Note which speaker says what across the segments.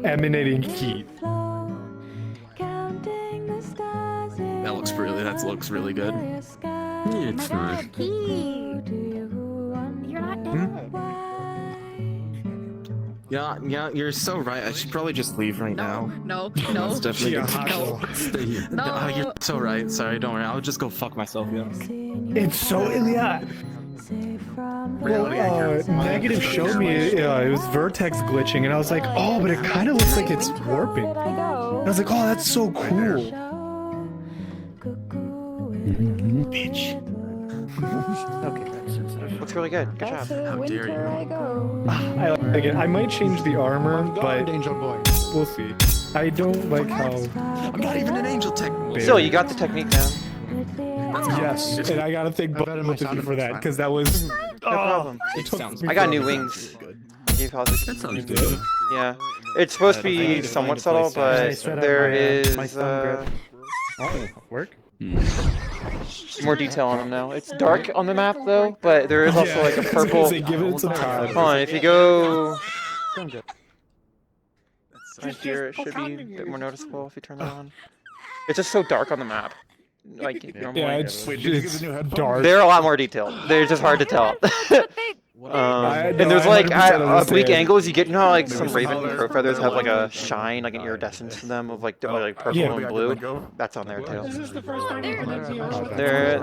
Speaker 1: Emanating heat.
Speaker 2: That looks really good.
Speaker 3: It's fine.
Speaker 4: You're not dead.
Speaker 2: Yeah, you're so right. I should probably just leave right now.
Speaker 4: No.
Speaker 2: It's definitely good to
Speaker 1: No.
Speaker 2: go.
Speaker 3: Stay here.
Speaker 2: No, you're so right. Sorry, don't worry. I'll just go fuck myself. Yeah.
Speaker 1: It's so yeah. Well, Negative showed me it was vertex glitching, and I was like, oh, but it kind of looks like it's warping. And I was like, oh, that's so cool. Bitch.
Speaker 5: Okay, looks really good. Good job.
Speaker 2: How dare you?
Speaker 1: Again, I might change the armor, but we'll see. I don't like how.
Speaker 2: I'm not even an angel tech.
Speaker 5: Still, you got the technique down.
Speaker 1: Yes, and I gotta thank both of you for that, because that was.
Speaker 5: No problem.
Speaker 2: It sounds.
Speaker 5: I got new wings. Gave Hazuki
Speaker 3: That sounds
Speaker 5: new
Speaker 3: good.
Speaker 5: wings. Yeah, it's supposed to be somewhat subtle, but there is
Speaker 1: Work?
Speaker 5: more detail on them now. It's dark on the map though, but there is also like a purple.
Speaker 1: Give it some time.
Speaker 5: Hold on, if you go right here, it should be a bit more noticeable if you turn that on. It's just so dark on the map. Like normally.
Speaker 1: Yeah, it's dark.
Speaker 5: They're a lot more detailed. They're just hard to tell. And there's like oblique angles. You get, you know how like some raven crow feathers have like a shine, like an iridescence to them of like purple and blue. That's on there too.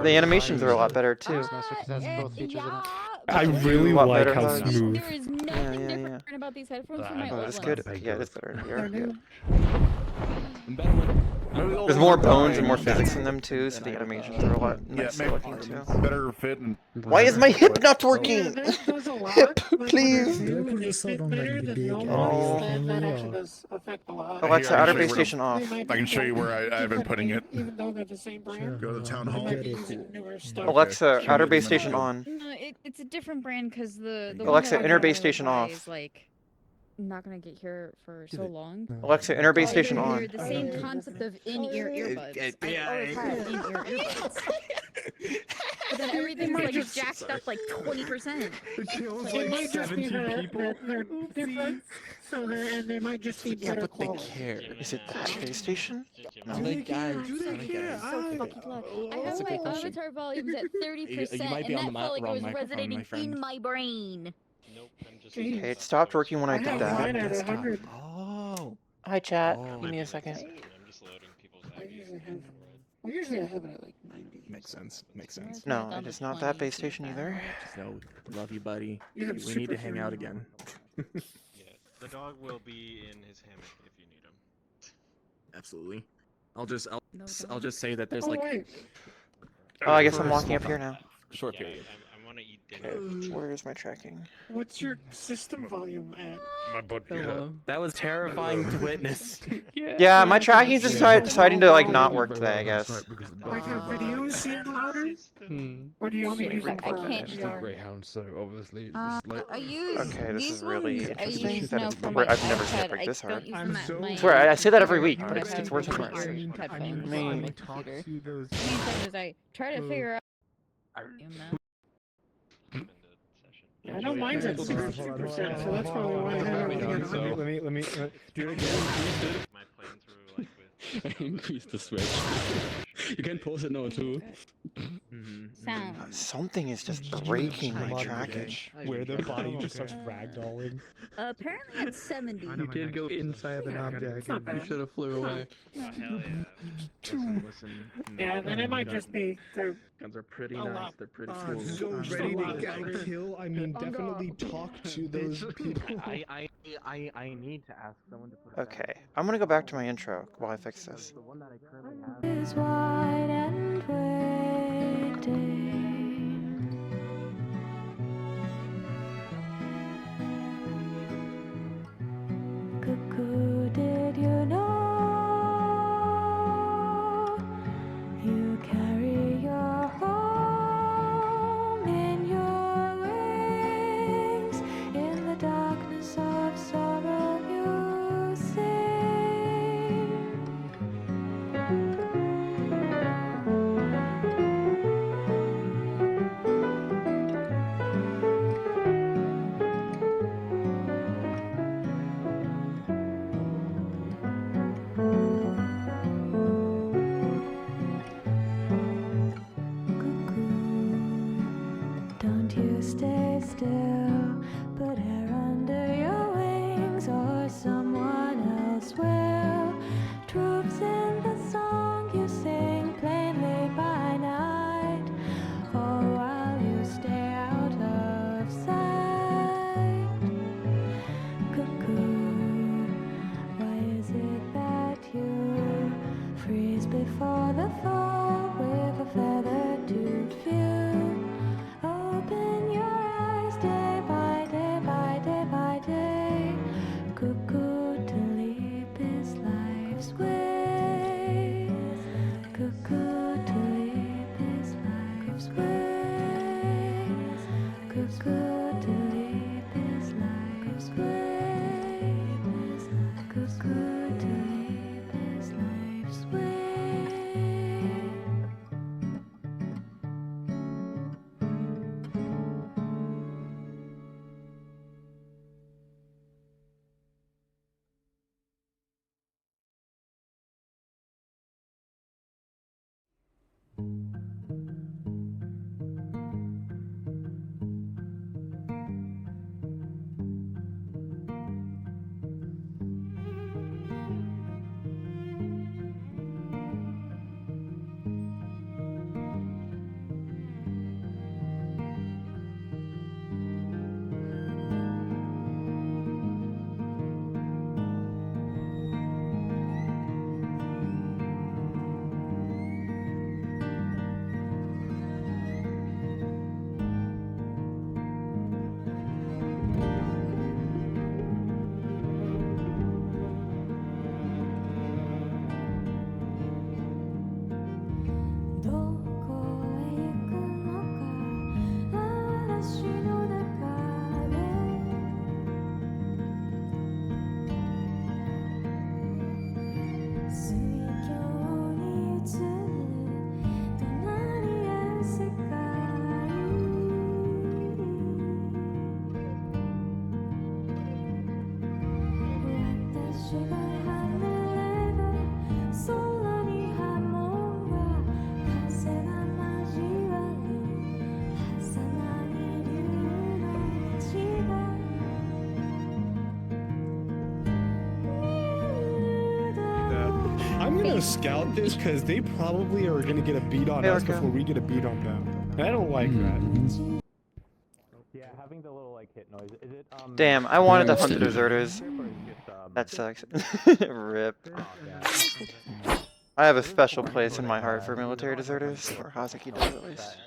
Speaker 5: The animations are a lot better too.
Speaker 1: I really like how smooth.
Speaker 4: There is nothing different about these headphones from my
Speaker 5: Oh,
Speaker 4: old
Speaker 5: that's
Speaker 4: ones.
Speaker 5: good. Yeah, that's better. You're good. There's more bones and more physics in them too, so the animations are a lot nicer looking too.
Speaker 6: Better fit and.
Speaker 5: Why is my hip not working? Hip, please. Oh. Alexa, outer base station off.
Speaker 6: I can show you where I've been putting it.
Speaker 7: Even though they're the same brand.
Speaker 6: Go to the town hall.
Speaker 5: Alexa, outer base station on.
Speaker 4: No, it's a different brand because the
Speaker 5: Alexa,
Speaker 4: one that
Speaker 5: inner
Speaker 4: I
Speaker 5: base
Speaker 4: buy
Speaker 5: station off.
Speaker 4: is like not gonna get here for so long.
Speaker 5: Alexa, inner base station
Speaker 4: They're
Speaker 5: on.
Speaker 4: the same concept of in-ear earbuds. I always had in-ear earbuds. But then everything's like jacked up like 20%.
Speaker 1: It kills
Speaker 7: It
Speaker 1: like
Speaker 7: might just be
Speaker 1: 17
Speaker 7: that
Speaker 1: people.
Speaker 7: they're different, so and they might just be better quality.
Speaker 5: Is it that space station? No.
Speaker 7: Do they care?
Speaker 4: So fucking loud. I have my avatar volumes at 30%, and that felt like it was resonating in my brain.
Speaker 5: Okay, it stopped working when I
Speaker 7: I
Speaker 5: did
Speaker 7: have
Speaker 5: that.
Speaker 7: mine at 100.
Speaker 2: Oh.
Speaker 5: Hi chat, give me a second.
Speaker 7: I usually have it at like 90.
Speaker 2: Makes sense. Makes sense.
Speaker 5: No, it is not that base station either.
Speaker 2: No, love you, buddy.
Speaker 7: You have
Speaker 2: We need
Speaker 7: super
Speaker 2: to hang out
Speaker 7: hearing.
Speaker 2: again.
Speaker 8: Yeah, the dog will be in his hammock if you need him.
Speaker 2: Absolutely. I'll just say that there's like
Speaker 7: wait.
Speaker 5: Oh, I guess I'm walking up here now.
Speaker 2: short
Speaker 8: Yeah,
Speaker 2: period.
Speaker 8: I want to eat
Speaker 5: Okay,
Speaker 8: dinner.
Speaker 5: where is my tracking?
Speaker 7: What's your system volume at?
Speaker 6: My butt.
Speaker 2: That was terrifying to witness.
Speaker 5: Yeah, my tracking's just deciding to like not work today, I guess.
Speaker 7: Like a video seemed louder? Or do you only use it
Speaker 4: I
Speaker 7: for
Speaker 4: can't-
Speaker 7: VR?
Speaker 9: Greyhound, so obviously it's
Speaker 4: I use
Speaker 5: Okay, this
Speaker 4: these
Speaker 5: is really
Speaker 4: ones,
Speaker 5: interesting.
Speaker 4: I use
Speaker 5: That
Speaker 4: now
Speaker 5: is-
Speaker 4: for my
Speaker 5: I've never seen it
Speaker 4: iPad.
Speaker 5: break
Speaker 4: I
Speaker 5: this
Speaker 4: don't
Speaker 5: hard.
Speaker 4: use them at my.
Speaker 5: I swear, I say that every week,
Speaker 4: I
Speaker 5: but it
Speaker 4: have
Speaker 5: gets worse and
Speaker 4: my
Speaker 5: worse.
Speaker 4: earring headphones
Speaker 5: mean,
Speaker 4: on my computer. Main thing is I try to figure out.
Speaker 7: I know mine's at 60%, so that's probably why I haven't been
Speaker 1: Let me do it again.
Speaker 8: My playing through like with
Speaker 3: Increase the switch. You can pause it now too.
Speaker 4: Sound.
Speaker 5: Something is just breaking my tracking.
Speaker 1: Where the body just starts ragdolling.
Speaker 4: Apparently it's 70.
Speaker 9: You did go inside of an object.
Speaker 7: not bad.
Speaker 9: You should have flew away.
Speaker 8: oh, hell yeah.
Speaker 7: Yeah, then it might just be their
Speaker 3: Guns are pretty
Speaker 7: A
Speaker 3: nice.
Speaker 7: lot.
Speaker 3: They're pretty
Speaker 1: I'm
Speaker 3: cool.
Speaker 1: so ready to get kill. I mean, definitely talk to those people.
Speaker 2: I need to ask someone to put.
Speaker 5: Okay, I'm gonna go back to my intro while I fix this.
Speaker 2: The one that I currently have.
Speaker 10: Is wide and waiting. Cuckoo, did you know you carry your home in your wings? In the darkness of sorrow you sing. ready for the fall with a feather-toothed view. Open your eyes day by day by day by day. Cuckoo to leap is life's way. Cuckoo to leap is life's way. Cuckoo to leap is life's way. Cuckoo to leap is life's way.
Speaker 1: I'm gonna scout this because they probably are gonna get a beat on us before we get a beat on them. And I don't like that.
Speaker 11: Yeah, having the little like hit noise. Is it
Speaker 5: Damn, I wanted to hunt the deserters. That sucks. Rip. I have a special place in my heart for military deserters, or Hazuki does at least.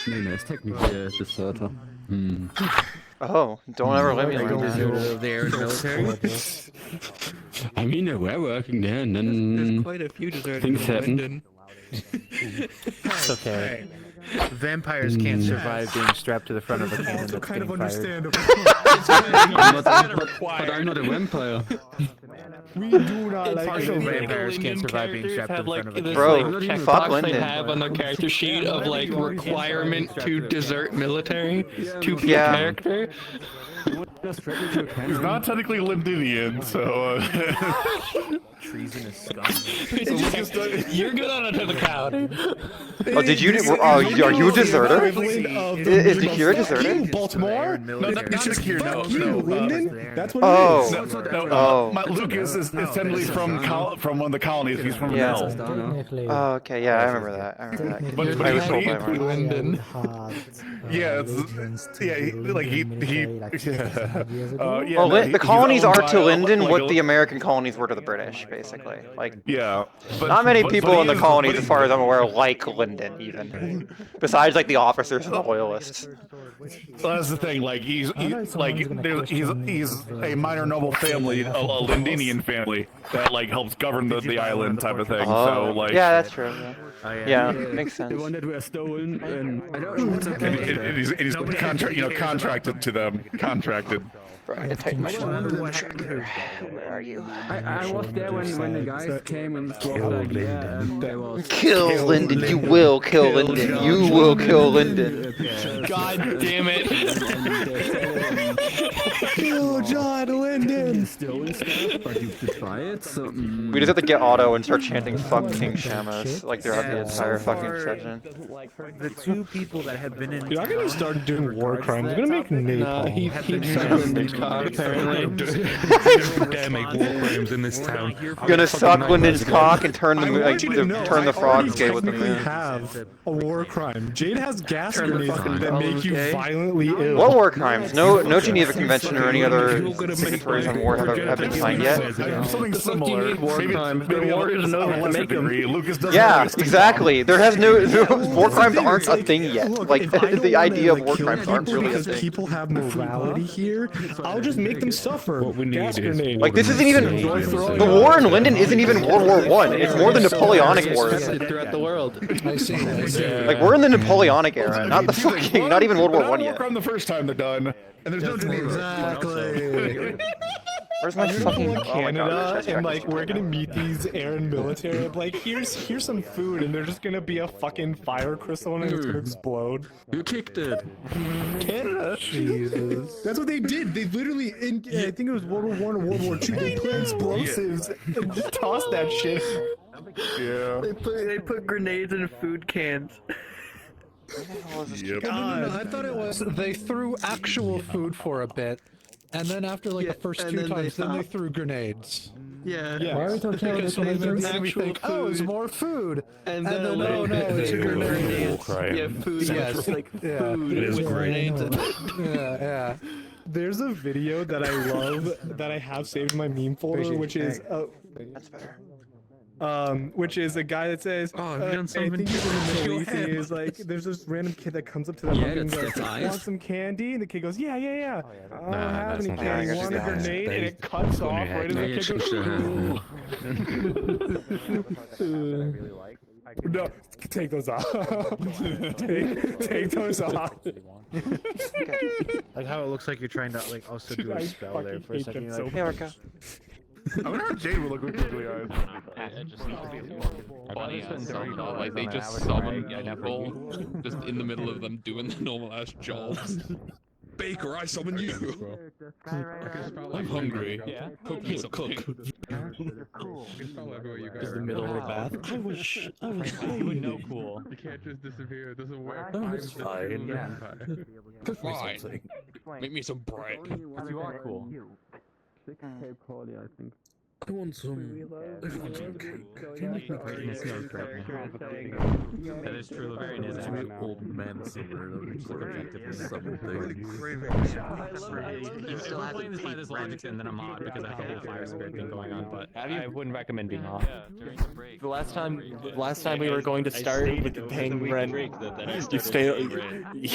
Speaker 3: No, it's technically a deserter. Hmm.
Speaker 5: Oh, don't ever let me learn
Speaker 2: Deserter there in the military.
Speaker 3: I mean, they were working there, and then
Speaker 2: There's quite a few deserters
Speaker 3: things
Speaker 2: in
Speaker 3: happened.
Speaker 2: London.
Speaker 12: It's okay. Vampires can't survive being strapped to the front of a cannon that's
Speaker 1: kind of
Speaker 12: getting fired.
Speaker 1: understandable.
Speaker 3: But I'm not a vampire.
Speaker 1: We do not like
Speaker 12: Partial
Speaker 1: it.
Speaker 12: vampires can't survive being strapped to the front of a cannon.
Speaker 5: Bro,
Speaker 9: checkbox
Speaker 5: fuck
Speaker 9: they
Speaker 5: Linden.
Speaker 9: have on their character sheet of like requirement to desert military to be
Speaker 5: Yeah.
Speaker 9: a character.
Speaker 6: He's not technically Lindinian, so.
Speaker 12: Treasonous scum.
Speaker 9: You're good on another count.
Speaker 5: Oh, did you? Oh, are you a deserter? Is Zakir a deserter?
Speaker 1: Baltimore?
Speaker 6: No, not Shakir, no.
Speaker 1: Linden? That's what
Speaker 5: Oh.
Speaker 1: it is.
Speaker 5: Oh.
Speaker 6: Lucas is technically from one of the colonies. He's from
Speaker 5: Yeah.
Speaker 6: Hell.
Speaker 5: Oh, okay, yeah, I remember that. I remember that.
Speaker 6: But
Speaker 5: I was
Speaker 6: he-
Speaker 5: told by Mark.
Speaker 9: Linden.
Speaker 6: Yeah, yeah.
Speaker 5: Well,
Speaker 6: no,
Speaker 5: the
Speaker 6: he's
Speaker 5: colonies
Speaker 6: owned
Speaker 5: are
Speaker 6: by
Speaker 5: to
Speaker 6: a-
Speaker 5: Linden
Speaker 6: like
Speaker 5: what
Speaker 6: a-
Speaker 5: the American colonies were to the British, basically. Like,
Speaker 6: Yeah. But,
Speaker 5: not many
Speaker 6: but
Speaker 5: people
Speaker 6: he
Speaker 5: in the
Speaker 6: is-
Speaker 5: colonies,
Speaker 6: but
Speaker 5: as far as I'm aware, like Linden, even. Besides, like, the officers and the loyalists.
Speaker 6: Well, that's the thing. Like he's a minor noble family, a Lindinian family that like helps govern the island type of thing. So like,
Speaker 5: Yeah, that's true. Yeah, makes sense.
Speaker 3: The one that were stolen, and I don't know. It's okay.
Speaker 6: and he's contracted to them. Contracted.
Speaker 5: Bro, I tighten my Where are you?
Speaker 3: I was there when the guys came and was like, yeah, there was.
Speaker 5: Kill Linden, you will kill Linden, you will kill Linden.
Speaker 9: God damn it.
Speaker 1: Kill John Linden!
Speaker 3: Stolen stuff, but you could try it, so...
Speaker 5: We just have to get Otto and start chanting "fuck King Shamus" like throughout the entire fucking session.
Speaker 12: The two people that have been in.
Speaker 1: Dude, I'm gonna start doing war crimes. I'm gonna make napalm.
Speaker 9: He sucked Linden's cock, apparently. Dare make war crimes in this town.
Speaker 5: Gonna suck Linden's cock and turn the
Speaker 1: I want you to know,
Speaker 5: turn the
Speaker 1: I
Speaker 5: frogs
Speaker 1: already
Speaker 5: gay with the
Speaker 1: technically
Speaker 5: moon.
Speaker 1: have a war crime. Jade has gas
Speaker 2: Turn the
Speaker 1: grenades
Speaker 2: fucking
Speaker 1: that make you
Speaker 2: gay.
Speaker 1: violently ill.
Speaker 5: What war crimes? No Geneva Convention convention or any other signatories on war have been signed yet.
Speaker 6: Something similar. Maybe war is no to make Lucas doesn't.
Speaker 5: Yeah, exactly. There has no war crimes aren't a thing yet. Like the idea of war crimes aren't really a
Speaker 1: because
Speaker 5: thing.
Speaker 1: people have morality here. I'll just make them suffer.
Speaker 9: What we need
Speaker 1: Gas
Speaker 9: is
Speaker 1: grenade.
Speaker 5: Like this isn't even the war in Linden isn't even World War I. It's more the Napoleonic Wars.
Speaker 12: Throughout the world.
Speaker 1: I see.
Speaker 5: Like we're in the Napoleonic era, not the fucking, not even World War I yet.
Speaker 6: From the first time they're done, and there's no Geneva.
Speaker 1: Exactly.
Speaker 5: Where's my fucking
Speaker 1: Canada, and like we're gonna meet these Aaron military. Like here's some food, and there's just gonna be a fucking fire crystal, and it's gonna explode.
Speaker 3: You kicked it.
Speaker 1: Canada. Jesus. That's what they did. They literally, I think it was World War I or World War II. They put explosives and just tossed that shit.
Speaker 6: Yeah.
Speaker 12: They put grenades in food cans.
Speaker 6: Yep.
Speaker 13: No, I thought it was they threw actual food for a bit, and then after like the first two times, then they threw grenades.
Speaker 12: Yeah.
Speaker 1: Why are we talking
Speaker 13: Because so they threw actual food. Oh, it's more food. And then no, it's a grenade.
Speaker 12: Yeah, food.
Speaker 13: Yes,
Speaker 12: like food.
Speaker 9: It is great.
Speaker 13: Yeah.
Speaker 1: There's a video that I love that I have saved in my meme folder, which is
Speaker 5: That's better.
Speaker 1: which is a guy that says,
Speaker 3: I've done something
Speaker 1: I think he's in the Middle East,
Speaker 3: to
Speaker 1: and he's like, there's this random kid that comes up to them and goes, want some candy? And the kid goes, yeah. I don't have any candy. Want a grenade? And it cuts off right as the kid goes, no, take those off. take those off.
Speaker 12: Like how it looks like you're trying to like also do a spell there for a second. Like,
Speaker 5: Here we go.
Speaker 6: I wonder how Jade would look with googly eyes.
Speaker 14: Funny ass summon, like they just summon people just in the middle of them doing the normal ass jobs. Baker, I summon you. I'm hungry. Yeah. Cook me some cook.
Speaker 9: Just
Speaker 14: the middle of the bath.
Speaker 9: I was hungry. No cool. You can't just disappear. It doesn't work.
Speaker 14: That was fine. Cook me something. Make me some bread.
Speaker 3: You are cool.
Speaker 12: 6K quality, I think.
Speaker 9: I want some cake.
Speaker 3: That is true. Lavarian is an
Speaker 9: old man somewhere.
Speaker 3: You still have to play this logic and then a mod because I have a whole fire spirit thing going on, but I wouldn't recommend being off.
Speaker 14: The last time we were going to start with paying rent, you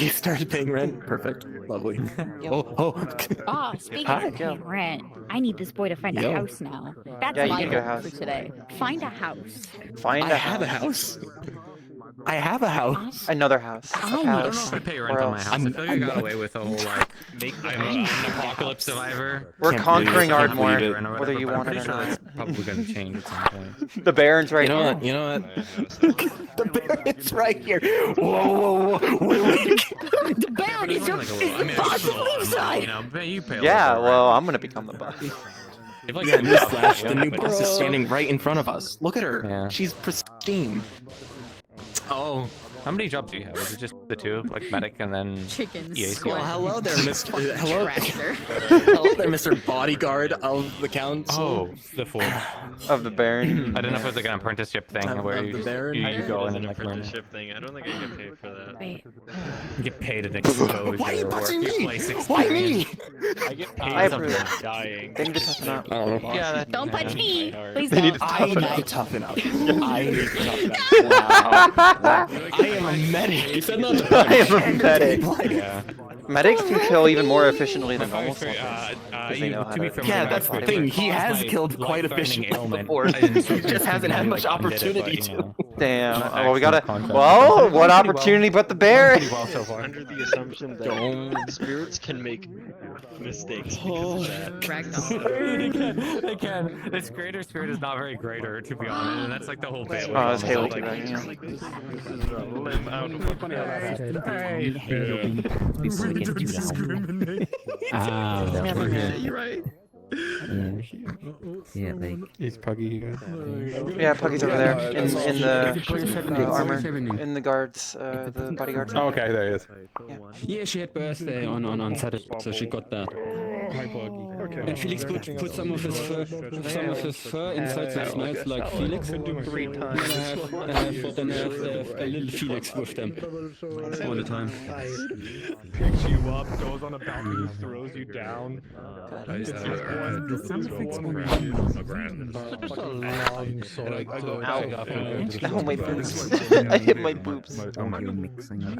Speaker 14: started paying rent. Perfect. Lovely.
Speaker 4: Oh, speaking of paying rent, I need this boy to find a house now. That's my goal for today. Find a house.
Speaker 5: Find a house.
Speaker 14: I have a house. I have a house.
Speaker 5: Another house.
Speaker 3: I don't know if I pay rent on my house. I feel like I got away with a whole like, I'm an apocalypse survivor.
Speaker 5: We're conquering Ardmore, whether you want it or not.
Speaker 3: It's probably gonna change at some point.
Speaker 5: The Baron's right here.
Speaker 14: You know what? The Baron's right here. Whoa.
Speaker 4: The Baron is your Wardens-Leefside.
Speaker 5: Yeah, well, I'm gonna become the boss.
Speaker 14: Newsflash, the new boss is standing right in front of us. Look at her.
Speaker 3: Yeah.
Speaker 14: She's pristine.
Speaker 3: Oh, how many jobs do you have? Is it just the two, like medic and then
Speaker 4: Chickens.
Speaker 3: EAC?
Speaker 14: Well, hello there, Mr.
Speaker 4: Tractor.
Speaker 14: Hello there, Mr. Bodyguard of the council.
Speaker 3: Oh, the fourth.
Speaker 5: Of the Baron.
Speaker 3: I don't know if it was like an apprenticeship thing where you go in and like learn.
Speaker 8: Thing. I don't think I get paid for that.
Speaker 4: Wait.
Speaker 3: You get paid an exposure.
Speaker 14: Why are you punching me?
Speaker 3: Experience.
Speaker 14: Why me?
Speaker 8: I get paid
Speaker 5: I
Speaker 8: for
Speaker 5: approve.
Speaker 8: dying.
Speaker 5: They need to toughen up.
Speaker 3: Yeah,
Speaker 4: Don't punch me. Please
Speaker 5: They need
Speaker 4: don't.
Speaker 5: to
Speaker 14: I need to toughen up. I need to toughen up. Wow. I am a medic.
Speaker 8: You said not to
Speaker 5: I am a medic.
Speaker 3: Yeah.
Speaker 5: Medics can kill even more efficiently than normal soldiers. They know how to.
Speaker 14: Yeah, that's the thing. He has killed quite efficiently before. He just hasn't had much opportunity to.
Speaker 5: Damn. Well, we gotta. Well, what opportunity but the Baron?
Speaker 8: Under the assumption that spirits can make mistakes.
Speaker 3: They can. This greater spirit is not very greater, to be honest, and that's like the whole bit.
Speaker 5: Oh, it's Halo 2,
Speaker 8: Like,
Speaker 5: right? Yeah.
Speaker 8: this is a limb out of my
Speaker 1: You're right.
Speaker 12: Yeah, like
Speaker 9: Is Puggy here?
Speaker 5: Yeah, Puggy's over there in the armor, in the guards, the bodyguards.
Speaker 9: Oh, okay, there he is.
Speaker 3: Yeah, she had birthday on Saturday, so she got that.
Speaker 1: Okay.
Speaker 14: And Felix put some of his fur inside the smells like Felix.
Speaker 12: Could do 3 times.
Speaker 14: Then I have a little Felix with them all the time.
Speaker 3: Picks you up, goes on a balcony, throws you down.
Speaker 13: Such a long sword.
Speaker 5: Ow, my boobs. I hit my boobs.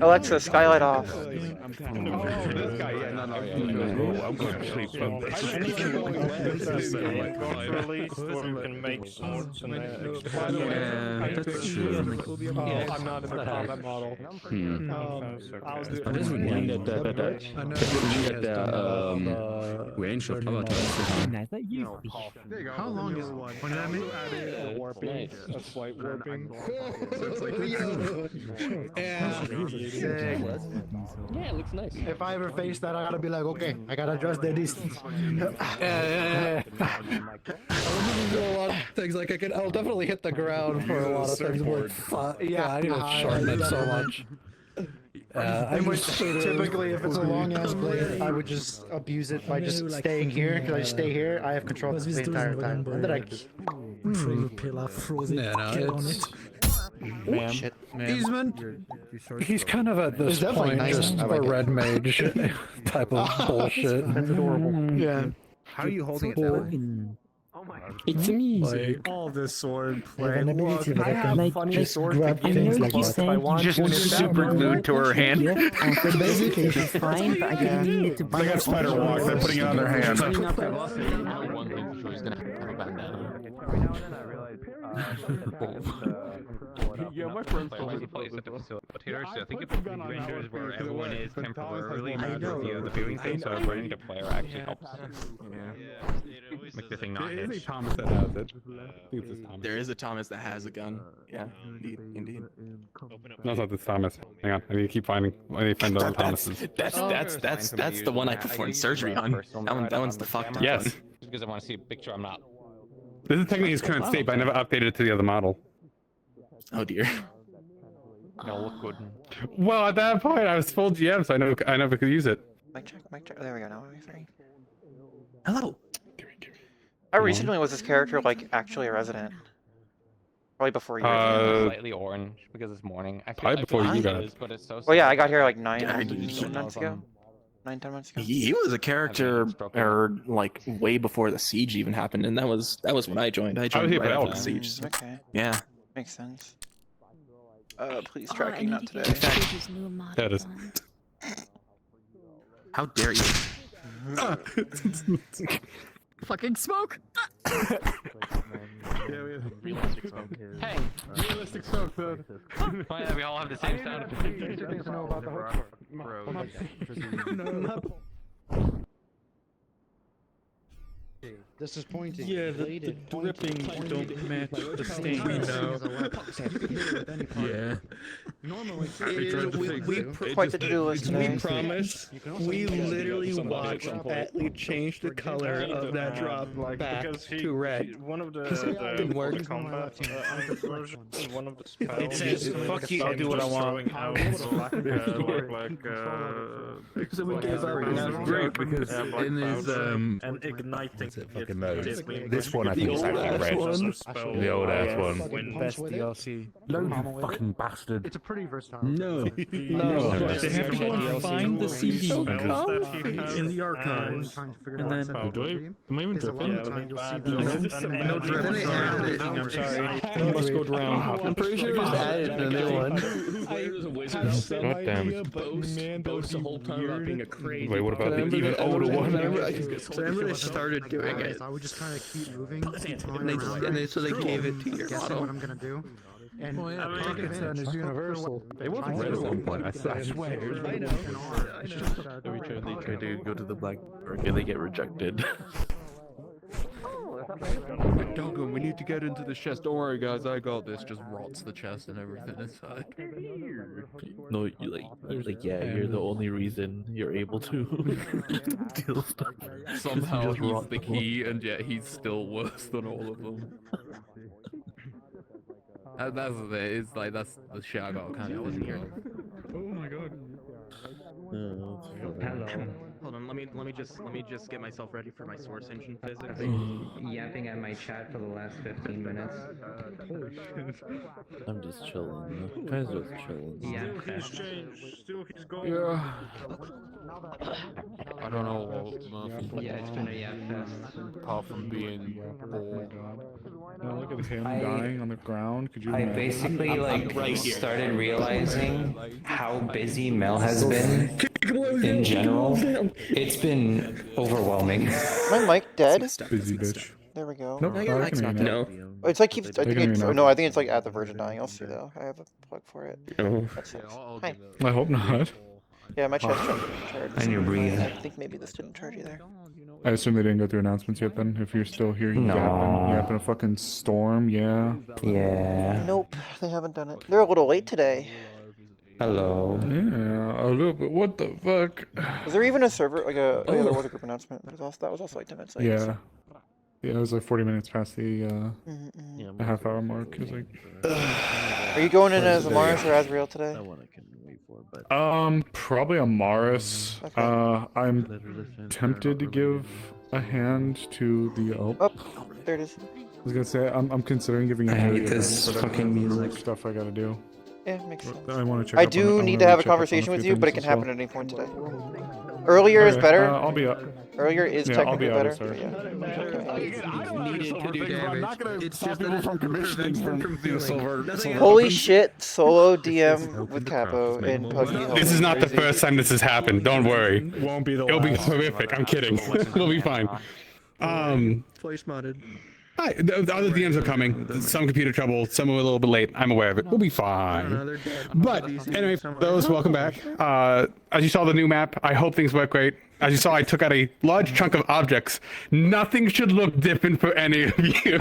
Speaker 5: Alexa, skylight off.
Speaker 3: This guy, yeah, no,
Speaker 6: I'm going to sleep on this.
Speaker 12: Released where we can make swords and
Speaker 3: that's true. I'm not in the combat model.
Speaker 14: Range of avatars.
Speaker 12: how long is one? When I mean
Speaker 3: Warping, a slight warping.
Speaker 12: Yeah,
Speaker 14: Yeah, it looks nice.
Speaker 12: if I ever face that, I gotta be like, okay, I gotta adjust the distance.
Speaker 13: I wouldn't do a lot of things like I'll definitely hit the ground for a lot of things. I need to shorten it so much.
Speaker 12: Typically, if it's a long ass blade, I would just abuse it by just staying here. Because I just stay here, I have control of the entire time. And then I
Speaker 13: Shit. He's kind of at this point just a red mage type of bullshit.
Speaker 12: That's adorable.
Speaker 1: Yeah.
Speaker 12: How are you holding it down?
Speaker 14: It's me.
Speaker 1: Like all this sword play.
Speaker 10: Look,
Speaker 1: I have funny sword things like
Speaker 10: you
Speaker 1: if I want
Speaker 6: Just
Speaker 1: to.
Speaker 6: super glued to her hand.
Speaker 10: basically she's fine, but I just needed to buy
Speaker 6: They got spider walk. They're putting it on their hand.
Speaker 3: Yeah, my friends told me to play at the facilitators. I think it's Rangers where everyone is temporarily not the viewing thing, so bringing the player actually helps. Make the thing not hit. There is a Thomas that has it.
Speaker 2: There is a Thomas that has a gun. Yeah, indeed.
Speaker 3: No, it's not this Thomas. Hang on, I need to keep finding. I need to find other Thomases.
Speaker 2: That's the one I performed surgery on. That one's the fucked up
Speaker 3: Yes.
Speaker 2: one.
Speaker 3: Because I want to see a picture. I'm not. This is technically his current state, but I never updated it to the other model.
Speaker 2: Oh dear.
Speaker 3: No, look good. Well, at that point, I was full GM, so I know we could use it.
Speaker 5: Mic check. There we go. Now we're three.
Speaker 2: Hello.
Speaker 5: How recently was this character like actually a resident? Probably before you.
Speaker 3: Slightly orange because it's morning. Probably before you guys. But it's so.
Speaker 5: Well, yeah, I got here like 9 months ago. 9-10 months ago.
Speaker 2: He was a character, or like way before the siege even happened, and that was when I joined. I joined right after the siege. So.
Speaker 5: Okay.
Speaker 2: Yeah.
Speaker 5: Makes sense. Please tracking not today.
Speaker 3: That is.
Speaker 2: How dare you?
Speaker 4: Fucking smoke!
Speaker 3: Hey, realistic smoke. Fine, we all have the same sound.
Speaker 12: This is pointing.
Speaker 9: Yeah, the drippings don't match the stain. Yeah.
Speaker 12: Normally,
Speaker 5: Quite the to-do list today.
Speaker 9: We promise. We literally watched Batley change the color of that drop back to red.
Speaker 12: One of the
Speaker 9: didn't work.
Speaker 12: combat one of the spells.
Speaker 9: It says, "Fuck you, I'll do what I want."
Speaker 12: So we
Speaker 9: That's great because in his
Speaker 12: and igniting
Speaker 9: fucking mode. This one I think is actually red. The old ass one.
Speaker 12: Best DLC.
Speaker 9: Load you fucking bastard.
Speaker 12: It's a pretty versatile.
Speaker 9: No. They have to find the CD in the archives. And then.
Speaker 3: Am I even dripping?
Speaker 12: No dripping. I'm sorry.
Speaker 3: You must go drown.
Speaker 13: I'm pretty sure it's added in the new one.
Speaker 3: God damn.
Speaker 14: Boast the whole time about being a crazy.
Speaker 3: Wait, what about the even older one?
Speaker 13: So I remember they started doing it.
Speaker 12: I would just kind of keep moving.
Speaker 13: So they gave it to your
Speaker 12: Guessing
Speaker 13: model.
Speaker 12: what I'm gonna do. And
Speaker 13: Pakistan is universal.
Speaker 3: It wasn't red at one point, I swear.
Speaker 9: Every time they try to go to the black market, they get rejected.
Speaker 14: Doggone, we need to get into the chest. Don't worry, guys, I got this. Just rots the chest and everything inside.
Speaker 9: No, yeah, you're the only reason you're able to deal stuff.
Speaker 14: Somehow he's the key, and yet he's still worse than all of them. And that's the thing. It's like that's the shit I got kind of in here.
Speaker 3: Oh my god.
Speaker 9: Hello.
Speaker 2: Hold on,
Speaker 3: let me just get myself ready for my source engine physics.
Speaker 11: I've been yapping at my chat for the last 15 minutes.
Speaker 15: I'm just chilling. I'm just chilling.
Speaker 11: Yeah.
Speaker 9: He's changed. Still, he's going.
Speaker 15: Yeah. I don't know what Murphy.
Speaker 11: Yeah, it's been a yap fest.
Speaker 15: Apart from being bored.
Speaker 1: Now look at him dying on the ground. Could you
Speaker 11: I
Speaker 1: imagine?
Speaker 11: basically like started realizing how busy Mel has been in general. It's been overwhelming.
Speaker 5: Is my mic dead?
Speaker 1: Busy bitch.
Speaker 5: There we go.
Speaker 1: Nope,
Speaker 3: your mic's not
Speaker 5: No. It's like keeps. I think it's, no, I think it's like at the verge of dying. I'll see though. I have a plug for it.
Speaker 1: Oh.
Speaker 5: That's it. Hi.
Speaker 1: I hope not.
Speaker 5: Yeah, my chest charged.
Speaker 11: I need to breathe.
Speaker 5: I think maybe this didn't charge either.
Speaker 1: I assume they didn't go through announcements yet then? If you're still here, you
Speaker 11: No.
Speaker 1: yap in a fucking storm, yeah.
Speaker 11: Yeah.
Speaker 5: Nope, they haven't done it. They're a little late today.
Speaker 11: Hello.
Speaker 1: Yeah, a little bit. What the fuck?
Speaker 5: Was there even a server, like a there was a group announcement? That was also like 10 minutes late.
Speaker 1: Yeah. Yeah, it was like 40 minutes past the the half hour mark. It was like.
Speaker 5: Are you going in as Amaris or Azrael today?
Speaker 1: Probably Amaris.
Speaker 5: Okay.
Speaker 1: I'm tempted to give a hand to the
Speaker 5: Oh, there it is.
Speaker 1: I was gonna say I'm considering giving a
Speaker 11: I
Speaker 1: hand
Speaker 11: hate
Speaker 1: to
Speaker 11: this
Speaker 1: the
Speaker 11: fucking music.
Speaker 1: stuff I gotta do.
Speaker 5: Yeah, makes sense.
Speaker 1: I want to check.
Speaker 5: I
Speaker 1: up on it.
Speaker 5: do
Speaker 1: I
Speaker 5: need
Speaker 1: wanna
Speaker 5: to have a
Speaker 1: check up on
Speaker 5: conversation with
Speaker 1: few
Speaker 5: you, but it
Speaker 1: things
Speaker 5: can
Speaker 1: as
Speaker 5: happen
Speaker 1: well.
Speaker 5: at any point today. Earlier is
Speaker 1: Okay,
Speaker 5: better.
Speaker 1: I'll be up.
Speaker 5: Earlier is
Speaker 1: Yeah, I'll
Speaker 5: technically
Speaker 1: be out,
Speaker 5: better.
Speaker 1: sir.
Speaker 5: But yeah.
Speaker 9: Needed to do damage. I'm not gonna stop people from commissioning from silver.
Speaker 5: Holy shit! Solo DM with Capo and Puggy.
Speaker 16: This is not the first time this has happened. Don't worry.
Speaker 1: Won't be the
Speaker 16: It'll be
Speaker 1: last.
Speaker 16: horrific. I'm kidding. We'll be fine.
Speaker 9: Place modded.
Speaker 16: Hi, the other DMs are coming. Some computer trouble. Some are a little bit late. I'm aware of it. We'll be fine. But anyway, for those, welcome back. As you saw the new map, I hope things work great. As you saw, I took out a large chunk of objects. Nothing should look different for any of you,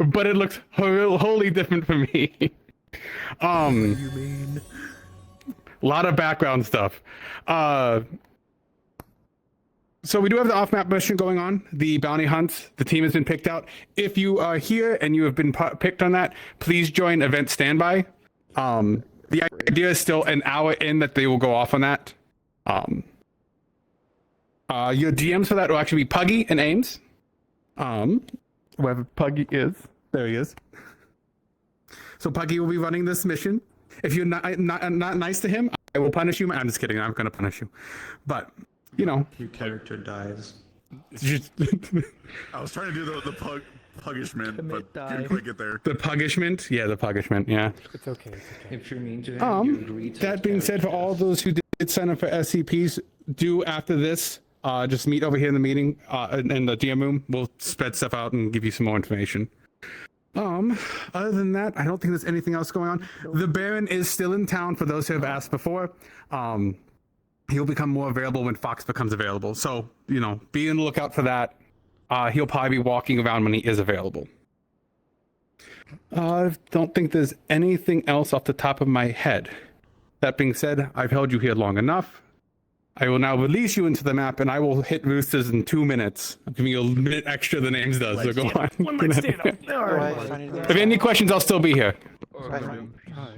Speaker 16: but it looks wholly different for me.
Speaker 9: You mean?
Speaker 16: A lot of background stuff. So we do have the off-map mission going on, the bounty hunts. The team has been picked out. If you are here and you have been picked on that, please join event standby. The idea is still an hour in that they will go off on that. Your DMs for that will actually be Puggy and Ames. Wherever Puggy is, there he is. So Puggy will be running this mission. If you're not nice to him, I will punish you. I'm just kidding. I'm going to punish you, but. You know,
Speaker 9: Your character dies.
Speaker 16: Just
Speaker 6: I was trying to do the puggishment, but didn't quite get there.
Speaker 16: The puggishment? Yeah, the puggishment, yeah.
Speaker 11: It's okay. If you're mean to him, you agree to
Speaker 16: That being said, for all those who did sign up for SCPs, do after this, just meet over here in the meeting, in the DM room. We'll spread stuff out and give you some more information. Other than that, I don't think there's anything else going on. The Baron is still in town for those who have asked before. He'll become more available when Fox becomes available. So, you know, be on the lookout for that. He'll probably be walking around when he is available. I don't think there's anything else off the top of my head. That being said, I've held you here long enough. I will now release you into the map, and I will hit roosters in 2 minutes. I'm giving you a minute extra than Ames does, so go on. If you have any questions, I'll still be here.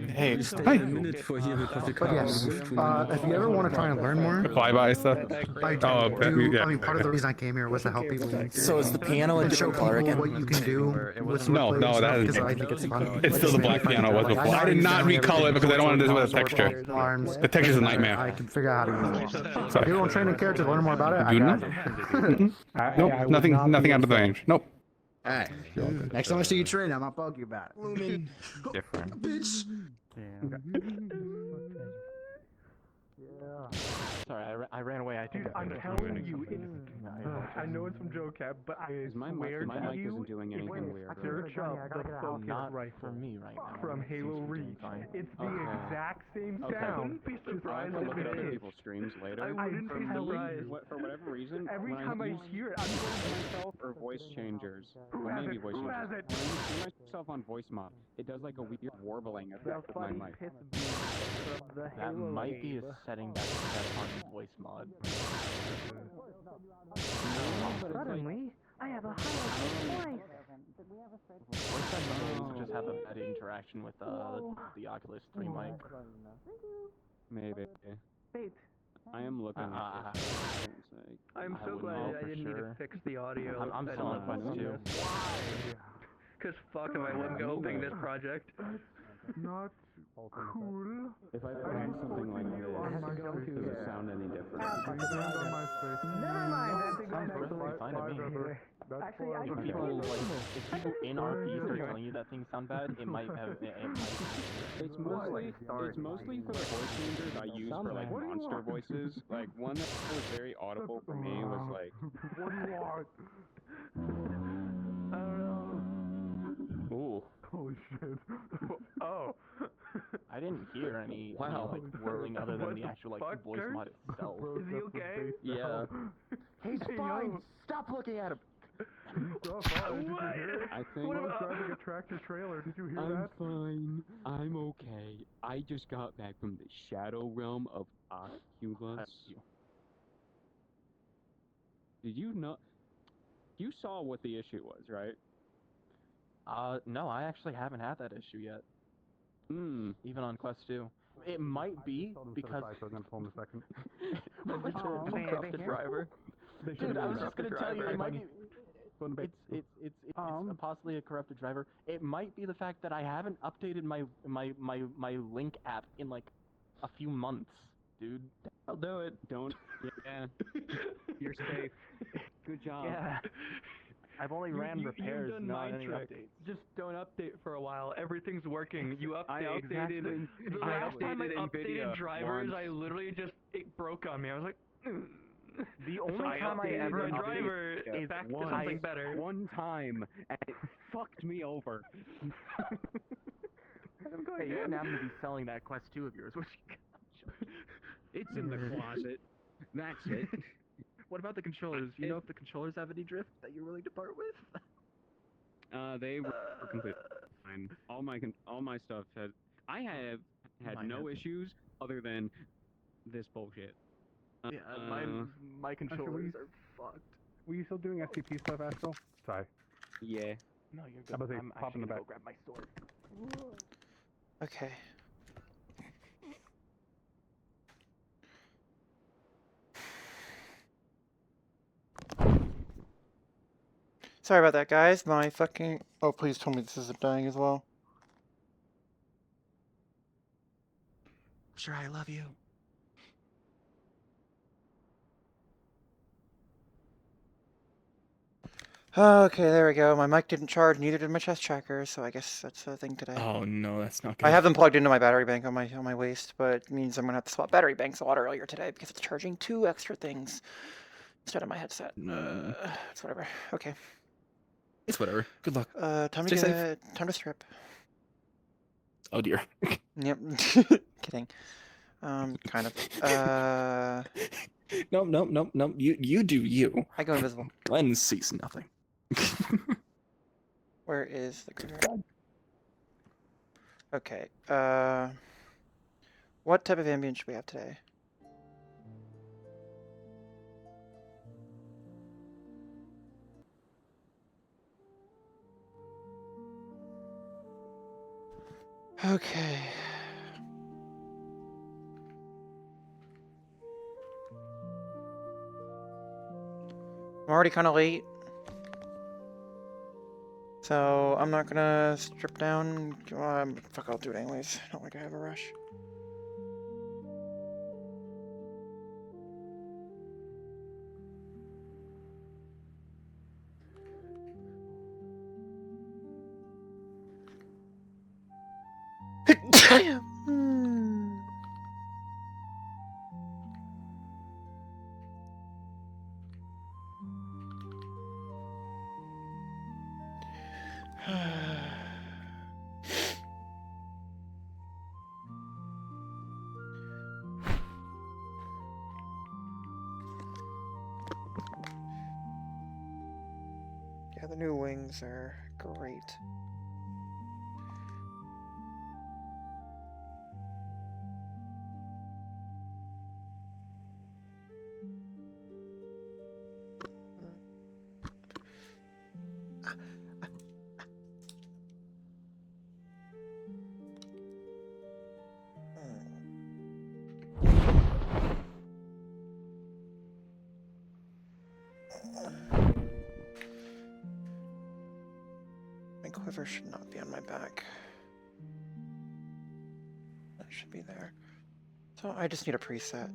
Speaker 1: Hey,
Speaker 16: hi.
Speaker 12: Yes. If you ever want to try and learn more,
Speaker 16: Flyby stuff.
Speaker 12: I mean, part of the reason I came here was to help people.
Speaker 2: So is the piano a different color again?
Speaker 12: What you can do with
Speaker 16: No, that is.
Speaker 12: I think it's fun.
Speaker 16: It's still the black piano it was before. I did not recolor it because I don't want to do it with a texture. The texture's a nightmare.
Speaker 12: I can figure out how to use it.
Speaker 16: Sorry.
Speaker 12: If you want to train a character to learn more about it, I got you.
Speaker 16: Nope, nothing out of the range. Nope.
Speaker 12: Alright. Next time I see you train, I'm gonna bug you about it.
Speaker 3: Looming. Different.
Speaker 9: Bitch.
Speaker 11: Sorry, I ran away. I think.
Speaker 17: Dude, I'm telling you, I know it's from Joe Cap, but I swear to you,
Speaker 11: isn't doing anything weird.
Speaker 17: search up the focus
Speaker 11: Not
Speaker 17: rifle
Speaker 11: for me right now.
Speaker 17: from Halo Reach. It's the exact same sound.
Speaker 11: Be surprised to look at other people's streams later.
Speaker 17: I wouldn't be surprised.
Speaker 11: For whatever reason,
Speaker 17: Every time I hear it, I'm
Speaker 11: myself or voice changers,
Speaker 17: Who
Speaker 11: or
Speaker 17: has
Speaker 11: maybe
Speaker 17: it?
Speaker 11: voice
Speaker 17: Who
Speaker 11: changers.
Speaker 17: has it?
Speaker 11: When I see myself on voice mod, it does like a weird warbling effect with my mic. That might be a setting that's set on voice mod.
Speaker 17: Suddenly, I have a higher voice.
Speaker 11: Voice mod just have a better interaction with the Oculus 3 mic. Maybe.
Speaker 17: Wait, I am looking at it.
Speaker 9: I'm so glad I didn't need to fix the audio.
Speaker 2: I'm still on Quest 2.
Speaker 9: Because fuck if I wasn't opening this project.
Speaker 17: Not cool.
Speaker 13: If I find something like this, does it sound any different?
Speaker 17: Never mind. I think
Speaker 2: Sounds perfectly fine to me.
Speaker 17: Actually, I
Speaker 2: If people in RP start telling you that things sound bad, it might have.
Speaker 17: It's mostly for the voice changers I use for like monster voices. Like one that was very audible for me was like. What do you want? Ooh.
Speaker 9: Holy shit. Oh.
Speaker 2: I didn't hear any
Speaker 9: Wow.
Speaker 2: like whirling other than
Speaker 9: What
Speaker 2: the
Speaker 9: the
Speaker 2: actual like
Speaker 9: fuck,
Speaker 2: voice
Speaker 9: Kurt?
Speaker 2: mod itself.
Speaker 9: Is he okay?
Speaker 17: Yeah.
Speaker 9: He's fine.
Speaker 2: Stop looking at him.
Speaker 17: Stop, did you hear it?
Speaker 13: I think
Speaker 17: What about driving a tractor trailer? Did you hear
Speaker 13: I'm
Speaker 17: that?
Speaker 13: fine. I'm okay. I just got back from the shadow realm of Oculus. Did you not? You saw what the issue was, right?
Speaker 2: No, I actually haven't had that issue yet. Even on Quest 2. It might be because.
Speaker 9: Corrupt the driver.
Speaker 2: Dude, I was just gonna tell you, it might be. It's possibly a corrupted driver. It might be the fact that I haven't updated my Link app in like a few months, dude.
Speaker 9: I'll do it.
Speaker 13: Don't. Yeah. You're safe. Good job.
Speaker 2: Yeah. I've only ran repairs,
Speaker 9: You've done
Speaker 2: not
Speaker 9: my
Speaker 2: any
Speaker 9: trick.
Speaker 2: updates.
Speaker 9: Just don't update for a while. Everything's working. You update.
Speaker 13: I updated.
Speaker 9: The last time I updated
Speaker 13: NVIDIA
Speaker 9: drivers,
Speaker 13: once.
Speaker 9: I literally just it broke on me. I was like.
Speaker 2: The only time I
Speaker 9: updated
Speaker 2: ever
Speaker 9: my driver
Speaker 2: is
Speaker 9: back to something better.
Speaker 13: One time, and it fucked me over.
Speaker 2: Hey, you happen to be selling that Quest 2 of yours, which
Speaker 13: It's in the closet. That's it.
Speaker 2: What about the controllers? Do you know if the controllers have any drift that you're willing to part with?
Speaker 13: They were completely fine. All my stuff had. I have had no issues other than this bullshit.
Speaker 2: Yeah, my controllers are fucked.
Speaker 17: Were you still doing SCP stuff, Astral? Sorry.
Speaker 13: Yeah.
Speaker 2: No, you're
Speaker 17: How about
Speaker 2: good.
Speaker 17: they
Speaker 2: I'm
Speaker 17: pop in
Speaker 2: actually
Speaker 17: the
Speaker 2: gonna
Speaker 17: back?
Speaker 2: go grab my sword.
Speaker 5: Okay. Sorry about that, guys. My fucking... Oh, please tell me this isn't dying as well.
Speaker 2: Sure, I love you.
Speaker 5: Okay, there we go. My mic didn't charge, neither did my chest tracker, so I guess that's a thing today.
Speaker 2: Oh no, that's not good.
Speaker 5: I have them plugged into my battery bank on my waist, but it means I'm gonna have to swap battery banks a lot earlier today because it's charging 2 extra things instead of my headset. It's whatever. Okay.
Speaker 2: It's whatever. Good luck.
Speaker 5: Time
Speaker 2: Stay
Speaker 5: to
Speaker 2: safe.
Speaker 5: time to strip.
Speaker 2: Oh dear.
Speaker 5: Yep. Kidding. Kind of.
Speaker 2: Nope. You do you.
Speaker 5: I go invisible.
Speaker 2: Glenn sees nothing.
Speaker 5: Where is the graveyard? Okay. What type of ambient should we have today? Okay. I'm already kind of late. So I'm not gonna strip down. Fuck, I'll do it anyways. Not like I have a rush. Yeah, the new wings are great. My quiver should not be on my back. That should be there. So I just need a preset.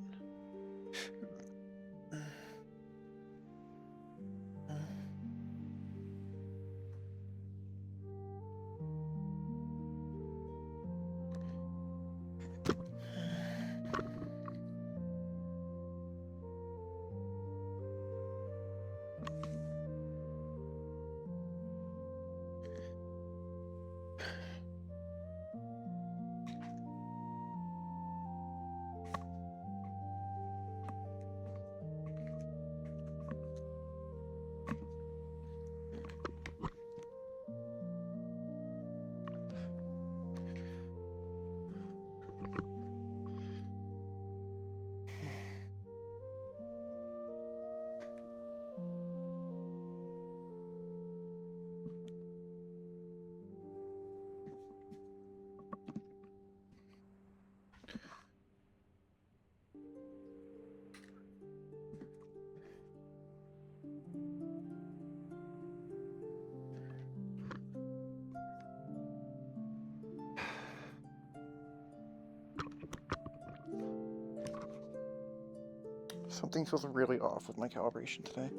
Speaker 5: Something feels really off with my calibration today.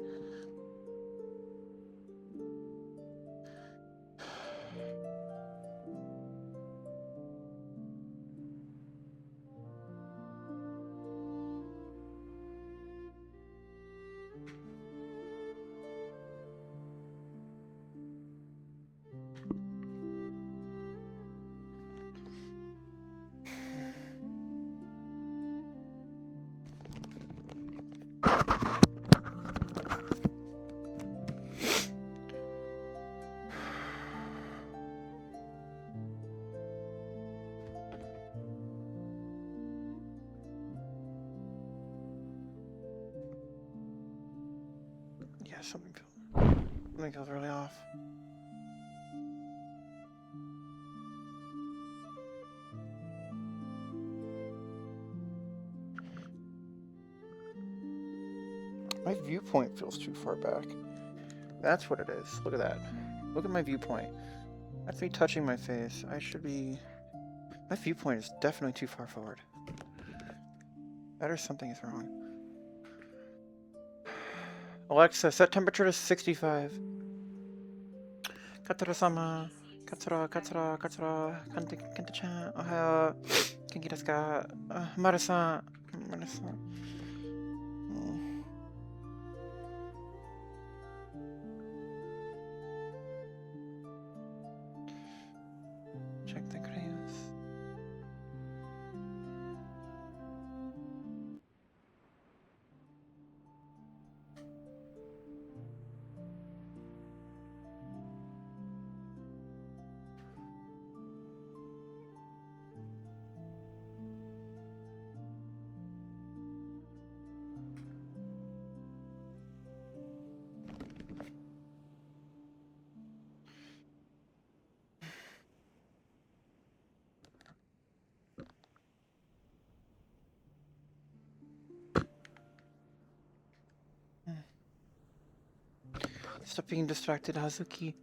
Speaker 5: Yeah, something feels really off. My viewpoint feels too far back. That's what it is. Look at that. Look at my viewpoint. That's me touching my face. I should be... My viewpoint is definitely too far forward. That or something is wrong. Alexa, set temperature to 65. Katsura-sama. Katsura, Katsura, Katsura. Kanta-chan. Ohayo. Genki desu ka? Maru-san. Maru-san. Check the crayons. Stop being distracted, Hazuki.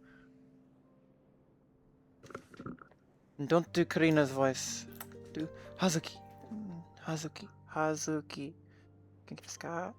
Speaker 5: And don't do Karina's voice. Do Hazuki. Hazuki. Hazuki. Genki desu ka?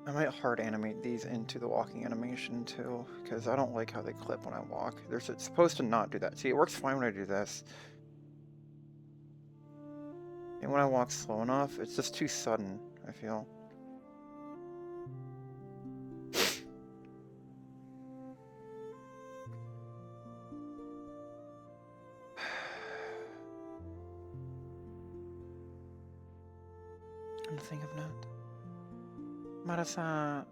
Speaker 5: I might hard animate these into the walking animation too, because I don't like how they clip when I walk. It's supposed to not do that. See, it works fine when I do this. And when I walk slow enough, it's just too sudden, I feel. Nothing of note. Maru-san.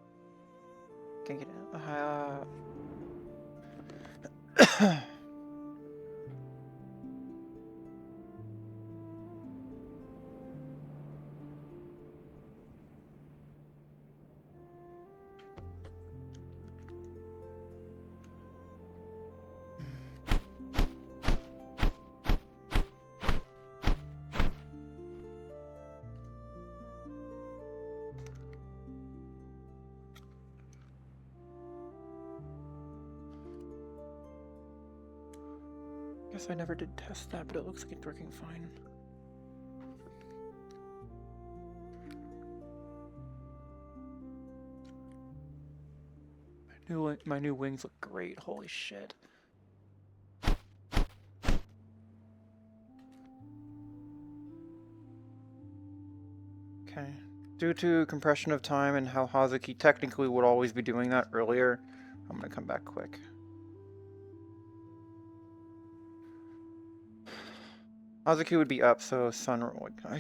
Speaker 5: Genki desu. Ohayo. Guess I never did test that, but it looks like it's working fine. My new wings look great. Holy shit. Okay. Due to compression of time and how Hazuki technically would always be doing that earlier, I'm gonna come back quick. Hazuki would be up, so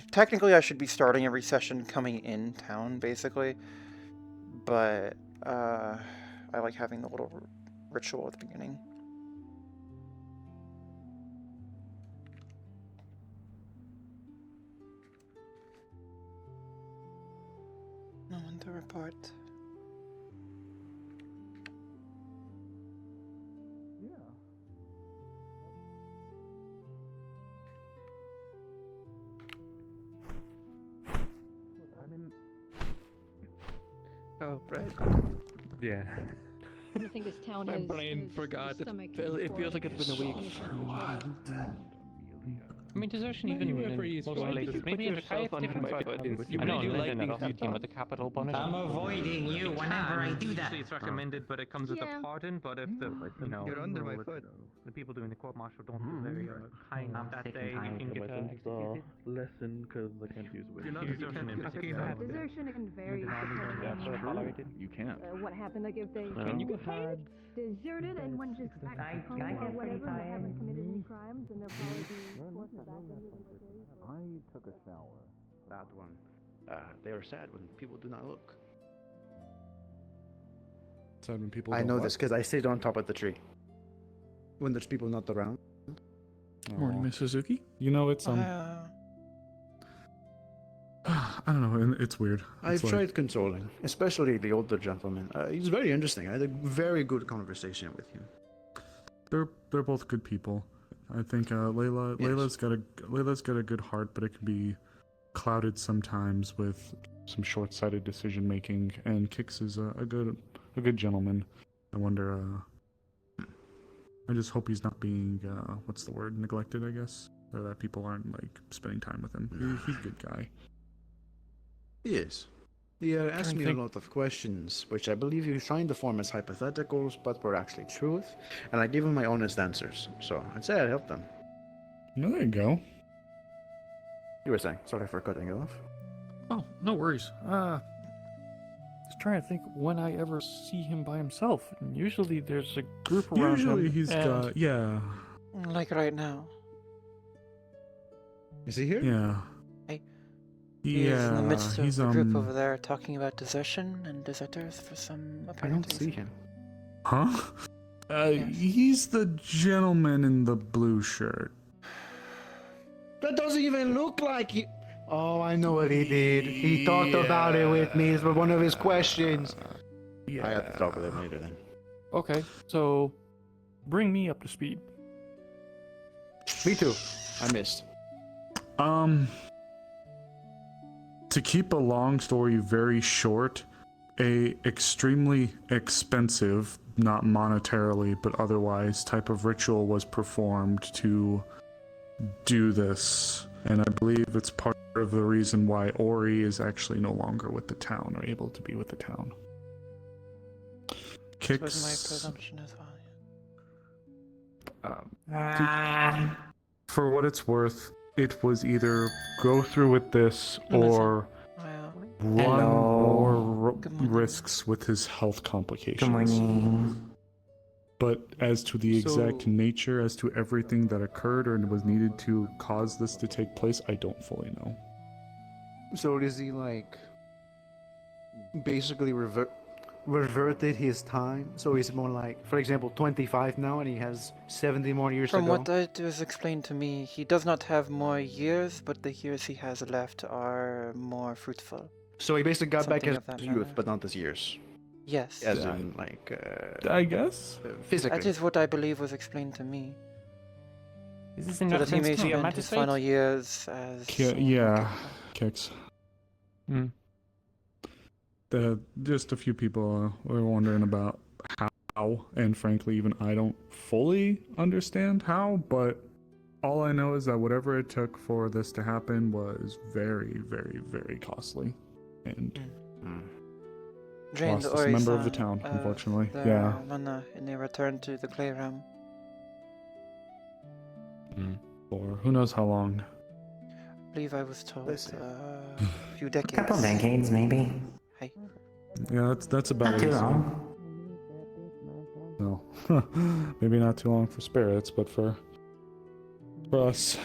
Speaker 5: technically I should be starting every session coming in town, basically. But, I like having the little ritual at the beginning. No one to report.
Speaker 8: Oh, right.
Speaker 6: Yeah.
Speaker 4: I think this town
Speaker 8: My
Speaker 4: has
Speaker 8: brain forgot. It feels like it's been a week.
Speaker 3: I mean, desertion even in most places. Maybe in Jakarta it's different, but I know in London I'll team with the capital punishment.
Speaker 10: I'm avoiding you whenever I do that.
Speaker 3: Usually it's recommended, but it comes with a pardon. But if the
Speaker 8: You're under my foot.
Speaker 3: the people doing the court martial don't feel very kind that day, you can get executed.
Speaker 17: Lesson because I can't use wit.
Speaker 3: Desertion in particular.
Speaker 4: Desertion can vary depending on
Speaker 17: You can't.
Speaker 4: what happened. Like if they had deserted and went just back home or whatever, and they haven't committed any crimes, then they'll probably be forced back into the jail.
Speaker 17: I took a shower.
Speaker 8: That one. They are sad when people do not look.
Speaker 16: Sad when people
Speaker 12: I
Speaker 16: don't
Speaker 12: know
Speaker 16: what?
Speaker 12: this because I sit on top of the tree. When there's people not around.
Speaker 6: Morning, Miss Hazuki.
Speaker 16: You know, it's I don't know, it's weird.
Speaker 12: I've tried consoling, especially the older gentleman. He's very interesting. I had a very good conversation with him.
Speaker 16: They're both good people. I think Layla's got a good heart, but it can be clouded sometimes with some short-sighted decision making. And Kix is a good gentleman. I wonder. I just hope he's not being what's the word, neglected, I guess, or that people aren't like spending time with him. He's a good guy.
Speaker 12: He is. He asked me a lot of questions, which I believe he was trying to form as hypotheticals, but were actually truth, and I gave him my honest answers. So I'd say I helped them.
Speaker 16: No, there you go.
Speaker 12: You were saying? Sorry for cutting you off.
Speaker 18: Oh, no worries. Just trying to think when I ever see him by himself. And usually there's a group around him.
Speaker 16: Usually he's got, yeah.
Speaker 5: Like right now.
Speaker 12: Is he here?
Speaker 16: Yeah.
Speaker 5: He's in the midst of the group over there talking about desertion and deserters for some apparent
Speaker 12: I don't see him.
Speaker 16: Huh? He's the gentleman in the blue shirt.
Speaker 12: That doesn't even look like you. Oh, I know what he did. He talked about it with me. It was one of his questions. I have to talk with him later then.
Speaker 18: Okay, so bring me up to speed.
Speaker 12: Me too. I missed.
Speaker 16: To keep a long story very short, a extremely expensive, not monetarily but otherwise, type of ritual was performed to do this, and I believe it's part of the reason why Ori is actually no longer with the town, or able to be with the town.
Speaker 5: That was my presumption as well.
Speaker 16: For what it's worth, it was either go through with this or run more risks with his health complications.
Speaker 10: Good morning.
Speaker 16: But as to the exact nature, as to everything that occurred or was needed to cause this to take place, I don't fully know.
Speaker 12: So is he like basically reverted his time, so he's more like, for example, 25 now, and he has 70 more years
Speaker 5: From
Speaker 12: to go.
Speaker 5: what it was explained to me, he does not have more years, but the years he has left are more fruitful.
Speaker 12: So he basically got back
Speaker 5: Something
Speaker 12: his
Speaker 5: of that
Speaker 12: youth,
Speaker 5: manner.
Speaker 12: but not his years.
Speaker 5: Yes.
Speaker 12: As in, like,
Speaker 16: I guess?
Speaker 12: physically.
Speaker 5: That is what I believe was explained to me.
Speaker 2: Is this
Speaker 5: So
Speaker 2: in
Speaker 5: that he
Speaker 2: reference
Speaker 5: may
Speaker 2: to a
Speaker 5: spend his
Speaker 2: magistrate?
Speaker 5: final years as...
Speaker 16: Yeah, Kicks.
Speaker 18: Hmm.
Speaker 16: Just a few people were wondering about how, and frankly, even I don't fully understand how, but all I know is that whatever it took for this to happen was very, very, very costly. And
Speaker 5: Drained
Speaker 16: lost this member of the
Speaker 5: Ori-san
Speaker 16: town, unfortunately.
Speaker 5: their
Speaker 16: Yeah.
Speaker 5: mana in their return to the clay realm.
Speaker 16: For who knows how long.
Speaker 5: I believe I was told a few decades.
Speaker 10: Couple decades, maybe.
Speaker 5: Hey.
Speaker 16: Yeah, that's about
Speaker 10: Not
Speaker 16: it.
Speaker 10: too long.
Speaker 16: No. Maybe not too long for spirits, but for us.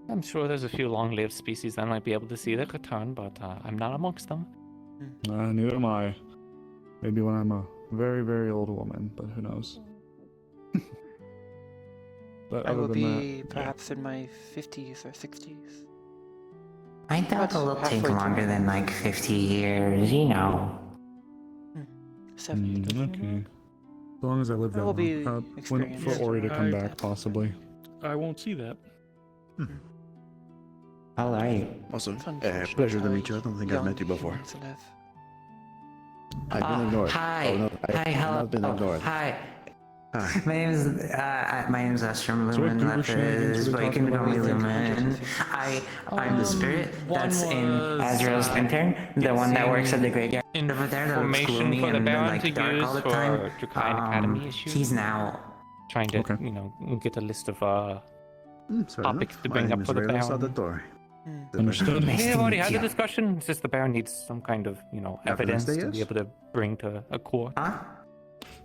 Speaker 18: I'm sure there's a few long-lived species that might be able to see the return, but I'm not amongst them.
Speaker 16: Neither am I. Maybe when I'm a very, very old woman, but who knows. But
Speaker 5: I
Speaker 16: other
Speaker 5: will
Speaker 16: than
Speaker 5: be
Speaker 16: that,
Speaker 5: perhaps in my 50s or 60s.
Speaker 10: I doubt
Speaker 5: But
Speaker 10: it'll take
Speaker 5: halfway
Speaker 10: longer
Speaker 5: through.
Speaker 10: than like 50 years, you know.
Speaker 5: 70 years.
Speaker 16: okay. As long as I live
Speaker 5: That
Speaker 16: that
Speaker 5: will
Speaker 16: long.
Speaker 5: be
Speaker 16: For
Speaker 5: experienced.
Speaker 16: Ori to come
Speaker 18: I-
Speaker 16: back, possibly.
Speaker 18: I won't see that.
Speaker 10: Alright.
Speaker 12: Also,
Speaker 5: It's unfortunate
Speaker 12: pleasure to
Speaker 5: how
Speaker 12: meet you. I don't think I've
Speaker 5: young
Speaker 12: met you before.
Speaker 5: humans live.
Speaker 12: I've been ignored.
Speaker 10: Hi.
Speaker 12: Oh, no,
Speaker 10: Hi, hello.
Speaker 12: I've not been ignored.
Speaker 10: Hi.
Speaker 12: Hi.
Speaker 10: My name's Estrom
Speaker 16: So what
Speaker 10: Lumen.
Speaker 16: group of shenanigans
Speaker 10: Is
Speaker 16: are we
Speaker 10: but you
Speaker 16: talking
Speaker 10: can call me
Speaker 16: about?
Speaker 10: Lumen. I'm the spirit
Speaker 18: one
Speaker 10: that's in
Speaker 18: was,
Speaker 10: Azrael's intern, the one that works at the graveyard over there that looks
Speaker 18: Information
Speaker 10: gloomy
Speaker 18: for the
Speaker 10: and
Speaker 18: Baron
Speaker 10: like
Speaker 18: to
Speaker 10: dark all
Speaker 18: use
Speaker 10: the time.
Speaker 18: for Draconian Academy issues.
Speaker 10: He's now
Speaker 18: Trying to,
Speaker 16: Okay.
Speaker 18: get a list of
Speaker 12: Sorry,
Speaker 18: topics to
Speaker 12: my
Speaker 18: bring
Speaker 12: name
Speaker 18: up
Speaker 12: is
Speaker 18: for the
Speaker 12: Rayla
Speaker 18: Baron.
Speaker 12: Salvatore.
Speaker 16: Understood.
Speaker 10: Nice
Speaker 18: We have
Speaker 10: to
Speaker 18: already
Speaker 10: meet
Speaker 18: had the
Speaker 10: you.
Speaker 18: discussion. It's just the Baron needs some kind of, evidence
Speaker 12: day
Speaker 18: to be
Speaker 12: is?
Speaker 18: able to bring to a court.
Speaker 10: Huh?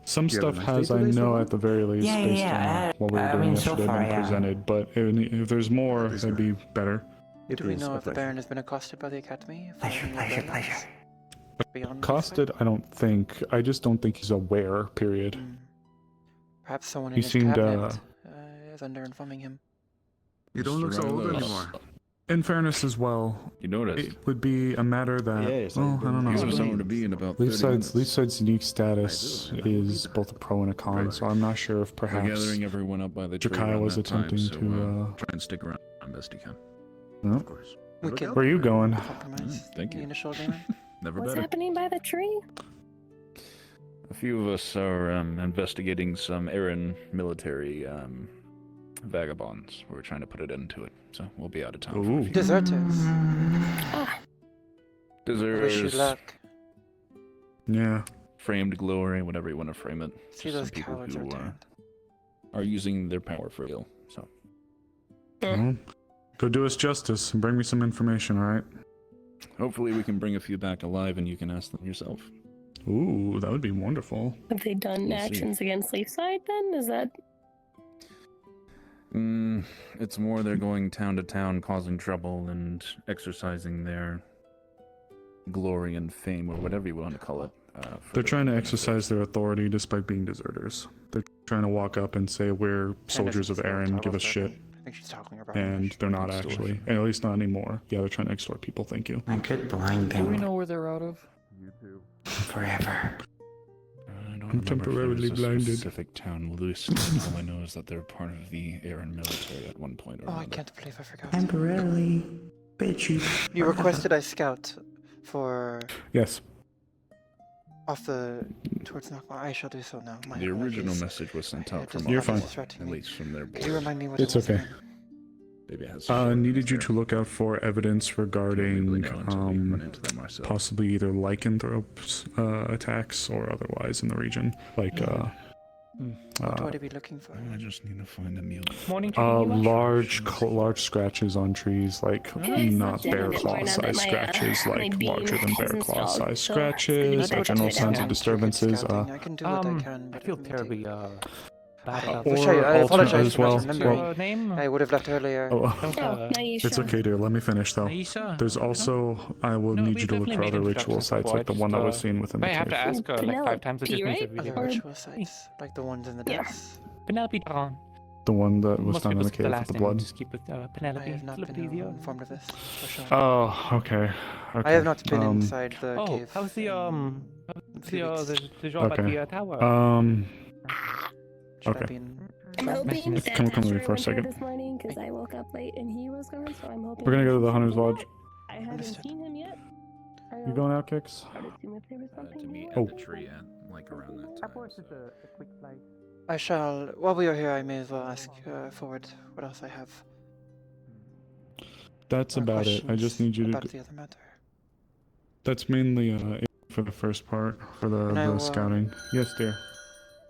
Speaker 16: Some
Speaker 12: Do you have
Speaker 16: stuff
Speaker 12: a nice
Speaker 16: has,
Speaker 12: day
Speaker 16: I
Speaker 12: today so
Speaker 16: know
Speaker 12: far?
Speaker 16: at the very least,
Speaker 10: Yeah,
Speaker 16: based
Speaker 10: yeah,
Speaker 16: on what we were
Speaker 10: I
Speaker 16: doing
Speaker 10: mean, so
Speaker 16: yesterday,
Speaker 10: far,
Speaker 16: been
Speaker 10: yeah.
Speaker 16: presented. But if there's more, that'd be better.
Speaker 12: It
Speaker 5: Do we
Speaker 12: is
Speaker 5: know
Speaker 12: a
Speaker 5: if the
Speaker 12: pleasure.
Speaker 5: Baron has been accosted by the Academy? for
Speaker 10: Pleasure,
Speaker 5: any
Speaker 10: pleasure,
Speaker 5: rebellions
Speaker 10: pleasure.
Speaker 5: Beyond
Speaker 16: Costed, I don't think. I just don't think he's aware, period.
Speaker 5: Perhaps someone
Speaker 16: He
Speaker 5: in his
Speaker 16: seemed,
Speaker 5: cabinet is under-informing him.
Speaker 12: You don't look so old
Speaker 14: Rayla.
Speaker 12: anymore.
Speaker 16: In fairness as well,
Speaker 14: You noticed.
Speaker 16: it would be a matter that,
Speaker 12: Yes,
Speaker 16: well,
Speaker 12: I've
Speaker 16: I don't
Speaker 12: been-
Speaker 14: He's
Speaker 16: know.
Speaker 14: with someone to be in about 30 minutes.
Speaker 16: Leafside's unique status is both a pro and a con, so I'm not sure if
Speaker 14: We're
Speaker 16: perhaps
Speaker 14: gathering everyone up by the tree
Speaker 16: Jakai
Speaker 14: around
Speaker 16: was
Speaker 14: that time,
Speaker 16: attempting
Speaker 14: so,
Speaker 16: to.
Speaker 14: try and stick around best you can.
Speaker 16: No?
Speaker 12: Of course.
Speaker 5: We
Speaker 12: Look
Speaker 5: can
Speaker 12: out.
Speaker 16: Where are you going?
Speaker 5: compromise
Speaker 14: Thank
Speaker 5: the
Speaker 14: you.
Speaker 5: initial agreement.
Speaker 14: Never
Speaker 19: What's
Speaker 14: better.
Speaker 19: happening by the tree?
Speaker 14: A few of us are investigating some Aaron military vagabonds. We're trying to put an end to it, so we'll be out of town. For a few.
Speaker 5: Deserters. Wish you
Speaker 14: Deserters,
Speaker 5: luck.
Speaker 16: Yeah.
Speaker 14: framed glory, whatever you want to frame it.
Speaker 5: See
Speaker 14: Just
Speaker 5: those
Speaker 14: some people
Speaker 5: cowards
Speaker 14: who
Speaker 5: returned.
Speaker 14: are using their power for ill. So
Speaker 16: Well, go do us justice and bring me some information, alright?
Speaker 14: hopefully we can bring a few back alive, and you can ask them yourself.
Speaker 16: Ooh, that would be wonderful.
Speaker 19: Have they done
Speaker 14: We'll see.
Speaker 19: actions against Leafside then? Is that
Speaker 14: It's more they're going town to town, causing trouble and exercising their glory and fame, or whatever you want to call it.
Speaker 16: They're trying to exercise their authority despite being deserters. They're trying to walk up and say, we're soldiers of Aaron, give us shit.
Speaker 5: I think she's talking about
Speaker 16: And they're not actually. And at least not anymore. Yeah, they're trying to extort people, thank you.
Speaker 10: I could blind
Speaker 18: Do we
Speaker 10: them
Speaker 18: know where they're out of?
Speaker 10: forever.
Speaker 14: I don't
Speaker 16: I'm
Speaker 14: remember if
Speaker 16: temporarily
Speaker 14: there was a
Speaker 16: blinded.
Speaker 14: specific town loose. All I know is that they're part of the Aaron military at one point or
Speaker 5: Oh, I
Speaker 14: another.
Speaker 5: can't believe I forgot.
Speaker 10: Temporarily. Bitchy.
Speaker 5: You requested I scout for
Speaker 16: Yes.
Speaker 5: off the towards Nakma. I shall do so now. My
Speaker 14: The original
Speaker 5: apologies.
Speaker 14: message was sent out from
Speaker 5: just
Speaker 16: You're
Speaker 14: us,
Speaker 16: fine.
Speaker 5: distracting
Speaker 14: at
Speaker 5: me.
Speaker 14: least from their
Speaker 5: Could you remind me what
Speaker 16: It's
Speaker 5: it was
Speaker 16: okay.
Speaker 5: again?
Speaker 14: Maybe it has
Speaker 16: Needed you to look out for evidence regarding
Speaker 14: run into them ourselves.
Speaker 16: possibly either lycanthropes attacks or otherwise in the region. Like
Speaker 5: What would I be looking for?
Speaker 14: I just need to find a mule.
Speaker 18: Morning.
Speaker 16: large scratches on trees, like not bear claw size scratches, like larger than bear claw size scratches, general signs of disturbances.
Speaker 5: I can do what I can.
Speaker 18: I
Speaker 5: but
Speaker 18: feel
Speaker 5: it may
Speaker 18: terribly
Speaker 5: I apologize for not remembering. I would have left earlier.
Speaker 6: It's okay, dear. Let me finish though. There's also I will need you to look for other ritual sites like the one that was seen within the cave.
Speaker 11: I have to ask her like 5 times. It just means
Speaker 5: Other ritual sites, like the ones in the depths.
Speaker 11: Penelope.
Speaker 6: The one that was found in the cave with the blood.
Speaker 11: Just keep with Penelope.
Speaker 5: I have not been informed of this. For sure.
Speaker 6: Oh, okay.
Speaker 5: I have not been inside the cave.
Speaker 11: How's the job at the tower?
Speaker 6: Okay.
Speaker 19: I'm hoping that
Speaker 6: Come with me
Speaker 19: Asher
Speaker 6: for a
Speaker 19: went here
Speaker 6: second.
Speaker 19: this morning because I woke up late and he was gone, so I'm hoping.
Speaker 6: We're gonna go to the Hunter's Lodge.
Speaker 19: I haven't seen him yet.
Speaker 6: You going out, Kix?
Speaker 19: To
Speaker 6: meet at the
Speaker 15: tree like around that time.
Speaker 5: I shall. While we are here, I may as well ask forward what else I have.
Speaker 6: That's about it. I just need you to.
Speaker 5: About the other matter.
Speaker 6: That's mainly for the first part for the scouting. Yes, dear.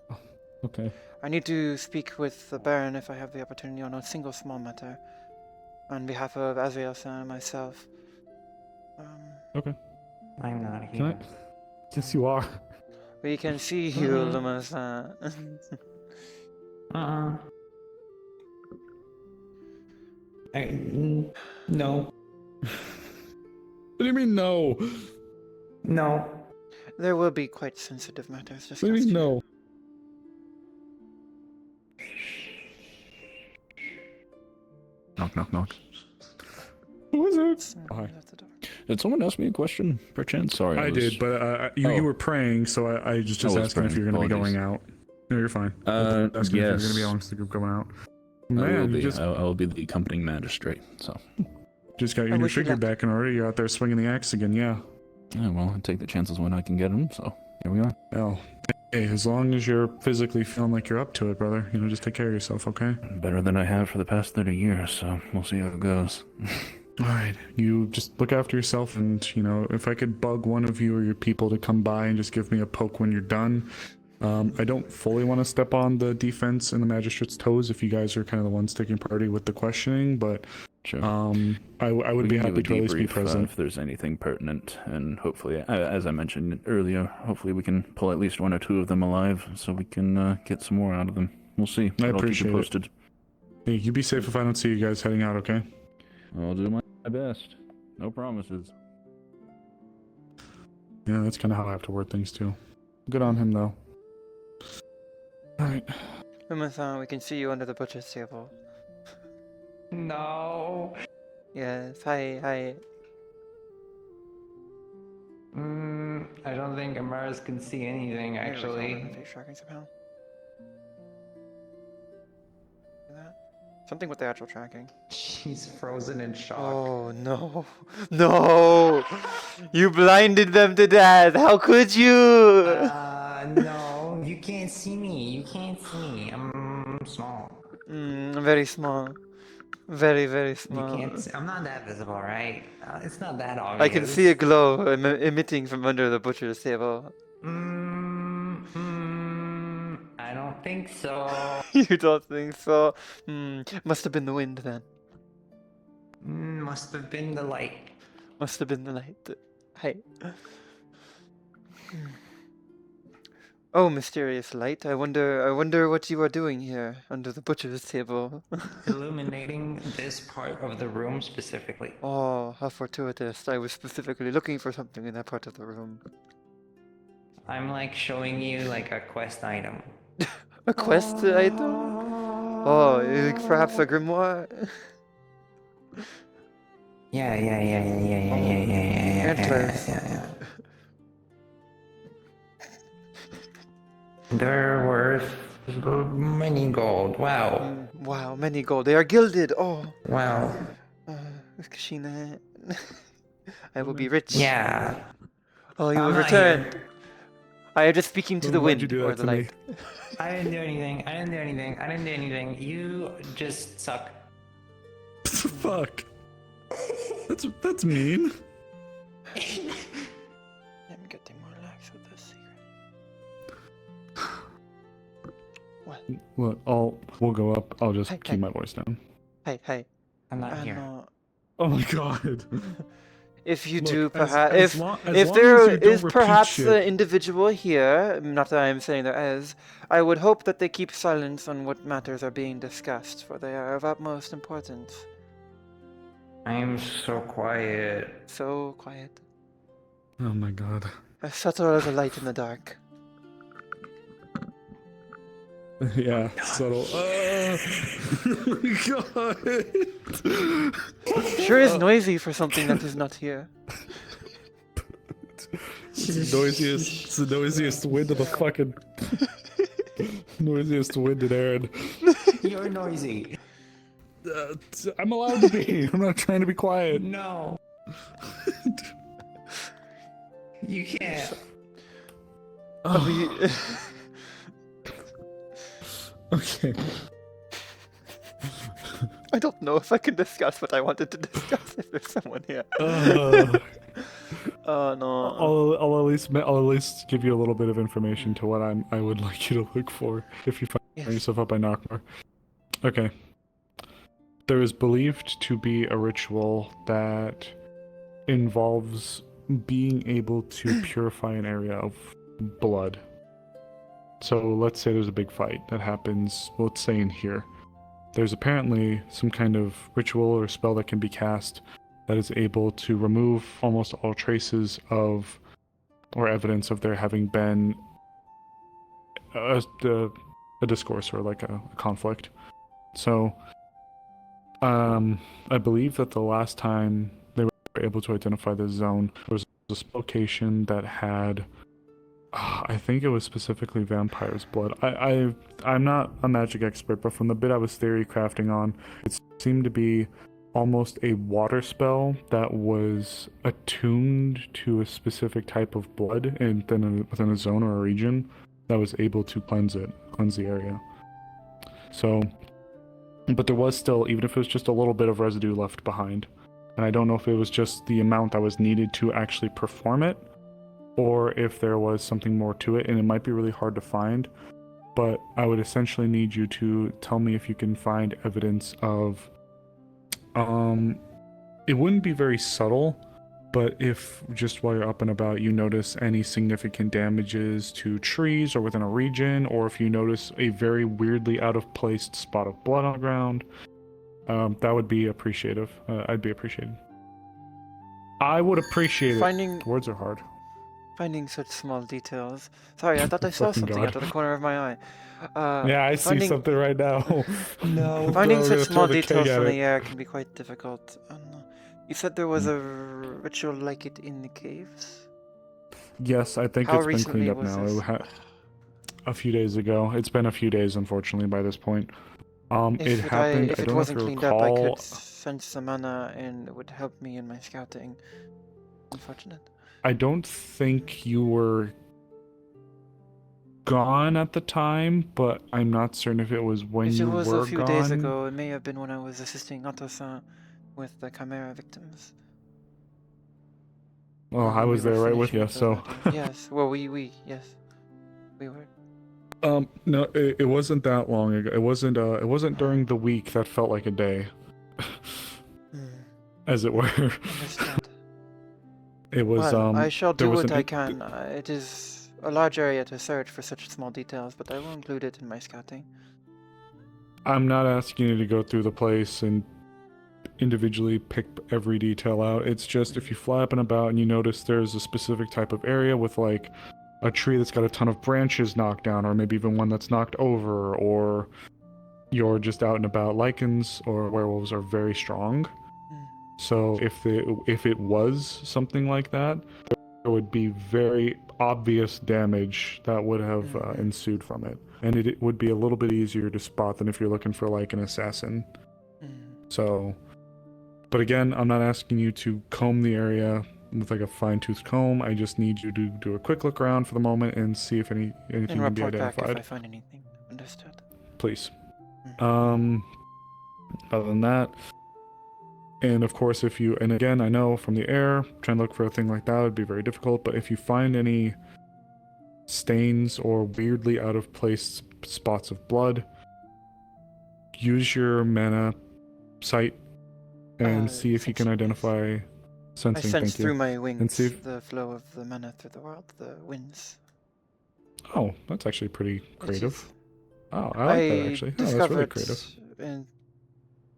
Speaker 6: Oh, okay.
Speaker 5: I need to speak with the Baron if I have the opportunity on a single small matter, on behalf of Azrael-san and myself.
Speaker 6: Okay.
Speaker 10: I'm not
Speaker 6: Can
Speaker 10: here.
Speaker 6: I? Yes, you are.
Speaker 5: We can see you, Luma-san.
Speaker 10: No.
Speaker 6: What do you mean no?
Speaker 10: No.
Speaker 5: There will be quite sensitive matters discussed.
Speaker 6: What do you mean no? Knock, knock, knock. Who is it? Oh, hi.
Speaker 15: Did someone ask me a question, perchance? Sorry.
Speaker 6: I did, but you were praying, so I was just asking if you're going to be going out. No, you're fine.
Speaker 15: Yes.
Speaker 6: If you're going to be amongst the group going out. Man,
Speaker 15: I will be the accompanying magistrate, so.
Speaker 6: Just got your new figure back in order. You're out there swinging the axe again, yeah.
Speaker 15: Yeah, well, I take the chances when I can get them, so here we are.
Speaker 6: Oh, hey, as long as you're physically feeling like you're up to it, brother, just take care of yourself, okay?
Speaker 15: Better than I have for the past 30 years, so we'll see how it goes.
Speaker 6: Alright, you just look after yourself, and, if I could bug one of you or your people to come by and just give me a poke when you're done. I don't fully want to step on the defense and the magistrate's toes if you guys are kind of the ones taking party with the questioning, but
Speaker 15: sure.
Speaker 6: I would be happy to at least be present.
Speaker 15: If there's anything pertinent, and hopefully, as I mentioned earlier, hopefully we can pull at least 1 or 2 of them alive, so we can get some more out of them. We'll see.
Speaker 6: I
Speaker 15: I'll
Speaker 6: appreciate
Speaker 15: keep you posted.
Speaker 6: Hey, you be safe if I don't see you guys heading out, okay?
Speaker 15: I'll do my best. No promises.
Speaker 6: Yeah, that's kind of how I have to word things too. Good on him though. Alright.
Speaker 5: Luma-san, we can see you under the butcher's table.
Speaker 10: No.
Speaker 5: Yes, hi.
Speaker 10: I don't think Amaris can see anything, actually.
Speaker 5: Face tracking somehow. Something with the actual tracking.
Speaker 10: She's frozen in shock.
Speaker 5: Oh no. No! You blinded them to death! How could you?
Speaker 10: No, you can't see me. You can't see me. I'm small.
Speaker 5: Very small. Very, very small.
Speaker 10: You can't. I'm not that visible, right? It's not that obvious.
Speaker 5: I can see a glow emitting from under the butcher's table.
Speaker 10: I don't think so.
Speaker 5: You don't think so? Must have been the wind then.
Speaker 10: Must have been the light.
Speaker 5: Must have been the light. Hey. Oh, mysterious light. I wonder what you are doing here under the butcher's table.
Speaker 10: Illuminating this part of the room specifically.
Speaker 5: Oh, how fortuitous. I was specifically looking for something in that part of the room.
Speaker 10: I'm like showing you like a quest item.
Speaker 5: A quest item? Oh, perhaps a grimoire?
Speaker 10: Yeah. They're worth many gold. Wow.
Speaker 5: Wow, many gold. They are gilded. Oh.
Speaker 10: Wow.
Speaker 5: Kashina. I will be rich.
Speaker 10: Yeah.
Speaker 5: Oh, you will return. I am just speaking to the wind or the light.
Speaker 10: I didn't do anything. You just suck.
Speaker 6: Fuck. That's mean.
Speaker 5: I'm getting more lax with this secret. What?
Speaker 6: Well, we'll go up. I'll just keep my voice down.
Speaker 5: Hey.
Speaker 10: I'm not here.
Speaker 6: Oh my god.
Speaker 5: If you
Speaker 6: Look,
Speaker 5: do,
Speaker 6: as
Speaker 5: perhaps
Speaker 6: long
Speaker 5: if
Speaker 6: as
Speaker 5: there
Speaker 6: you don't
Speaker 5: is
Speaker 6: repeat
Speaker 5: perhaps
Speaker 6: shit.
Speaker 5: an individual here, not that I am saying there is, I would hope that they keep silence on what matters are being discussed, for they are of utmost importance.
Speaker 11: I am so quiet.
Speaker 5: So quiet.
Speaker 6: Oh my god.
Speaker 5: As subtle as a light in the dark.
Speaker 6: Yeah, subtle. Oh my god.
Speaker 5: Sure is noisy for something that is not here.
Speaker 6: It's the noisiest wind of the fucking noisiest wind in Aaron.
Speaker 11: You're noisy.
Speaker 6: I'm allowed to be. I'm not trying to be quiet.
Speaker 11: No. You can't.
Speaker 6: Okay.
Speaker 5: I don't know if I can discuss what I wanted to discuss if there's someone here. Oh no.
Speaker 6: I'll at least give you a little bit of information to what I would like you to look for if you find yourself up by Knockmore. Okay. There is believed to be a ritual that involves being able to purify an area of blood. So let's say there's a big fight that happens, let's say in here. There's apparently some kind of ritual or spell that can be cast that is able to remove almost all traces of or evidence of there having been a discourse or like a conflict. So I believe that the last time they were able to identify this zone, there was a location that had I think it was specifically vampire's blood. I'm not a magic expert, but from the bit I was theory crafting on, it seemed to be almost a water spell that was attuned to a specific type of blood and then within a zone or a region that was able to cleanse the area. So, but there was still, even if it was just a little bit of residue left behind, and I don't know if it was just the amount that was needed to actually perform it, or if there was something more to it, and it might be really hard to find, but I would essentially need you to tell me if you can find evidence of, it wouldn't be very subtle, but if just while you're up and about you notice any significant damages to trees or within a region, or if you notice a very weirdly out of place spot of blood on the ground, that would be appreciative. I'd be appreciated. I would appreciate it. Words are hard.
Speaker 5: Finding such small details. Sorry, I thought I saw something out of the corner of my eye.
Speaker 6: Yeah, I see something right now. No.
Speaker 5: Finding such small details from the air can be quite difficult. You said there was a ritual like it in the caves?
Speaker 6: Yes, I think it's been cleaned up now. A few days ago. It's been a few days, unfortunately, by this point. It happened.
Speaker 5: If it wasn't cleaned up, I could send some mana and it would help me in my scouting. Unfortunate.
Speaker 6: I don't think you were gone at the time, but I'm not certain if it was when you were gone.
Speaker 5: If it was a few days ago, it may have been when I was assisting Otto-san with the Chimera victims.
Speaker 6: Well, I was there right with you, so...
Speaker 5: Yes, well, yes. We were.
Speaker 6: No, it wasn't that long ago. It wasn't during the week that felt like a day. As it were.
Speaker 5: Understood.
Speaker 6: It was,
Speaker 5: well, I shall do what I can. It is a large area to search for such small details, but I will include it in my scouting.
Speaker 6: I'm not asking you to go through the place and individually pick every detail out. It's just if you fly up and about and you notice there's a specific type of area with like a tree that's got a ton of branches knocked down, or maybe even one that's knocked over, or you're just out and about, lichens or werewolves are very strong. So if it was something like that, there would be very obvious damage that would have ensued from it. And it would be a little bit easier to spot than if you're looking for like an assassin. So, but again, I'm not asking you to comb the area with like a fine-tooth comb. I just need you to do a quick look around for the moment and see if anything can be identified.
Speaker 5: Back if I find anything. Understood.
Speaker 6: Please. Other than that, and of course, and again, I know from the air, trying to look for a thing like that would be very difficult, but if you find any stains or weirdly out of place spots of blood, use your mana sight and see if you can identify Sensing,
Speaker 5: I sense
Speaker 6: thank you.
Speaker 5: through my
Speaker 6: And
Speaker 5: wings
Speaker 6: see if-
Speaker 5: the flow of the mana through the world, the winds.
Speaker 6: Oh, that's actually pretty creative.
Speaker 5: is.
Speaker 6: Oh, I like that actually. Oh, that's really creative.
Speaker 5: And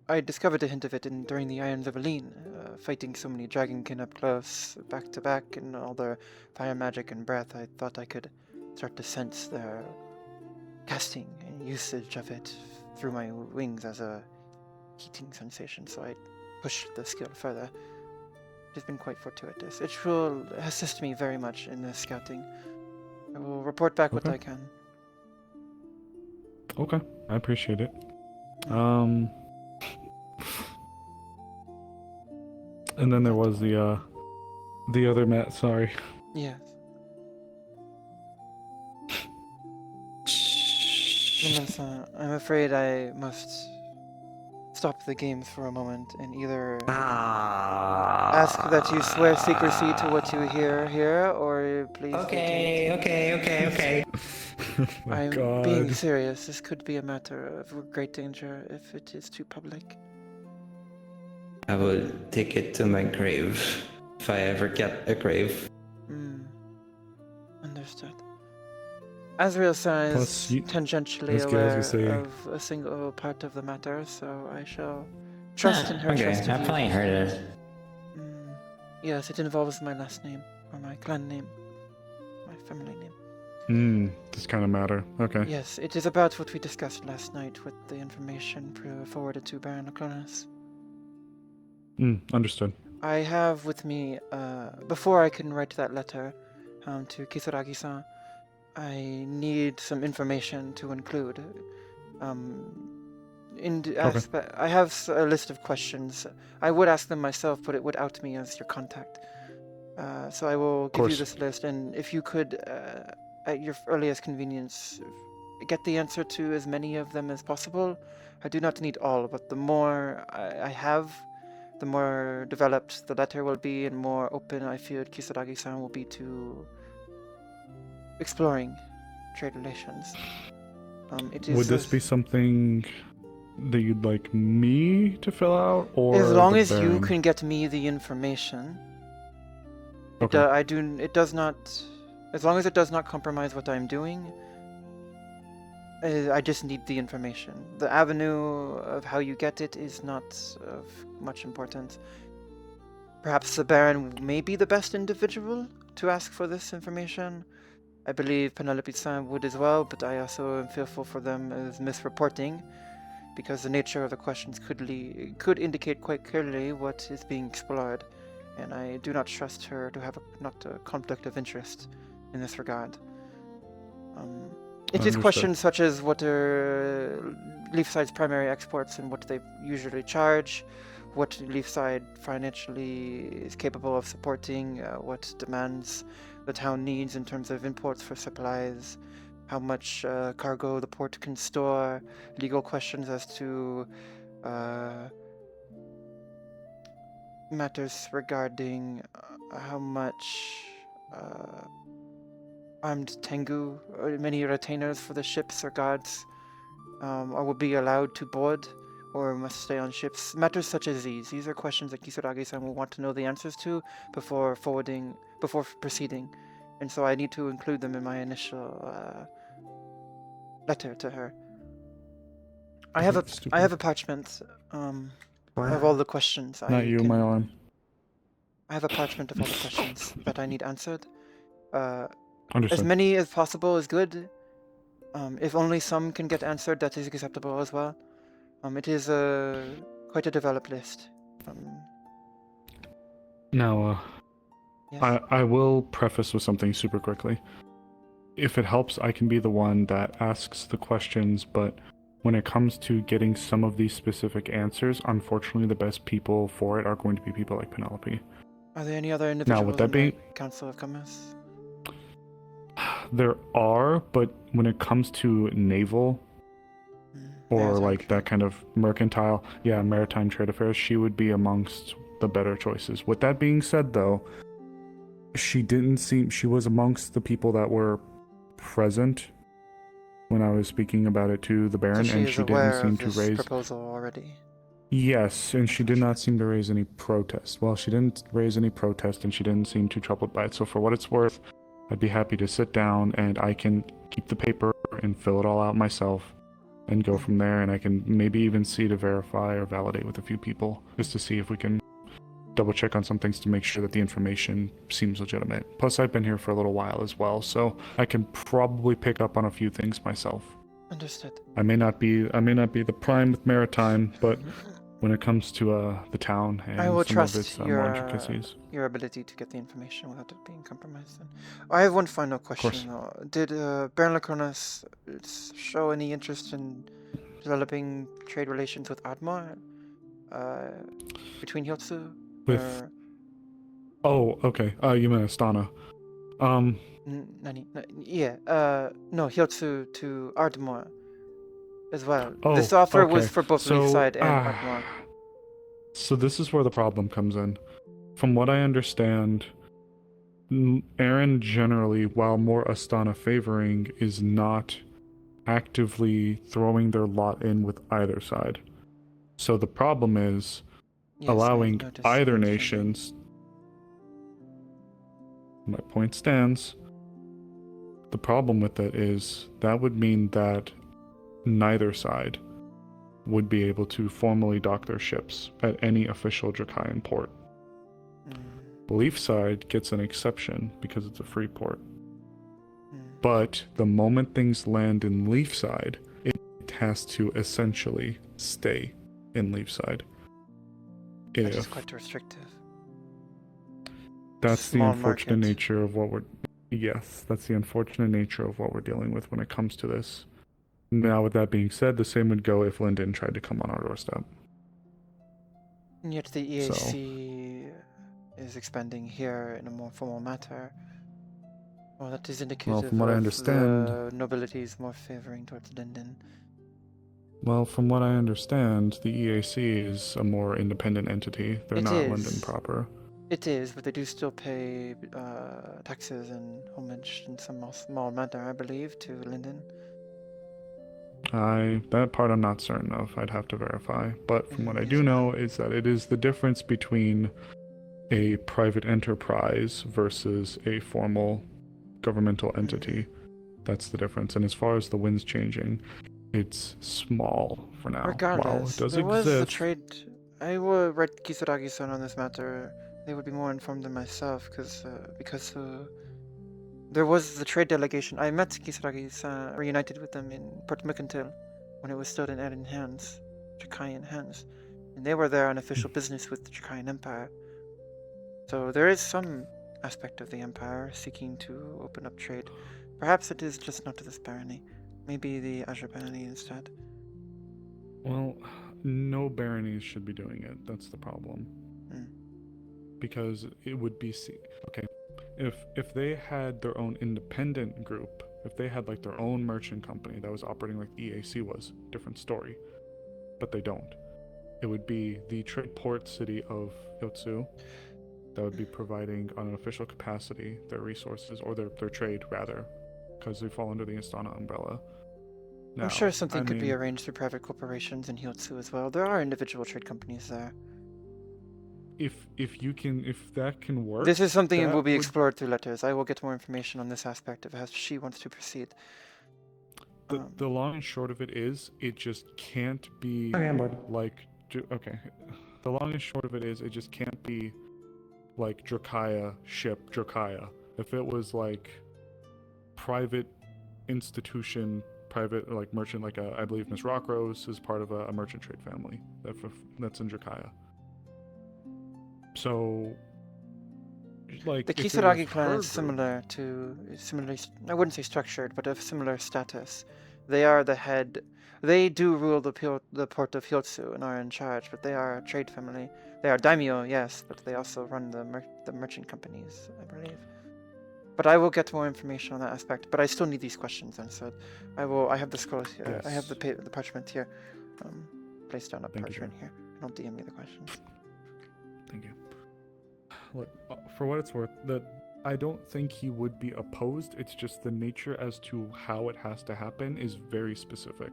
Speaker 5: I discovered a hint of it during the Irons of Aline, fighting so many dragonkin up close, back to back, and all their fire magic and breath. I thought I could start to sense their casting and usage of it through my wings as a heating sensation, so I pushed the skill further. It has been quite fortuitous. It will assist me very much in the scouting. I will report back what I can.
Speaker 6: Okay, I appreciate it. And then there was the other Matt. Sorry.
Speaker 5: Yes. Melissa, I'm afraid I must stop the games for a moment and either ask that you swear secrecy to what you hear here, or please.
Speaker 10: Okay.
Speaker 5: I'm being serious. This could be a matter of great danger if it is too public.
Speaker 10: I would take it to my grave if I ever get a grave.
Speaker 5: Understood. Azrael-san is
Speaker 6: Plus,
Speaker 5: tangentially aware of a single part of the matter, so I shall trust in her trust of
Speaker 10: I've
Speaker 5: you.
Speaker 10: probably heard it.
Speaker 5: Yes, it involves my last name, or my clan name, my family name.
Speaker 6: Does kind of matter. Okay.
Speaker 5: Yes, it is about what we discussed last night with the information forwarded to Baron Lacronas.
Speaker 6: Understood.
Speaker 5: I have with me, before I can write that letter to Kisaragi-san, I need some information to include. I have a list of questions. I would ask them myself, but it would out me as your contact. So I will give you this list, and if you could, at your earliest convenience, get the answer to as many of them as possible. I do not need all, but the more I have, the more developed the letter will be, and more open I feel Kisaragi-san will be to exploring trade relations.
Speaker 6: Would this be something that you'd like me to fill out, or
Speaker 5: as long as
Speaker 6: Baron?
Speaker 5: you can get me the information?
Speaker 6: Okay.
Speaker 5: It does not. As long as it does not compromise what I'm doing, I just need the information. The avenue of how you get it is not of much importance. Perhaps the Baron may be the best individual to ask for this information. I believe Penelope-san would as well, but I also am fearful for them as misreporting, because the nature of the questions could indicate quite clearly what is being explored, and I do not trust her to have a conflict of interest in this regard. It is questions such as what are Leafside's primary exports and what they usually charge, what Leafside financially is capable of supporting, what demands the town needs in terms of imports for supplies, how much cargo the port can store, legal questions as to matters regarding how much armed tengu or many retainers for the ships or guards will be allowed to board or must stay on ships. Matters such as these. These are questions that Kisaragi-san will want to know the answers to before proceeding. And so I need to include them in my initial letter to her. I have a parchment of all the questions.
Speaker 6: Not you, my arm.
Speaker 5: I have a parchment of all the questions that I need answered.
Speaker 6: Understood.
Speaker 5: As many as possible is good. If only some can get answered, that is acceptable as well. It is quite a developed list.
Speaker 6: Now, yes. I will preface with something super quickly. If it helps, I can be the one that asks the questions, but when it comes to getting some of these specific answers, unfortunately the best people for it are going to be people like Penelope.
Speaker 5: Are there any other individuals
Speaker 6: now, with that being,
Speaker 5: the Council of Commerce?
Speaker 6: There are, but when it comes to naval or like that kind of mercantile, maritime trade affairs, she would be amongst the better choices. With that being said, though, she was amongst the people that were present when I was speaking about it to the Baron,
Speaker 5: So
Speaker 6: and she didn't seem to raise
Speaker 5: proposal already.
Speaker 6: Yes, and she did not seem to raise any protest. Well, she didn't raise any protest, and she didn't seem too troubled by it. So for what it's worth, I'd be happy to sit down and I can keep the paper and fill it all out myself and go from there, and I can maybe even see to verify or validate with a few people just to see if we can double check on some things to make sure that the information seems legitimate. Plus, I've been here for a little while as well, so I can probably pick up on a few things myself.
Speaker 5: Understood.
Speaker 6: I may not be the prime with maritime, but when it comes to the town and
Speaker 5: I will
Speaker 6: some
Speaker 5: trust
Speaker 6: of its more intricacies.
Speaker 5: your ability to get the information without it being compromised. Then. I have one final question. Did Baron Laconis show any interest in developing trade relations with Admar between Hyotsu?
Speaker 6: With oh, okay. You meant Astana.
Speaker 5: Yeah. No, Hyotsu to Ardmore as well.
Speaker 6: Oh,
Speaker 5: this offer was
Speaker 6: okay.
Speaker 5: for both Leefside and Ardmore.
Speaker 6: So this is where the problem comes in. From what I understand, Aaron generally, while more Astana favoring, is not actively throwing their lot in with either side. So the problem is allowing either nations. My point stands. The problem with it is that would mean that neither side would be able to formally dock their ships at any official Dracayan port. Leefside gets an exception because it's a free port. But the moment things land in Leefside, it has to essentially stay in Leefside.
Speaker 5: That is quite restrictive.
Speaker 6: That's the unfortunate nature of what we're... Yes, that's the unfortunate nature of what we're dealing with when it comes to this. Now, with that being said, the same would go if Linden tried to come on our doorstep.
Speaker 5: And yet the EAC is expanding here in a more formal matter. Well, that is indicative
Speaker 6: from what I understand,
Speaker 5: the nobility is more favoring towards Linden.
Speaker 6: Well, from what I understand, the EAC is a more independent entity. They're not London proper.
Speaker 5: It is, but they do still pay taxes and homage in some small manner, I believe, to Linden.
Speaker 6: That part I'm not certain of. I'd have to verify. But from what I do know is that it is the difference between a private enterprise versus a formal governmental entity. That's the difference. And as far as the winds changing, it's small for now.
Speaker 5: Regardless,
Speaker 6: while it does
Speaker 5: there was
Speaker 6: exist,
Speaker 5: the trade. I will write Kisaragi-san on this matter. They would be more informed than myself, because there was the trade delegation. I met Kisaragi-san, reunited with them in Port Mercantile when it was still in Eren hands, Dracayan hands, and they were there on official business with the Dracayan Empire. So there is some aspect of the Empire seeking to open up trade. Perhaps it is just not to this barony. Maybe the Azure barony instead.
Speaker 6: well, no baronies should be doing it. That's the problem. Because it would be okay. If they had their own independent group, if they had like their own merchant company that was operating like EAC was, different story. But they don't. It would be the trade port city of Hyotsu that would be providing on an official capacity their resources, or their trade rather, because they fall under the Astana umbrella. Now,
Speaker 5: I'm sure something could be arranged through private corporations in Hyotsu as well. There are individual trade companies there.
Speaker 6: If that can work,
Speaker 5: this is something that will be
Speaker 6: would...
Speaker 5: explored through letters. I will get more information on this aspect if she wants to proceed.
Speaker 6: The long and short of it is, it just can't be like okay. The long and short of it is, it just can't be like Drakaya ship Drakaya. If it was like private institution, private like merchant, like I believe Miss Rockrose is part of a merchant trade family that's in Drakaya. So, like
Speaker 5: the Kisaragi clan is similarly, I wouldn't say structured, but of similar status. They are the head. They do rule the port of Hyotsu and are in charge, but they are a trade family. They are daimyo, yes, but they also run the merchant companies, I believe. But I will get more information on that aspect. But I still need these questions answered. I have the scrolls here. Yes. I have the parchment here. Place down a parchment here. Don't DM me the questions.
Speaker 6: Thank you. Look, for what it's worth, I don't think he would be opposed. It's just the nature as to how it has to happen is very specific.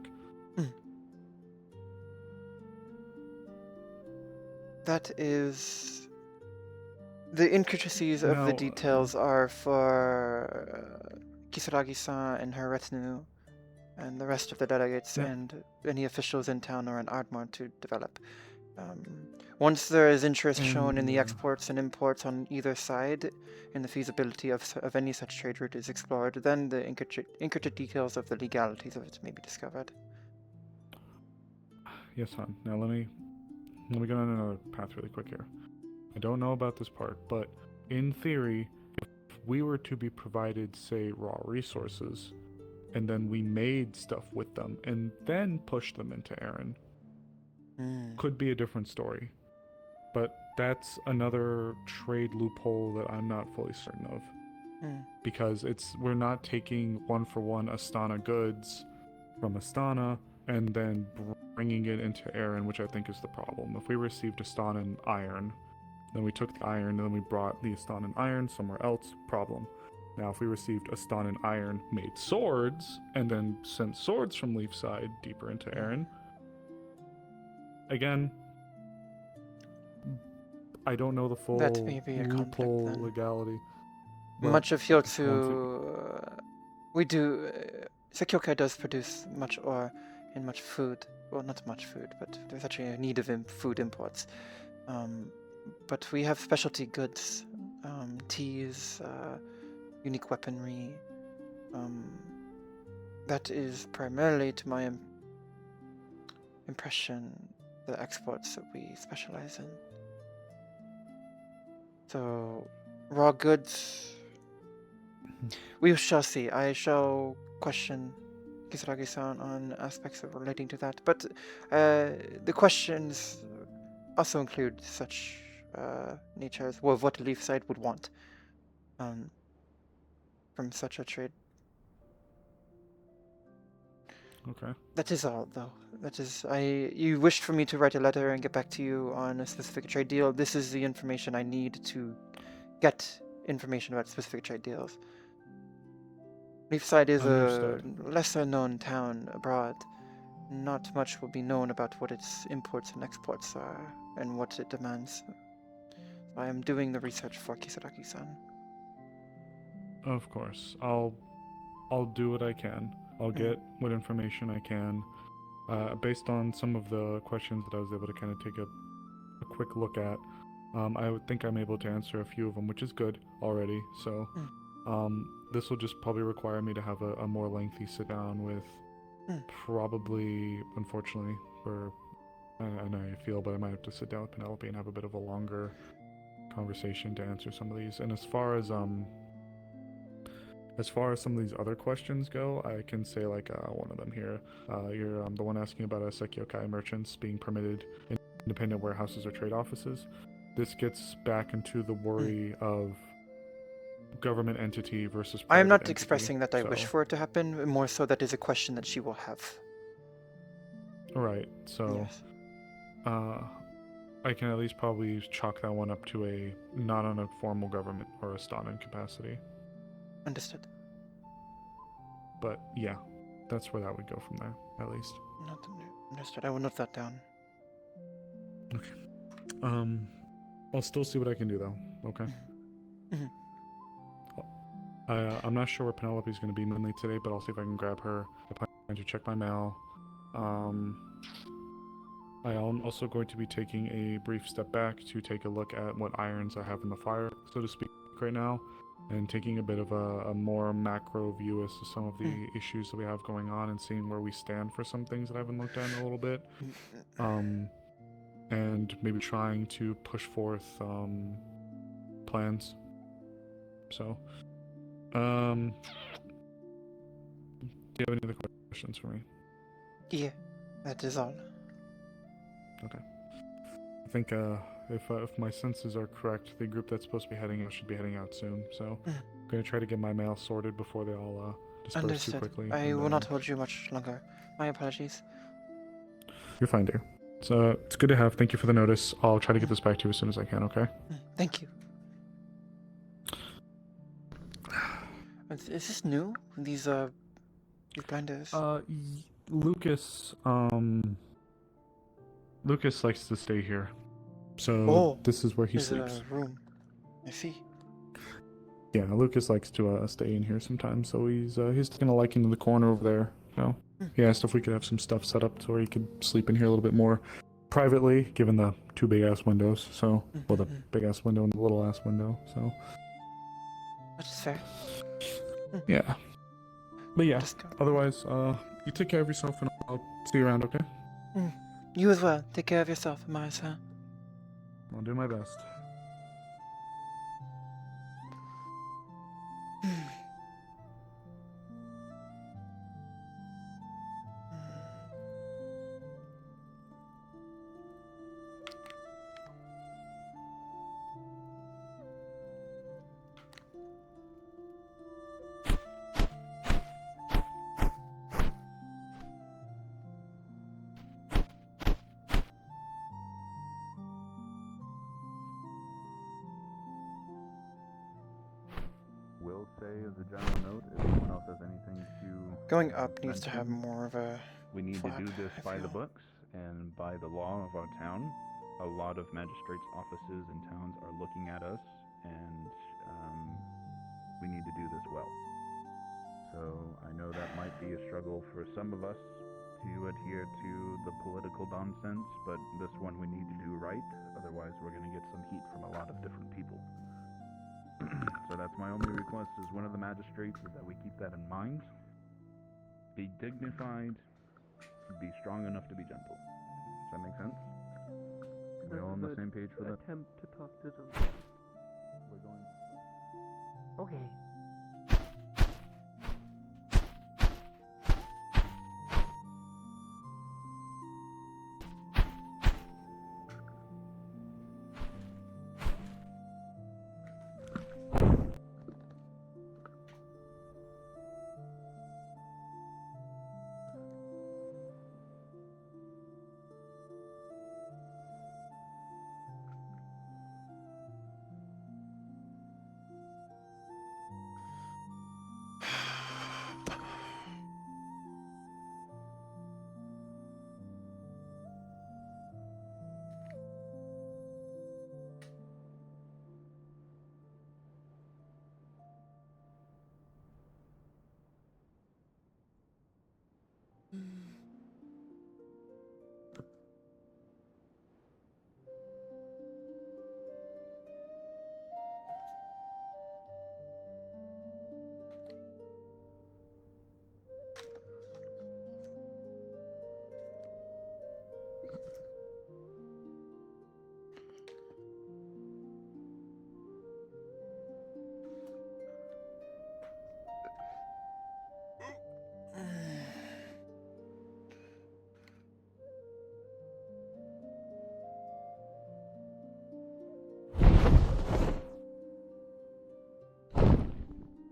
Speaker 5: That is... The intricacies of the
Speaker 6: Now-
Speaker 5: details are for Kisaragi-san and her retinue, and the rest of the delegates
Speaker 6: Yeah.
Speaker 5: and any officials in town or in Ardmore to develop. Once there is interest shown in the exports and imports on either side, and the feasibility of any such trade route is explored, then the intricate details of the legalities of it may be discovered.
Speaker 6: Yes, hon. Now let me go on another path really quick here. I don't know about this part, but in theory, if we were to be provided, say, raw resources, and then we made stuff with them, and then pushed them into Aaron, could be a different story. But that's another trade loophole that I'm not fully certain of. Because we're not taking one-for-one Astana goods from Astana and then bringing it into Aaron, which I think is the problem. If we received Astanan iron, then we took the iron and then we brought the Astanan iron somewhere else, problem. Now if we received Astanan iron, made swords, and then sent swords from Leafside deeper into Aaron, again, I don't know the full
Speaker 5: That may be a
Speaker 6: loophole
Speaker 5: conflict, then.
Speaker 6: legality.
Speaker 5: Much of Hyotu, Sekioka does produce much ore and much food. Well, not much food, but there's actually a need of food imports. But we have specialty goods, teas, unique weaponry. That is primarily, to my impression, the exports that we specialize in. So, raw goods, we shall see. I shall question Kisaragi-san on aspects of relating to that. But the questions also include such nature as well, what Leafside would want from such a trade.
Speaker 6: Okay.
Speaker 5: That is all, though. That is, you wished for me to write a letter and get back to you on a specific trade deal. This is the information I need to get information about specific trade deals. Leafside is
Speaker 6: Understood.
Speaker 5: a lesser-known town abroad. Not much will be known about what its imports and exports are and what it demands. I am doing the research for Kisaragi-san.
Speaker 6: Of course. I'll do what I can. I'll get what information I can. Based on some of the questions that I was able to kind of take a quick look at, I would think I'm able to answer a few of them, which is good already. So this will just probably require me to have a more lengthy sit down with probably, unfortunately, I know how you feel, but I might have to sit down with Penelope and have a bit of a longer conversation to answer some of these. And as far as some of these other questions go, I can say like one of them here. You're the one asking about Sekiokai merchants being permitted in independent warehouses or trade offices. This gets back into the worry of government entity versus
Speaker 5: I am
Speaker 6: private
Speaker 5: not
Speaker 6: entity,
Speaker 5: expressing that I wish
Speaker 6: so-
Speaker 5: for it to happen, more so that is a question that she will have.
Speaker 6: Right, so I can at least probably chalk that one up to a not on a formal government or a Stanin capacity.
Speaker 5: Understood.
Speaker 6: But yeah, that's where that would go from there, at least.
Speaker 5: Not understood. I will note that down.
Speaker 6: Okay. I'll still see what I can do though, okay? I'm not sure where Penelope's going to be mainly today, but I'll see if I can grab her. I plan to check my mail. I am also going to be taking a brief step back to take a look at what irons I have in the fire, so to speak, right now, and taking a bit of a more macro view as to some of the issues that we have going on and seeing where we stand for some things that I haven't looked at in a little bit. And maybe trying to push forth plans. So, do you have any other questions for me?
Speaker 5: Yeah, that is all.
Speaker 6: Okay. I think if my senses are correct, the group that's supposed to be heading out should be heading out soon. So, I'm gonna try to get my mail sorted before they all disperse too
Speaker 5: Understood.
Speaker 6: quickly.
Speaker 5: I will not hold you much longer. My apologies.
Speaker 6: You're fine, dear. So it's good to have. Thank you for the notice. I'll try to get this back to you as soon as I can. Okay.
Speaker 5: Thank you. Is this new? These blinders?
Speaker 6: Lucas likes to stay here. So this is where he
Speaker 5: there's
Speaker 6: sleeps.
Speaker 5: a room. I see.
Speaker 6: Yeah, Lucas likes to stay in here sometimes, so he's taking a liking to the corner over there. So he asked if we could have some stuff set up so he could sleep in here a little bit more privately, given the two big ass windows. So, well, the big ass window and the little ass window. So
Speaker 5: That's fair.
Speaker 6: yeah, but yeah. Otherwise, you take care of yourself, and I'll see you around. Okay?
Speaker 5: You as well. Take care of yourself, Marissa.
Speaker 6: I'll do my best.
Speaker 17: Will say as a general note, if anyone else has anything to...
Speaker 5: Going up needs to have more of a
Speaker 17: We need
Speaker 5: flap,
Speaker 17: to do this
Speaker 5: I
Speaker 17: by the
Speaker 5: feel.
Speaker 17: books and by the law of our town. A lot of magistrates' offices and towns are looking at us, and we need to do this well. So I know that might be a struggle for some of us to adhere to the political nonsense, but this one we need to do right, otherwise we're going to get some heat from a lot of different people. So that's my only request as one of the magistrates, is that we keep that in mind. Be dignified, be strong enough to be gentle. Does that make sense? Are we all on the same page for that?
Speaker 2: Attempt to talk to them.
Speaker 17: We're going.
Speaker 2: Okay.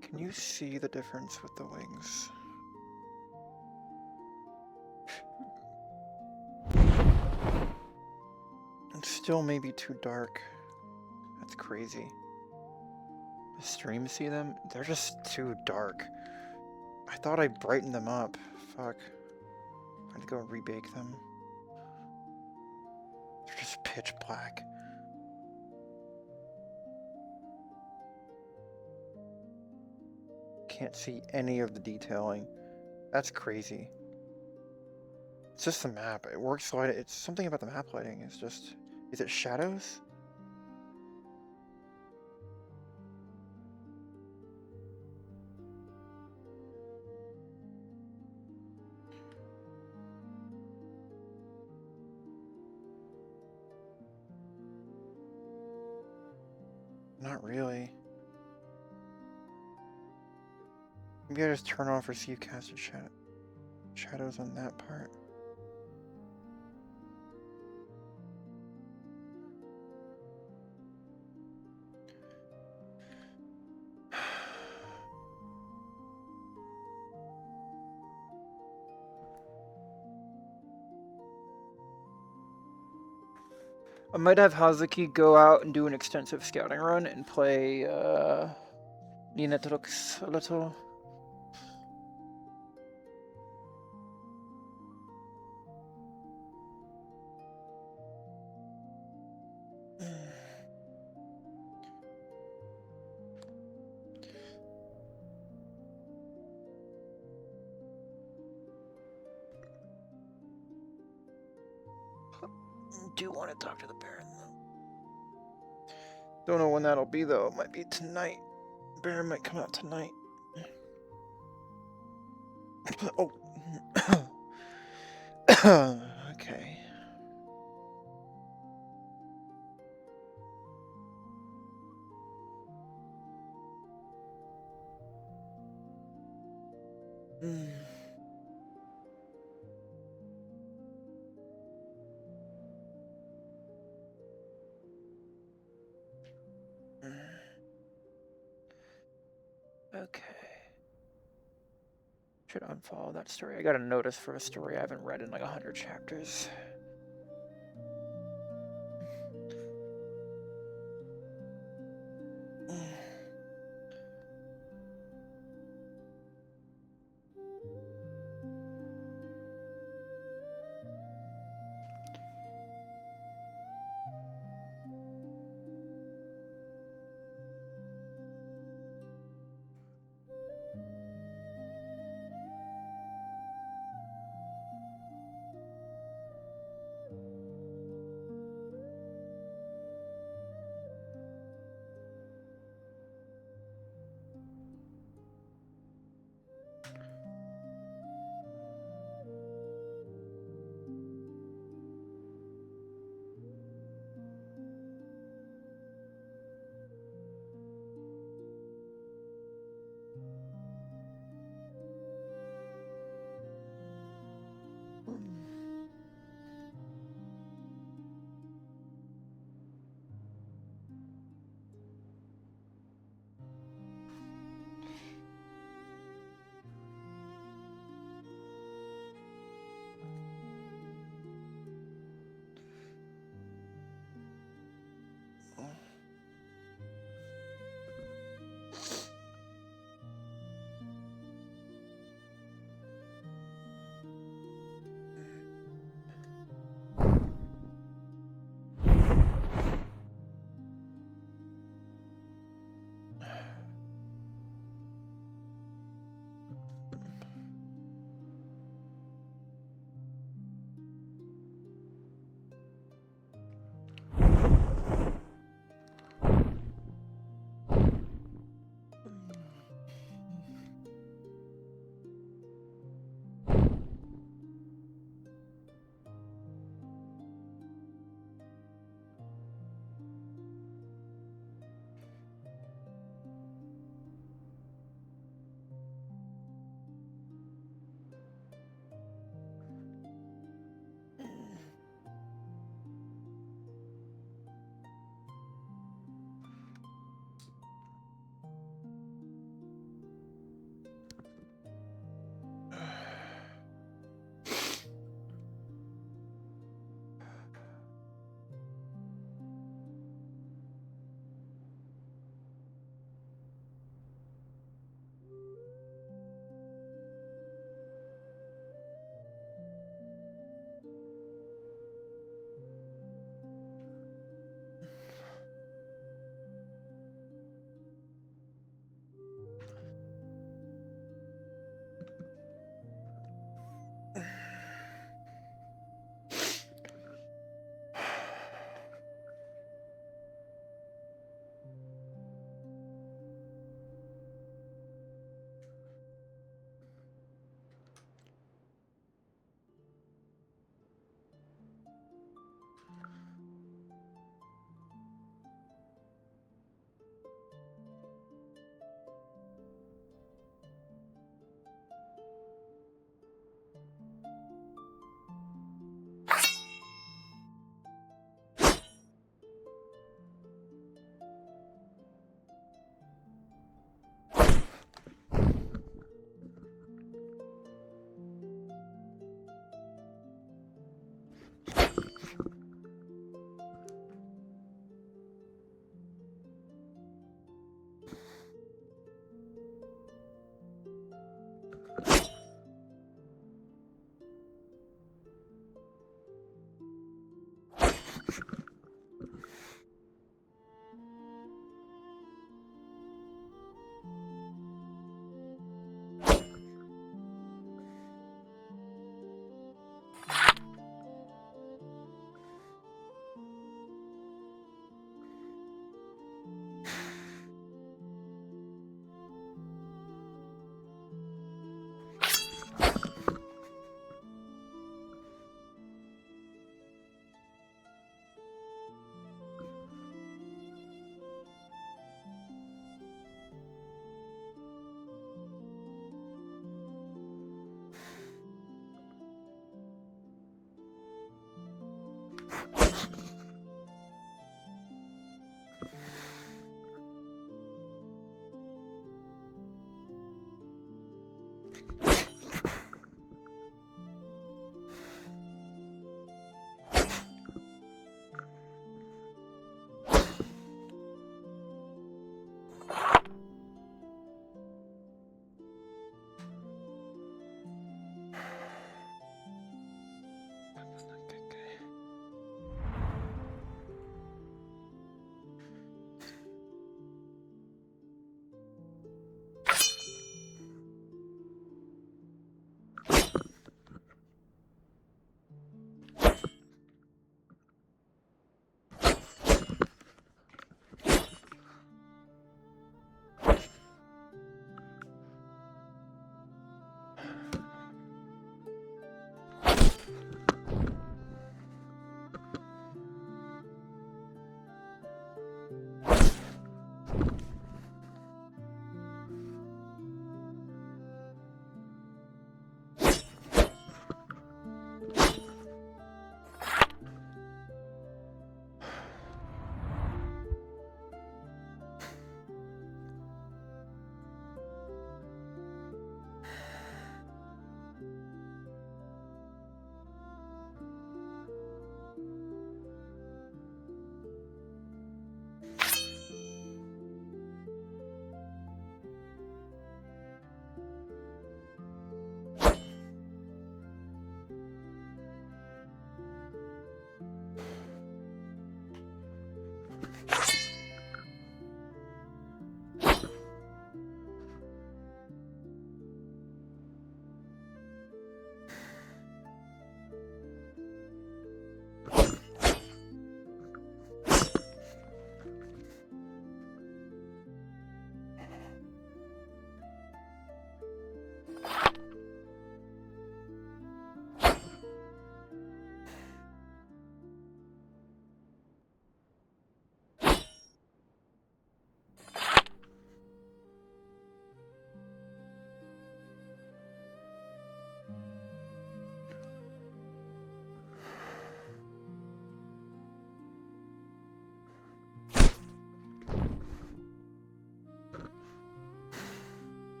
Speaker 5: Can you see the difference with the wings? It's still maybe too dark. That's crazy. The stream see them? They're just too dark. I thought I brightened them up. Fuck. I had to go rebake them. They're just pitch black. Can't see any of the detailing. That's crazy. It's just the map. It works light. It's something about the map lighting. It's just. Is it shadows? Not really. Maybe I just turn off receive casted shadows on that part. I might have Hazuki go out and do an extensive scouting run and play Nina looks a little. do want to talk to the Baron, though. Don't know when that'll be, though. It might be tonight. Baron might come out tonight. Oh. Okay. Okay. Should unfollow that story. I got a notice for a story I haven't read in like 100 chapters.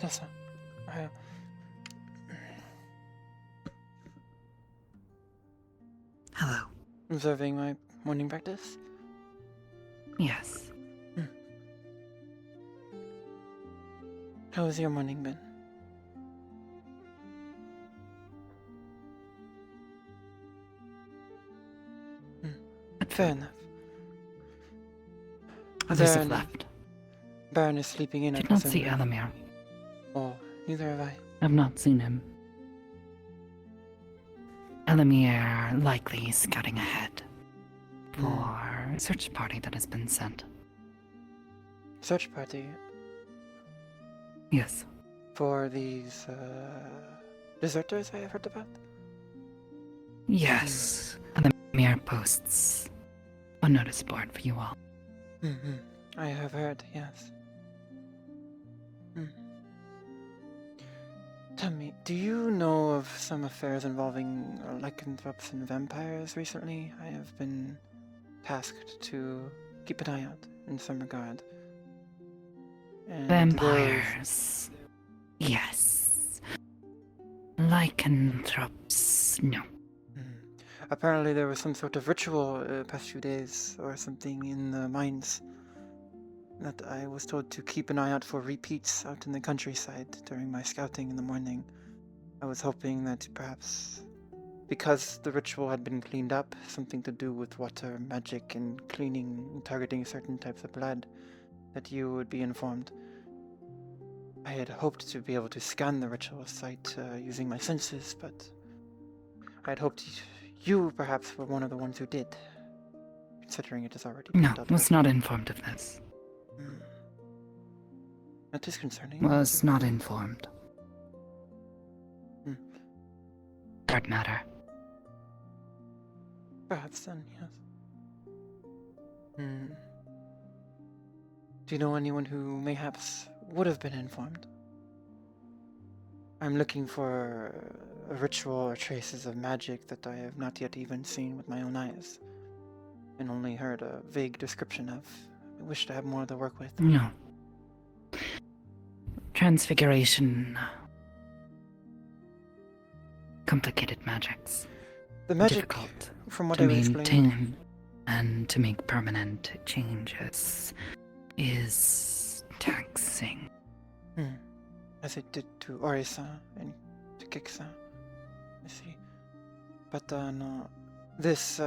Speaker 5: Listen,
Speaker 20: Hello.
Speaker 5: Observing my morning practice?
Speaker 20: Yes.
Speaker 5: How has your morning been? Fair enough.
Speaker 20: Others have left.
Speaker 5: Baron is sleeping in.
Speaker 20: Did not see Elamir.
Speaker 5: Oh, neither have I.
Speaker 20: I've not seen him. Elamir likely scouting ahead for a search party that has been sent.
Speaker 5: Search party?
Speaker 20: Yes.
Speaker 5: For these, deserters I have heard about?
Speaker 20: Yes. Elamir posts a notice board for you all.
Speaker 5: I have heard, yes.
Speaker 21: Tell me, do you know of some affairs involving lycanthropes and vampires recently? I have been tasked to keep an eye out in some regard. And
Speaker 20: Vampires. Yes. Lycanthropes. No.
Speaker 21: Apparently there was some sort of ritual past few days or something in the mines that I was told to keep an eye out for repeats out in the countryside during my scouting in the morning. I was hoping that perhaps, because the ritual had been cleaned up, something to do with water, magic, and cleaning and targeting certain types of blood, that you would be informed. I had hoped to be able to scan the ritual site using my senses, but I had hoped you perhaps were one of the ones who did, considering it is already
Speaker 20: No,
Speaker 21: dealt
Speaker 20: was
Speaker 21: with.
Speaker 20: not informed of this.
Speaker 21: That is concerning.
Speaker 20: Was not informed. Hard matter.
Speaker 21: Perhaps then, yes. Do you know anyone who mayhaps would have been informed? I'm looking for a ritual or traces of magic that I have not yet even seen with my own eyes, and only heard a vague description of. I wish to have more to work with.
Speaker 20: No. Transfiguration. Complicated magics.
Speaker 21: The magic,
Speaker 20: difficult
Speaker 21: from what
Speaker 20: to
Speaker 21: I was explaining,
Speaker 20: maintain and to make permanent changes is taxing.
Speaker 21: As it did to Orisa and to Kiksa. I see. But no, this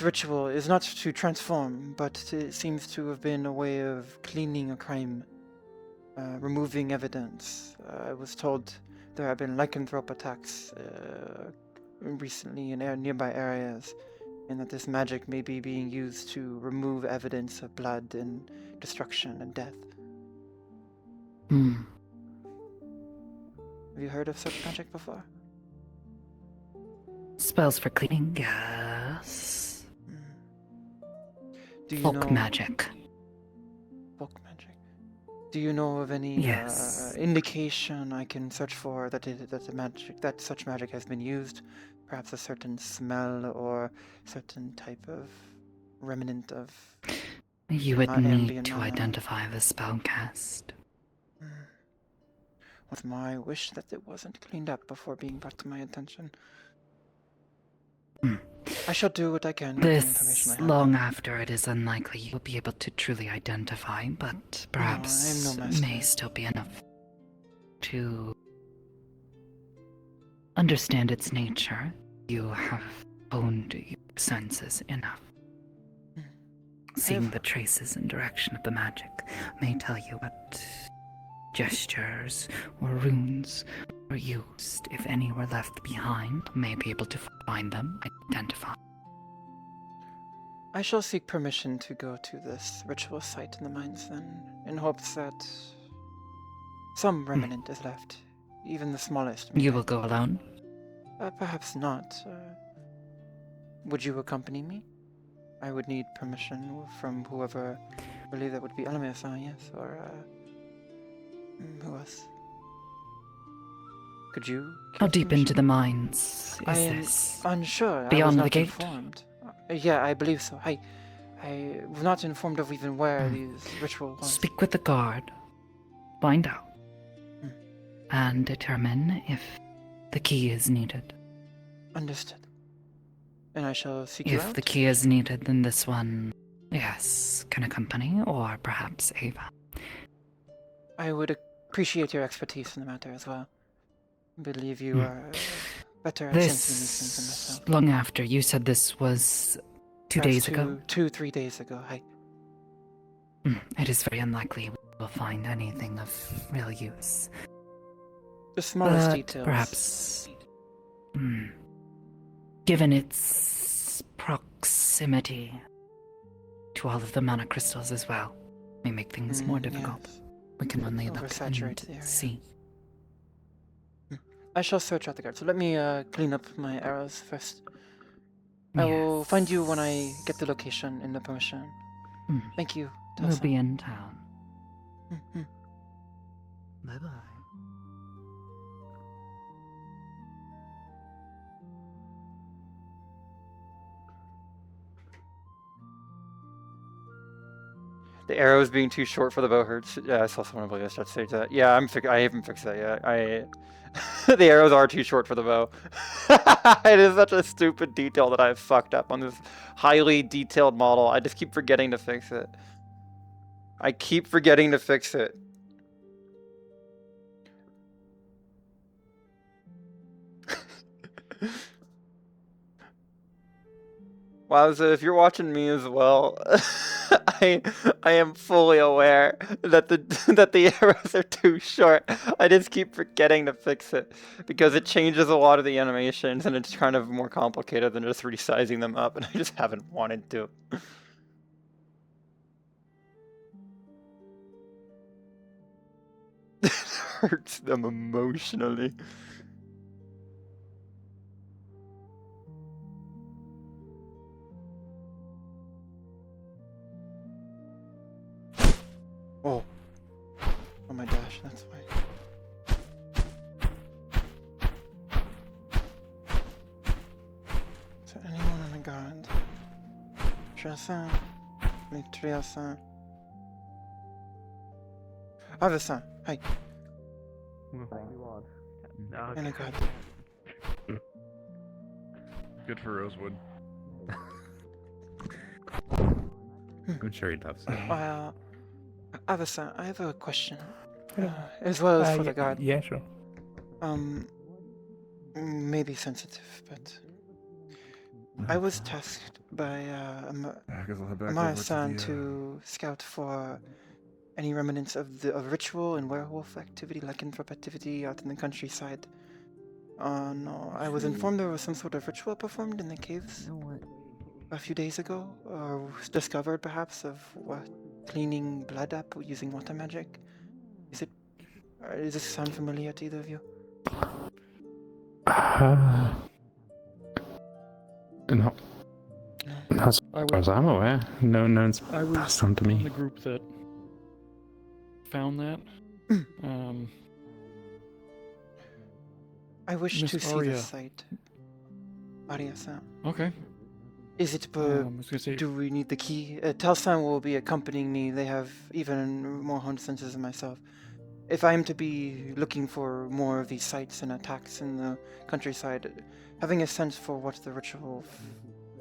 Speaker 21: ritual is not to transform, but it seems to have been a way of cleaning a crime, removing evidence. I was told there have been lycanthrope attacks recently in nearby areas, and that this magic may be being used to remove evidence of blood and destruction and death. Have you heard of such magic before?
Speaker 20: Spells for cleaning, yes.
Speaker 21: Do you
Speaker 20: Folk
Speaker 21: know
Speaker 20: magic.
Speaker 21: Folk magic. Do you know of any
Speaker 20: Yes.
Speaker 21: indication I can search for that such magic has been used? Perhaps a certain smell or certain type of remnant of.
Speaker 20: You would
Speaker 21: ambient
Speaker 20: need to
Speaker 21: mana?
Speaker 20: identify the spellcast.
Speaker 21: With my wish that it wasn't cleaned up before being brought to my attention. I shall do what I can with the information
Speaker 20: This,
Speaker 21: I have.
Speaker 20: long after, it is unlikely you'll be able to truly identify, but perhaps
Speaker 21: I am no master.
Speaker 20: may still be enough to understand its nature. You have honed your senses enough. Seeing the traces and direction of the magic may tell you what gestures or runes were used. If any were left behind, may be able to find them, identify.
Speaker 21: I shall seek permission to go to this ritual site in the mines then, in hopes that some remnant is left, even the smallest.
Speaker 20: You will go alone?
Speaker 21: Perhaps not. Would you accompany me? I would need permission from whoever. I believe that would be Elamir-san, yes, or who else? Could you?
Speaker 20: How deep into the mines
Speaker 21: I
Speaker 20: is
Speaker 21: am
Speaker 20: this?
Speaker 21: unsure. I was
Speaker 20: Beyond the
Speaker 21: not
Speaker 20: gate?
Speaker 21: informed. Yeah, I believe so. I was not informed of even where these ritual ones.
Speaker 20: Speak with the guard, find out, and determine if the key is needed.
Speaker 21: Understood. And I shall seek you
Speaker 20: If
Speaker 21: out.
Speaker 20: the key is needed, then this one, yes, can accompany, or perhaps Ava.
Speaker 21: I would appreciate your expertise in the matter as well. I believe you are better at sensing these things than
Speaker 20: This,
Speaker 21: myself.
Speaker 20: long after, you said this was 2
Speaker 21: Perhaps
Speaker 20: days ago?
Speaker 21: 3 days ago.
Speaker 20: It is very unlikely we'll find anything of real use.
Speaker 21: The smallest
Speaker 20: But
Speaker 21: details.
Speaker 20: perhaps, given its proximity to all of the mana crystals as well, may make things more difficult. We can only look
Speaker 21: Oversaturate the
Speaker 20: and
Speaker 21: area.
Speaker 20: see.
Speaker 21: I shall search out the guard. So let me clean up my arrows first. I will find you when I get the location and the permission. Thank you.
Speaker 20: We'll
Speaker 21: Tosa.
Speaker 20: be in town.
Speaker 21: Bye-bye.
Speaker 5: The arrows being too short for the bow hurts. Yeah, I saw someone on VRChat say that. Yeah, I haven't fixed that yet. The arrows are too short for the bow. It is such a stupid detail that I've fucked up on this highly detailed model. I just keep forgetting to fix it. I keep forgetting to fix it. Wowza, if you're watching me as well, I am fully aware that the arrows are too short. I just keep forgetting to fix it because it changes a lot of the animations and it's kind of more complicated than just resizing them up, and I just haven't wanted to. It hurts them emotionally. Oh. Oh my gosh, that's why. Is there anyone on the guard? Chassin. Litriassin. Avessin. Hi. And a guard.
Speaker 17: Good for Rosewood.
Speaker 15: I'm sure he does.
Speaker 21: Avessin, I have a question. As well as for the guard.
Speaker 15: Yeah, sure.
Speaker 21: Maybe sensitive, but I was tasked by Amara-san to scout for any remnants of ritual and werewolf activity, lycanthrope activity out in the countryside. No, I was informed there was some sort of ritual performed in the caves a few days ago, or discovered perhaps of what cleaning blood up using water magic. Does this sound familiar to either of you?
Speaker 15: No. As far as I'm aware, no one's passed on to me.
Speaker 18: In the group that found that.
Speaker 21: I wish
Speaker 18: Miss
Speaker 21: to see
Speaker 18: Aria.
Speaker 21: the site. Aria-san.
Speaker 18: Okay.
Speaker 21: Is it, do we need the key? Tal-san will be accompanying me. They have even more honed senses than myself. If I am to be looking for more of these sites and attacks in the countryside, having a sense for what the ritual,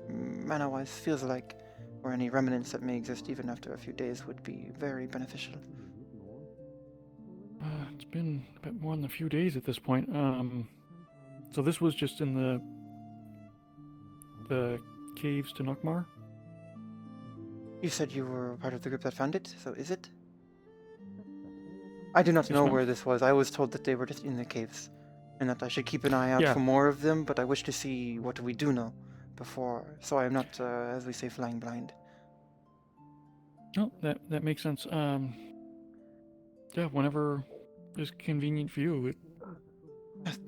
Speaker 21: mana-wise, feels like, or any remnants that may exist even after a few days would be very beneficial.
Speaker 18: It's been a bit more than a few days at this point. So this was just in the caves to Nokmar?
Speaker 21: You said you were part of the group that found it, so is it? I do not know where this was. I was told that they were just in the caves, and that I should keep an eye out for more of them, but I wish to see what we do know before, so I am not, as we say, flying blind.
Speaker 18: Oh, that makes sense. Yeah, whenever is convenient for you.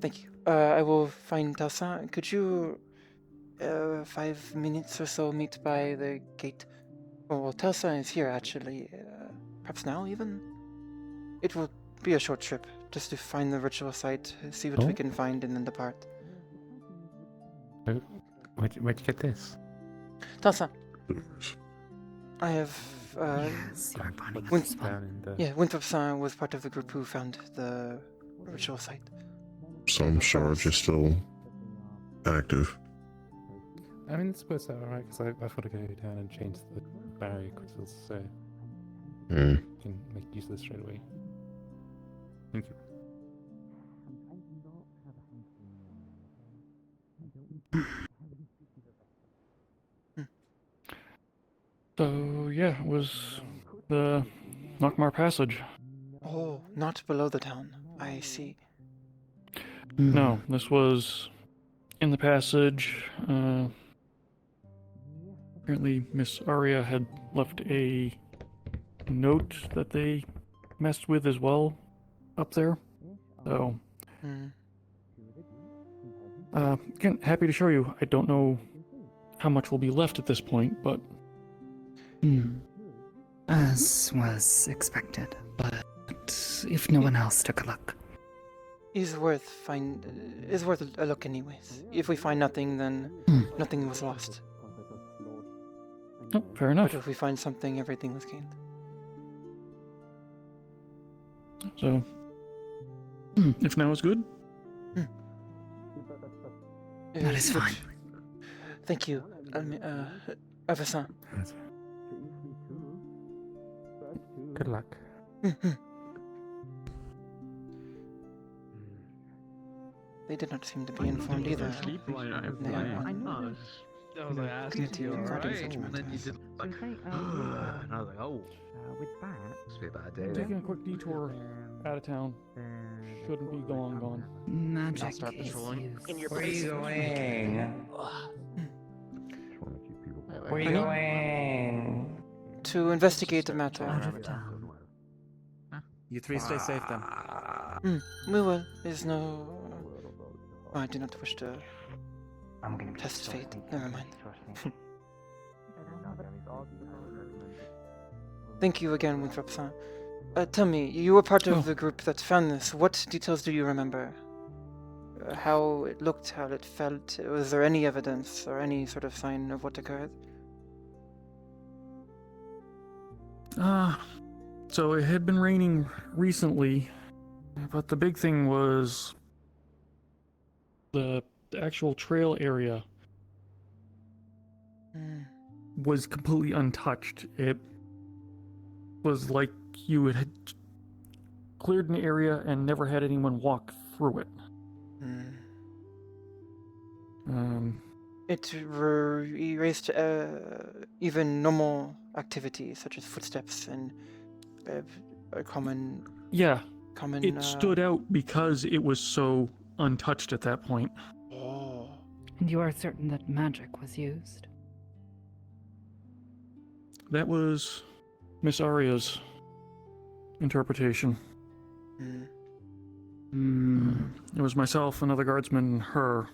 Speaker 21: Thank you. I will find Tal-san. Could you, 5 minutes or so, meet by the gate? Oh, well, Tal-san is here, actually. Perhaps now, even? It will be a short trip, just to find the ritual site, see what we can find, and then depart.
Speaker 15: Where'd you get this?
Speaker 21: Tal-san. I have, Winthrop-san was part of the group who found the ritual site.
Speaker 7: Some shards are still active.
Speaker 15: I mean, it's supposed to be alright, because I've got to go down and change the barrier crystals, so I can make use of this straight away. Thank you.
Speaker 18: So, yeah, it was the Nokmar Passage.
Speaker 21: Oh, not below the town. I see.
Speaker 18: No, this was in the passage. Apparently, Miss Aria had left a note that they messed with as well up there. So, again, happy to show you. I don't know how much will be left at this point, but...
Speaker 20: As was expected, but Perhaps if no one else took a look.
Speaker 21: Is worth a look anyways. If we find nothing, then nothing was lost.
Speaker 18: Oh, fair enough.
Speaker 21: But if we find something, everything was gained.
Speaker 18: So, if now is good?
Speaker 20: That is
Speaker 21: Good.
Speaker 20: fine.
Speaker 21: Thank you, Avison.
Speaker 15: Good luck.
Speaker 21: They did not seem to be informed either.
Speaker 8: I know. I was like, I asked
Speaker 21: Good,
Speaker 8: you,
Speaker 21: you're
Speaker 8: alright?
Speaker 21: guarding such
Speaker 8: And then you
Speaker 21: matters.
Speaker 8: did like, and I was like, oh.
Speaker 1: With that,
Speaker 8: Must be a bad day.
Speaker 18: I'm taking a quick detour out of town. Shouldn't be gone.
Speaker 20: Magic
Speaker 8: I'll start
Speaker 20: is
Speaker 8: patrolling.
Speaker 20: used.
Speaker 11: Where are you going? Where are you
Speaker 21: Honey?
Speaker 11: going?
Speaker 21: To investigate the matter.
Speaker 20: Out of town.
Speaker 12: You three stay safe then.
Speaker 21: We will. There's no... Oh, I do not wish to test fate. Never mind. Thank you again, Winthrop-san. Tell me, you were part of the group that found this. What details do you remember? How it looked, how it felt? Was there any evidence or any sort of sign of what occurred?
Speaker 18: So it had been raining recently, but the big thing was the actual trail area was completely untouched. It was like you had cleared an area and never had anyone walk through it.
Speaker 21: It erased even normal activities such as footsteps and common.
Speaker 18: Yeah,
Speaker 21: common.
Speaker 18: it stood out because it was so untouched at that point.
Speaker 20: And you are certain that magic was used?
Speaker 18: That was Miss Aria's interpretation. It was myself, another guardsman, and her.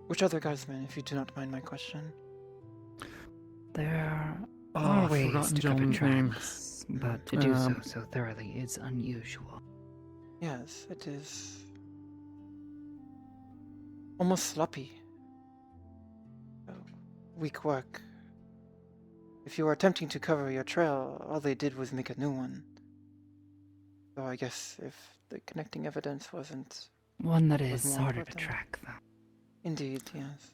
Speaker 21: Which other guardsman, if you do not mind my question?
Speaker 20: There
Speaker 18: Oh,
Speaker 20: are
Speaker 18: I've
Speaker 20: ways
Speaker 18: forgotten
Speaker 20: to cover
Speaker 18: gentleman's name.
Speaker 20: tracks, but to do so thoroughly is unusual.
Speaker 21: Yes, it is almost sloppy. Weak work. If you were attempting to cover your trail, all they did was make a new one. So I guess if the connecting evidence wasn't...
Speaker 20: One that
Speaker 21: was
Speaker 20: is
Speaker 21: more
Speaker 20: harder to
Speaker 21: important.
Speaker 20: track, though.
Speaker 21: Indeed, yes.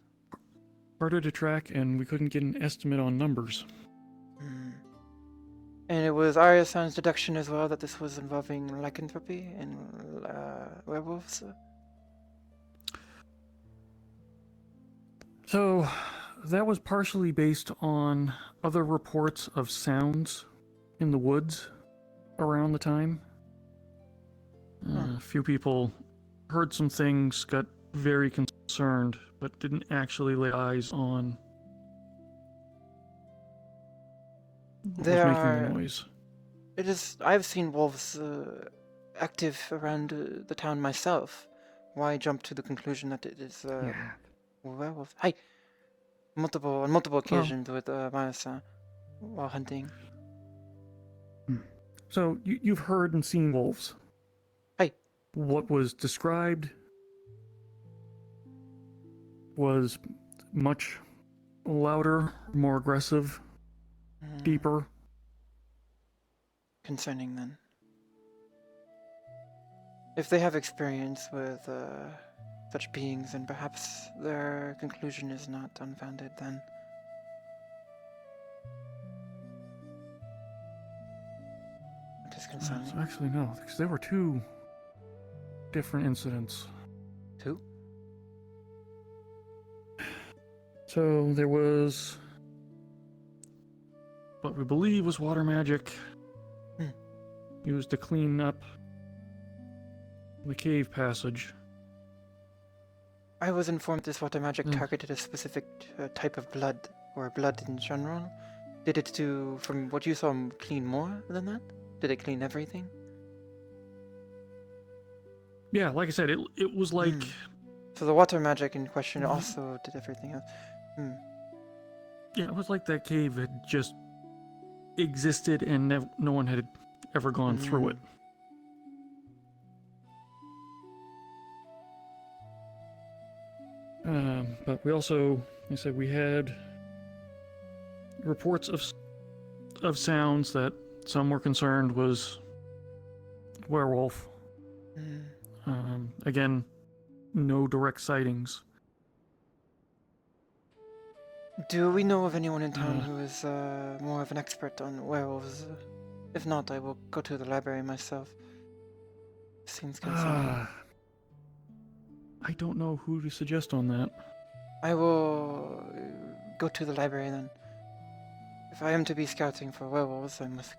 Speaker 18: Harder to track, and we couldn't get an estimate on numbers.
Speaker 21: And it was Arya-san's deduction as well that this was involving lycanthropy and werewolves?
Speaker 18: So, that was partially based on other reports of sounds in the woods around the time. A few people heard some things, got very concerned, but didn't actually lay eyes on what was making the noise.
Speaker 21: It is. I've seen wolves active around the town myself. Why jump to the conclusion that it is werewolves? Hi. On multiple occasions with Maya-san while hunting.
Speaker 18: So you've heard and seen wolves.
Speaker 21: Hi.
Speaker 18: What was described was much louder, more aggressive, deeper.
Speaker 21: Concerning then. If they have experience with such beings, then perhaps their conclusion is not unfounded then. It is concerning.
Speaker 18: So actually, no, because there were two different incidents.
Speaker 21: Two?
Speaker 18: So there was what we believe was water magic used to clean up the cave passage.
Speaker 21: I was informed this water magic targeted a specific type of blood, or blood in general. Did it from what you saw, clean more than that? Did it clean everything?
Speaker 18: Yeah, like I said, it was like...
Speaker 21: So the water magic in question also did everything else.
Speaker 18: Yeah, it was like that cave had just existed and no one had ever gone through it. But we also, like I said, we had reports of sounds that some were concerned was werewolf. Again, no direct sightings.
Speaker 21: Do we know of anyone in town who is more of an expert on werewolves? If not, I will go to the library myself. Seems concerning.
Speaker 18: I don't know who to suggest on that.
Speaker 21: I will go to the library then. If I am to be scouting for werewolves, I must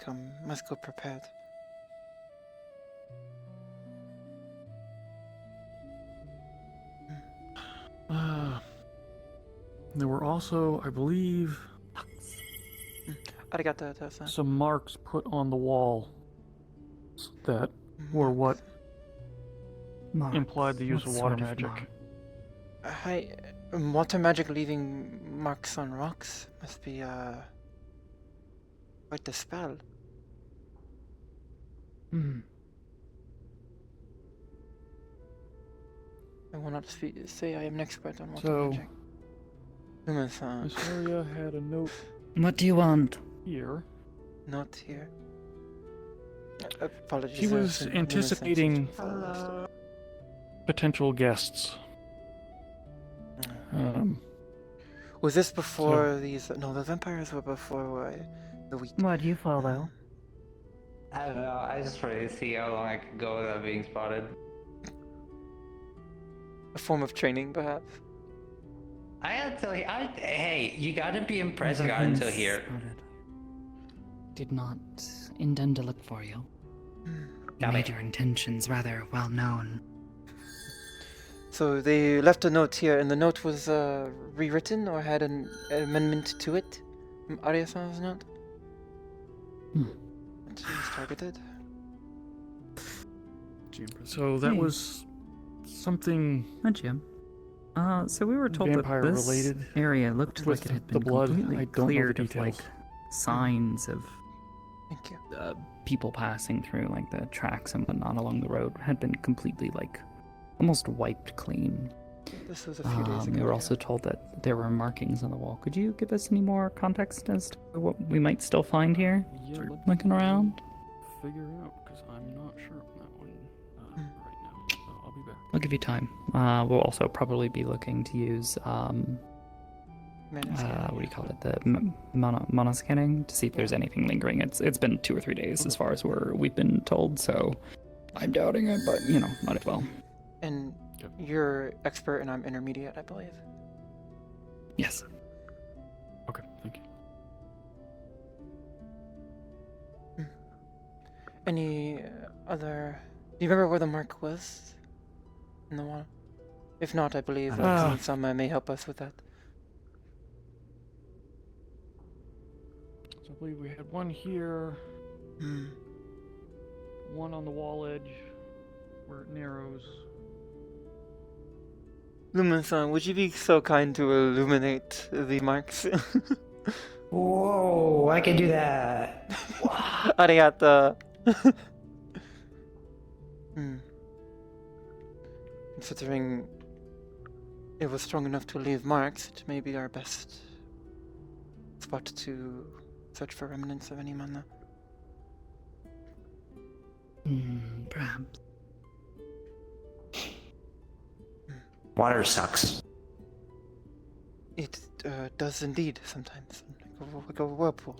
Speaker 21: go prepared.
Speaker 18: There were also, I believe, some marks put on the wall that were what implied the use of water magic.
Speaker 21: Water magic leaving marks on rocks must be quite the spell. I will not say I am an expert on water magic.
Speaker 18: Miss Aria had a note.
Speaker 20: What do you want?
Speaker 18: Here.
Speaker 21: Not here. Apologies.
Speaker 18: She was anticipating potential guests.
Speaker 21: Was this before these? No, the vampires were before the week.
Speaker 20: Why do you follow?
Speaker 11: I don't know. I just wanted to see how long I could go without being spotted.
Speaker 21: A form of training, perhaps.
Speaker 11: I gotta tell you, hey, you gotta be impressed I got until here.
Speaker 20: Did not intend to look for you. You made your intentions rather well known.
Speaker 21: So they left a note here, and the note was rewritten or had an amendment to it? Arya-san's note? It was targeted.
Speaker 18: So that was something.
Speaker 20: Hi, Jim. So we were told that this
Speaker 18: vampire-related
Speaker 20: area looked like it had been completely cleared of like signs of people passing through, like the tracks and whatnot along the road had been completely like almost wiped clean.
Speaker 21: This was a few days ago.
Speaker 20: We were also told that there were markings on the wall. Could you give us any more context as to what we might still find here?
Speaker 18: Yeah,
Speaker 20: Looking around.
Speaker 18: Figure out, because I'm not sure on that one right now. So I'll be back.
Speaker 20: I'll give you time. We'll also probably be looking to use what do you call it? The monoscanning to see if there's anything lingering. It's been 2 or 3 days as far as we've been told, so I'm doubting it, but you know, might as well.
Speaker 21: And you're expert and I'm intermediate, I believe.
Speaker 20: Yes.
Speaker 18: Okay, thank you.
Speaker 21: Any other... Do you remember where the mark was? In the wall? If not, I believe Sama may help us with that.
Speaker 18: So I believe we had one here. One on the wall edge where it narrows.
Speaker 21: Lumen-san, would you be so kind to illuminate the marks?
Speaker 11: Whoa, I can do that.
Speaker 21: Arigato. Considering it was strong enough to leave marks, it may be our best spot to search for remnants of any mana.
Speaker 20: Perhaps.
Speaker 11: Water sucks.
Speaker 21: It does indeed sometimes, like a whirlpool.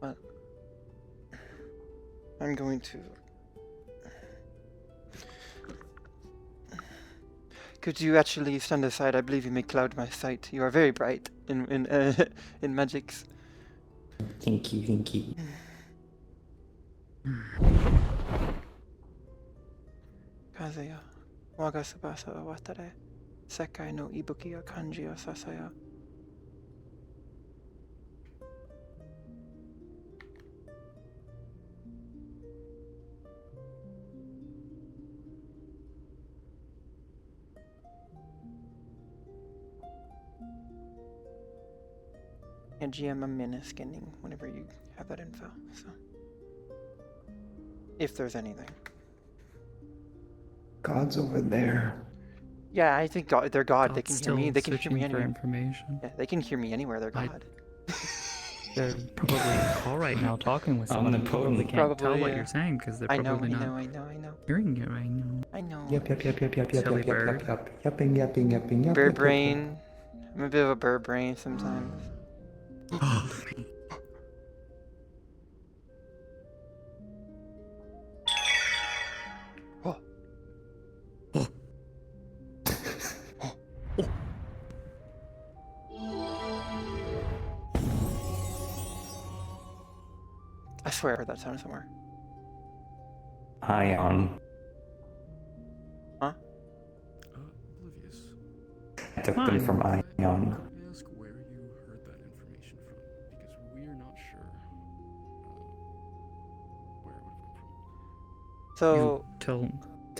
Speaker 21: Well, I'm going to... Could you actually stand aside? I believe you may cloud my sight. You are very bright in magics.
Speaker 11: Thank you, thank you.
Speaker 21: Kazuya, waga subasa wa watare, sekai no ibuki wa kanji wa sasaya. And GM, I'm mana scanning whenever you have that info. So, if there's anything.
Speaker 10: God's over there.
Speaker 21: Yeah, I think God, they're God. They
Speaker 18: God's
Speaker 21: can hear me.
Speaker 18: still
Speaker 21: They can hear me
Speaker 18: searching for
Speaker 21: anywhere.
Speaker 18: information.
Speaker 21: Yeah, they can hear me anywhere. They're God.
Speaker 18: They're probably in call right now talking with someone. They probably can't tell what you're saying because they're probably not
Speaker 21: I know.
Speaker 18: hearing you right now.
Speaker 21: I know.
Speaker 18: Silly bird.
Speaker 10: Yapping.
Speaker 21: Bird brain. I'm a bit of a bird brain sometimes. I swear I heard that sound somewhere.
Speaker 10: Ion.
Speaker 21: Huh?
Speaker 6: Oblivious.
Speaker 10: I took them from Ion.
Speaker 6: Ask where you heard that information from, because we're not sure where it would have come from.
Speaker 21: So
Speaker 18: tell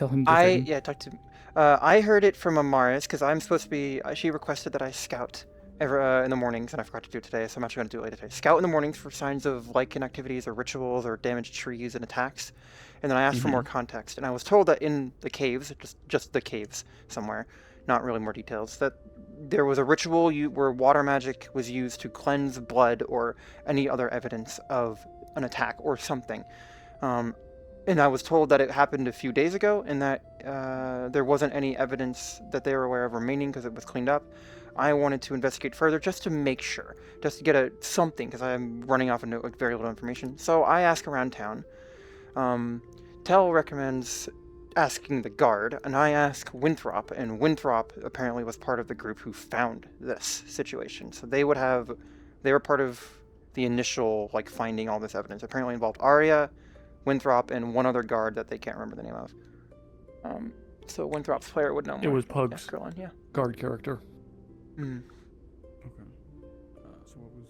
Speaker 18: him.
Speaker 21: Talk to. I heard it from Amaris because I'm supposed to be. She requested that I scout in the mornings, and I forgot to do it today, so I'm actually going to do it later today. Scout in the mornings for signs of lichen activities or rituals or damaged trees and attacks, and then I asked for more context, and I was told that in the caves, just the caves somewhere, not really more details, that there was a ritual where water magic was used to cleanse blood or any other evidence of an attack or something. And I was told that it happened a few days ago, and that there wasn't any evidence that they were aware of remaining because it was cleaned up. I wanted to investigate further just to make sure, just to get something, because I'm running off of very little information. So I ask around town. Tell recommends asking the guard, and I ask Winthrop, and Winthrop apparently was part of the group who found this situation. So they were part of the initial finding all this evidence. Apparently involved Arya, Winthrop, and one other guard that they can't remember the name of. So Winthrop's player would know more.
Speaker 18: It was Pugs.
Speaker 21: Yeah.
Speaker 18: Guard character.
Speaker 6: Okay. So what was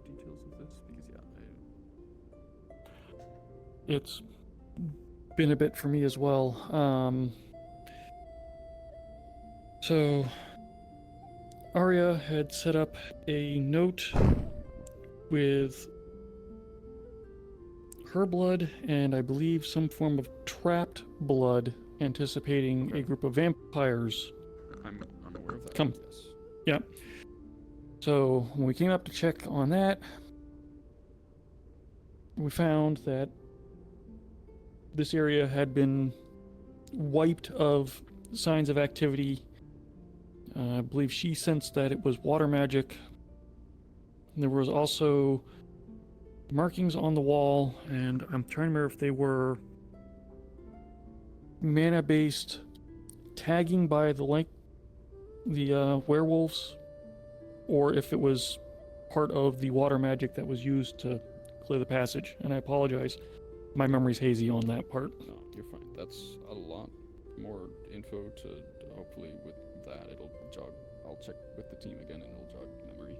Speaker 6: the details of this? Because
Speaker 18: It's been a bit for me as well. So Arya had set up a note with her blood and I believe some form of trapped blood, anticipating a group of vampires.
Speaker 6: I'm aware of that.
Speaker 18: Come.
Speaker 6: Yes.
Speaker 18: Yeah. So when we came up to check on that, we found that this area had been wiped of signs of activity. I believe she sensed that it was water magic. And there was also markings on the wall, and I'm trying to remember if they were mana-based tagging by the werewolves, or if it was part of the water magic that was used to clear the passage. And I apologize, my memory's hazy on that part.
Speaker 6: No, you're fine. That's a lot more info to hopefully with that it'll jog. I'll check with the team again and it'll jog memory.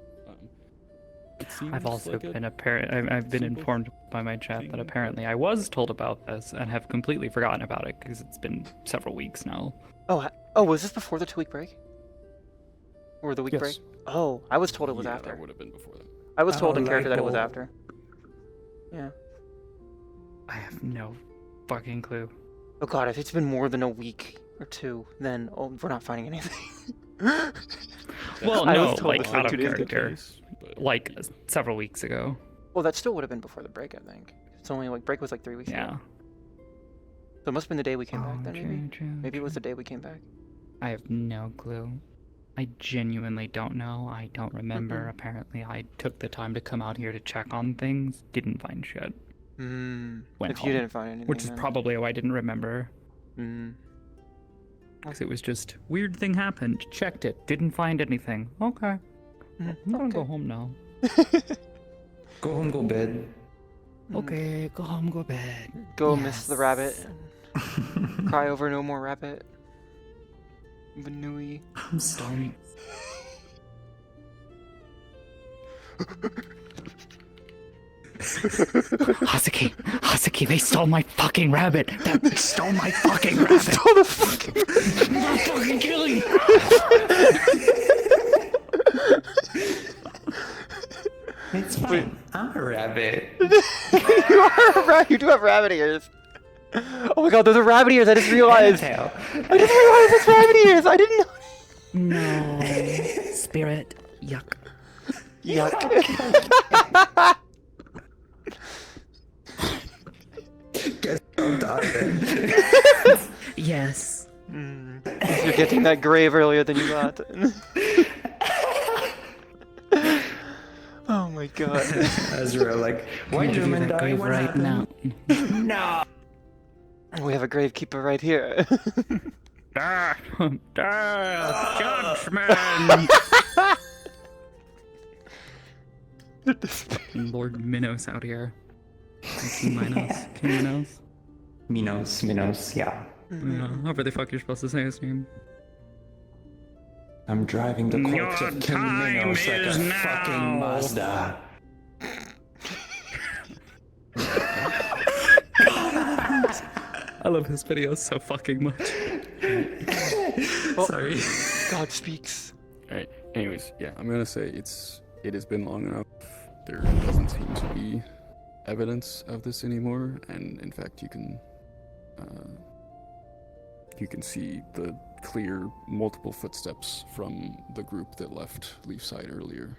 Speaker 18: I've also been I've been informed by my chat that apparently I was told about this and have completely forgotten about it because it's been several weeks now.
Speaker 21: Oh, was this before the 2-week break? Or the week break? Oh, I was told it was after.
Speaker 6: That would have been before that.
Speaker 21: I was told in character that it was after. Yeah.
Speaker 18: I have no fucking clue.
Speaker 21: Oh god, if it's been more than a week or two, then we're not finding anything.
Speaker 18: Well, no, out of character. Like several weeks ago.
Speaker 21: Well, that still would have been before the break, I think. It's only break was 3 weeks ago. So it must have been the day we came back then, maybe? Maybe it was the day we came back.
Speaker 18: I have no clue. I genuinely don't know. I don't remember. Apparently, I took the time to come out here to check on things. Didn't find shit. Went
Speaker 21: if
Speaker 18: home,
Speaker 21: you didn't find anything,
Speaker 18: which is
Speaker 21: then.
Speaker 18: probably why I didn't remember. Because it was just, weird thing happened. Checked it. Didn't find anything. Okay. I'm gonna go home now.
Speaker 10: Go home, go bed.
Speaker 18: Okay, go home, go bed.
Speaker 21: Go miss the rabbit. Cry over no more rabbit. Vanui.
Speaker 18: I'm sorry. Hazuki, they stole my fucking rabbit. They stole my fucking rabbit.
Speaker 21: They stole the fucking
Speaker 18: I'm fucking killing you.
Speaker 11: It's fine. I'm a rabbit.
Speaker 5: You are a rabbit. You do have rabbit ears. Oh my god, those are rabbit ears. I just realized. I just realized it's rabbit ears. I didn't know.
Speaker 20: No. Spirit. Yuck.
Speaker 5: Yuck.
Speaker 11: Guess I'm dying.
Speaker 20: Yes.
Speaker 5: You're getting that grave earlier than you thought. Oh my god.
Speaker 11: Ezra, like, why
Speaker 20: Can
Speaker 11: did
Speaker 20: you do that grave right now?
Speaker 11: No.
Speaker 5: We have a gravekeeper right here.
Speaker 18: Judgment! Lord Minos out here. King Minos. King Minos?
Speaker 11: Minos, yeah.
Speaker 18: Yeah, however the fuck you're supposed to say his name.
Speaker 11: I'm driving the corpse of King Minos like a fucking Mazda.
Speaker 18: I love his videos so fucking much.
Speaker 5: Sorry. God speaks.
Speaker 14: Alright, anyways, yeah, I'm gonna say it has been long enough. There doesn't seem to be evidence of this anymore, and in fact you can see the clear multiple footsteps from the group that left Leafside earlier,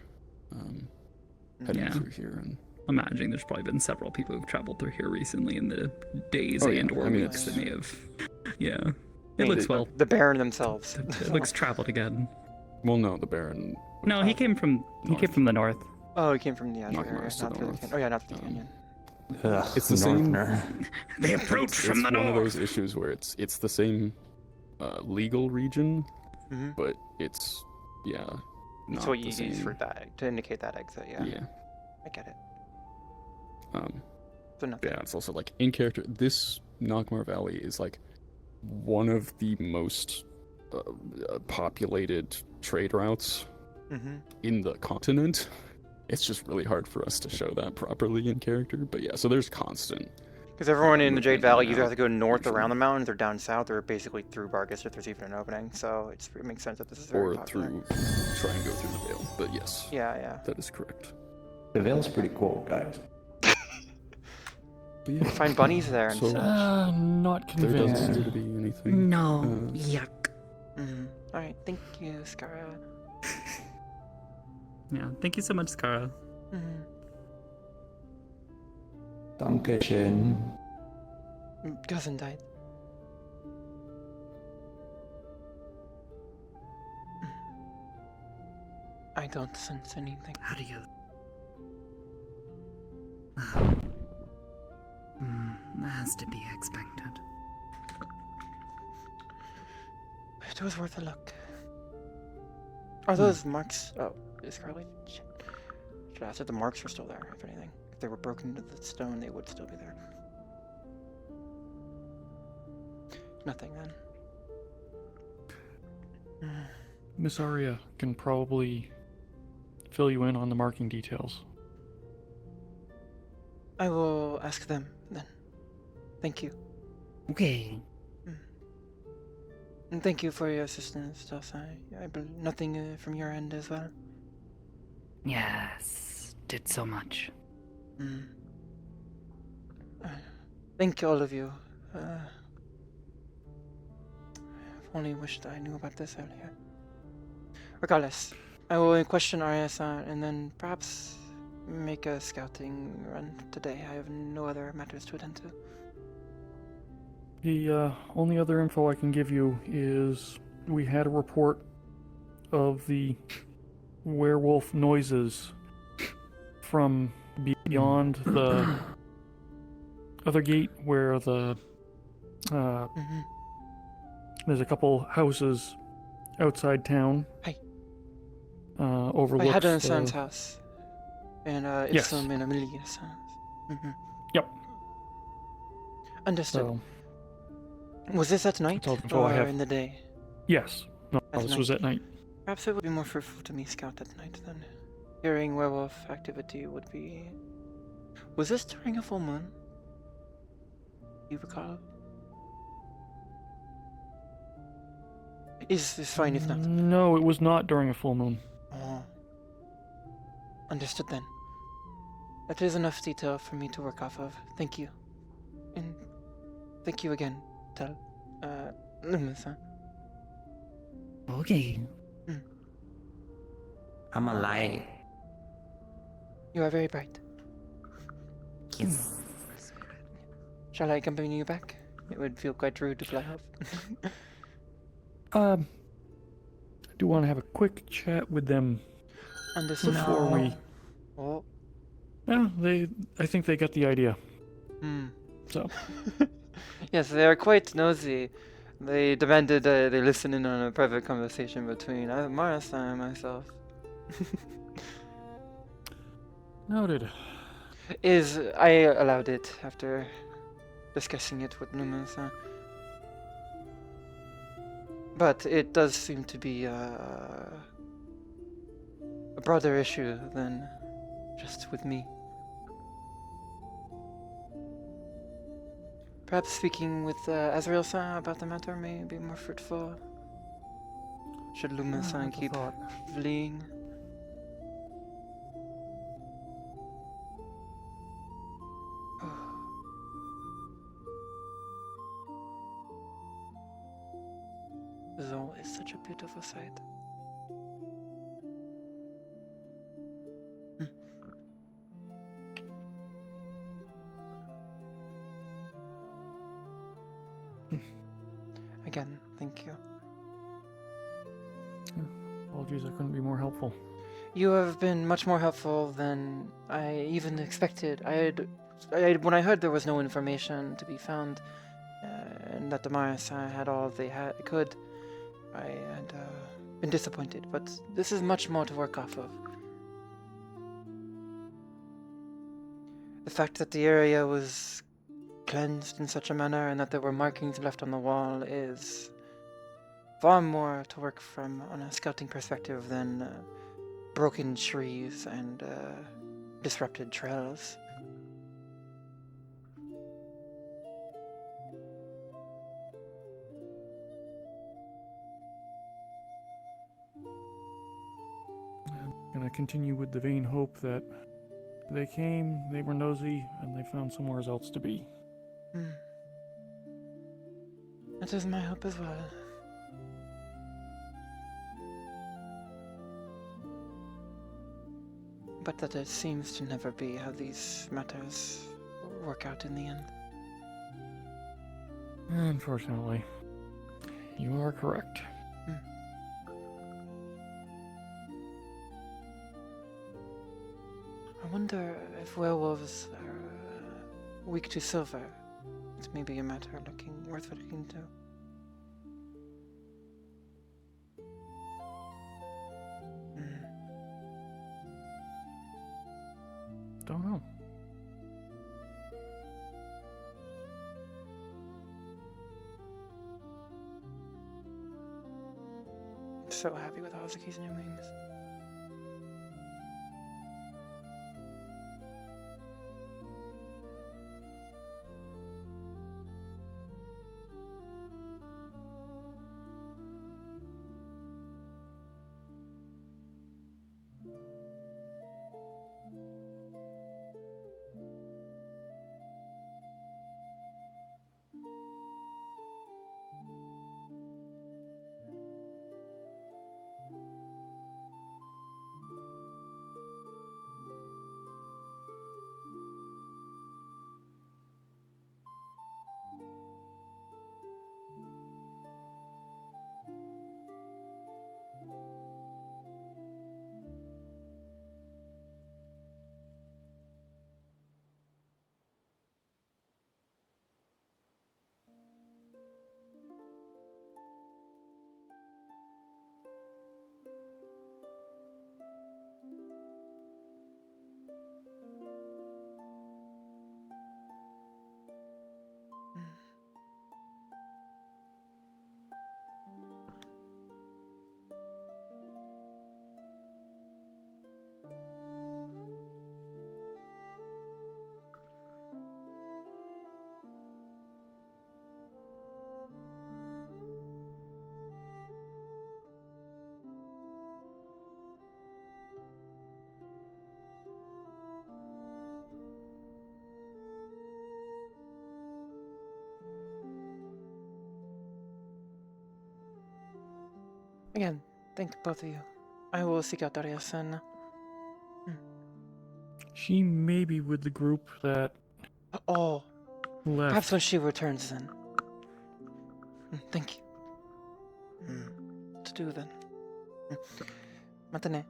Speaker 14: heading through here. And
Speaker 18: I'm imagining there's probably been several people who've traveled through here recently in the days and/or weeks that may have. Yeah, it looks
Speaker 5: The Baron themselves.
Speaker 18: It looks traveled again.
Speaker 14: Well, no, the Baron.
Speaker 18: No, he came from the north.
Speaker 5: Oh, he came from the
Speaker 14: Not
Speaker 5: area,
Speaker 14: north,
Speaker 5: not
Speaker 14: to the
Speaker 5: through the
Speaker 14: north.
Speaker 5: canyon. Oh yeah, not through the canyon.
Speaker 14: It's the same.
Speaker 18: They approach from the
Speaker 14: It's one of
Speaker 18: north.
Speaker 14: those issues where it's the same legal region,
Speaker 5: Mhm.
Speaker 14: but it's not
Speaker 5: That's what
Speaker 14: the
Speaker 5: you
Speaker 14: same.
Speaker 5: use for that to indicate that exit. Yeah.
Speaker 14: Yeah.
Speaker 5: I get it.
Speaker 14: So yeah, it's also like in character. This Nagmar Valley is like one of the most populated trade routes in the continent. It's just really hard for us to show that properly in character. But yeah, so there's constant.
Speaker 5: Because everyone in the Jade
Speaker 14: movement in
Speaker 5: Valley
Speaker 14: and
Speaker 5: either
Speaker 14: out.
Speaker 5: have to go north around the mountains or down south, or basically through Bargus if there's even an opening. So it makes sense that this is very
Speaker 14: Or
Speaker 5: popular.
Speaker 14: try and go through the Vale. But yes.
Speaker 5: Yeah.
Speaker 14: That is correct.
Speaker 11: The Vale's pretty cool, guys.
Speaker 14: But
Speaker 5: You
Speaker 14: yeah.
Speaker 5: find bunnies there and
Speaker 14: So-
Speaker 5: such.
Speaker 18: Not
Speaker 14: There
Speaker 18: convinced.
Speaker 14: doesn't seem to be anything.
Speaker 20: No. Yuck.
Speaker 5: Alright, thank you, Skara.
Speaker 18: Yeah, thank you so much, Skara.
Speaker 11: Dankeschön.
Speaker 5: Cousin died. I don't sense anything.
Speaker 20: How do you... that has to be expected.
Speaker 5: It was worth a look. Are those marks? Oh, is Carly? Shit. Should ask if the marks were still there, if anything. If they were broken into the stone, they would still be there. Nothing then.
Speaker 18: Miss Aria can probably fill you in on the marking details.
Speaker 5: I will ask them then. Thank you.
Speaker 20: Okay.
Speaker 5: And thank you for your assistance, Dulce. I believe nothing from your end as well.
Speaker 20: Yes. Did so much.
Speaker 5: Thank all of you. I've only wished I knew about this earlier. Regardless, I will question Arya-san and then perhaps make a scouting run today. I have no other matters to attend to.
Speaker 18: The only other info I can give you is we had a report of the werewolf noises from beyond the other gate where the there's a couple houses outside town.
Speaker 5: Hi.
Speaker 18: Overlooks
Speaker 5: I had
Speaker 18: the...
Speaker 5: a son's house. And it's
Speaker 18: Yes.
Speaker 5: some in Amelia's house.
Speaker 18: Yep.
Speaker 5: Understood.
Speaker 18: So,
Speaker 5: Was this at night
Speaker 18: all the info I
Speaker 5: or
Speaker 18: have.
Speaker 5: in the day?
Speaker 18: yes. No,
Speaker 5: At
Speaker 18: this was
Speaker 5: night.
Speaker 18: at night.
Speaker 5: Perhaps it would be more fruitful to me scout at night then. Hearing werewolf activity would be... Was this during a full moon? Do you recall? Is this fine if not?
Speaker 18: No, it was not during a full moon.
Speaker 5: Oh. Understood then.
Speaker 21: That is enough detail for me to work off of. Thank you. And thank you again, Loomis.
Speaker 20: Okay. I'm a lie.
Speaker 21: You are very bright.
Speaker 20: Yes.
Speaker 21: Shall I accompany you back? It would feel quite rude to fly off.
Speaker 18: I do want to have a quick chat with them before we.
Speaker 21: Oh.
Speaker 18: Yeah, I think they got the idea. So.
Speaker 21: Yes, they are quite nosy. They demanded they listen in on a private conversation between Martha and myself.
Speaker 18: Noted.
Speaker 21: I allowed it after discussing it with Loomis. But it does seem to be a broader issue than just with me. Perhaps speaking with Azrael-san about the matter may be more fruitful. Should Loomis-san keep fleeing? This is always such a beautiful sight. Again, thank you.
Speaker 18: Apologies, I couldn't be more helpful.
Speaker 21: You have been much more helpful than I even expected. When I heard there was no information to be found, and that the Marasa had all they could, I had been disappointed. But this is much more to work off of. The fact that the area was cleansed in such a manner and that there were markings left on the wall is far more to work from on a scouting perspective than broken trees and disrupted trails.
Speaker 18: I'm gonna continue with the vain hope that they came, they were nosy, and they found somewhere else to be.
Speaker 21: That is my hope as well. But that it seems to never be how these matters work out in the end.
Speaker 18: Unfortunately, you are correct.
Speaker 21: I wonder if werewolves are weak to silver. It's maybe a matter worth looking into.
Speaker 18: Don't know.
Speaker 21: I'm so happy with Hazuki's new wings. Again, thank both of you. I will seek out Daria-san.
Speaker 18: She may be with the group that
Speaker 21: Oh,
Speaker 18: left.
Speaker 21: perhaps when she returns then. Thank you. To do then. Matane.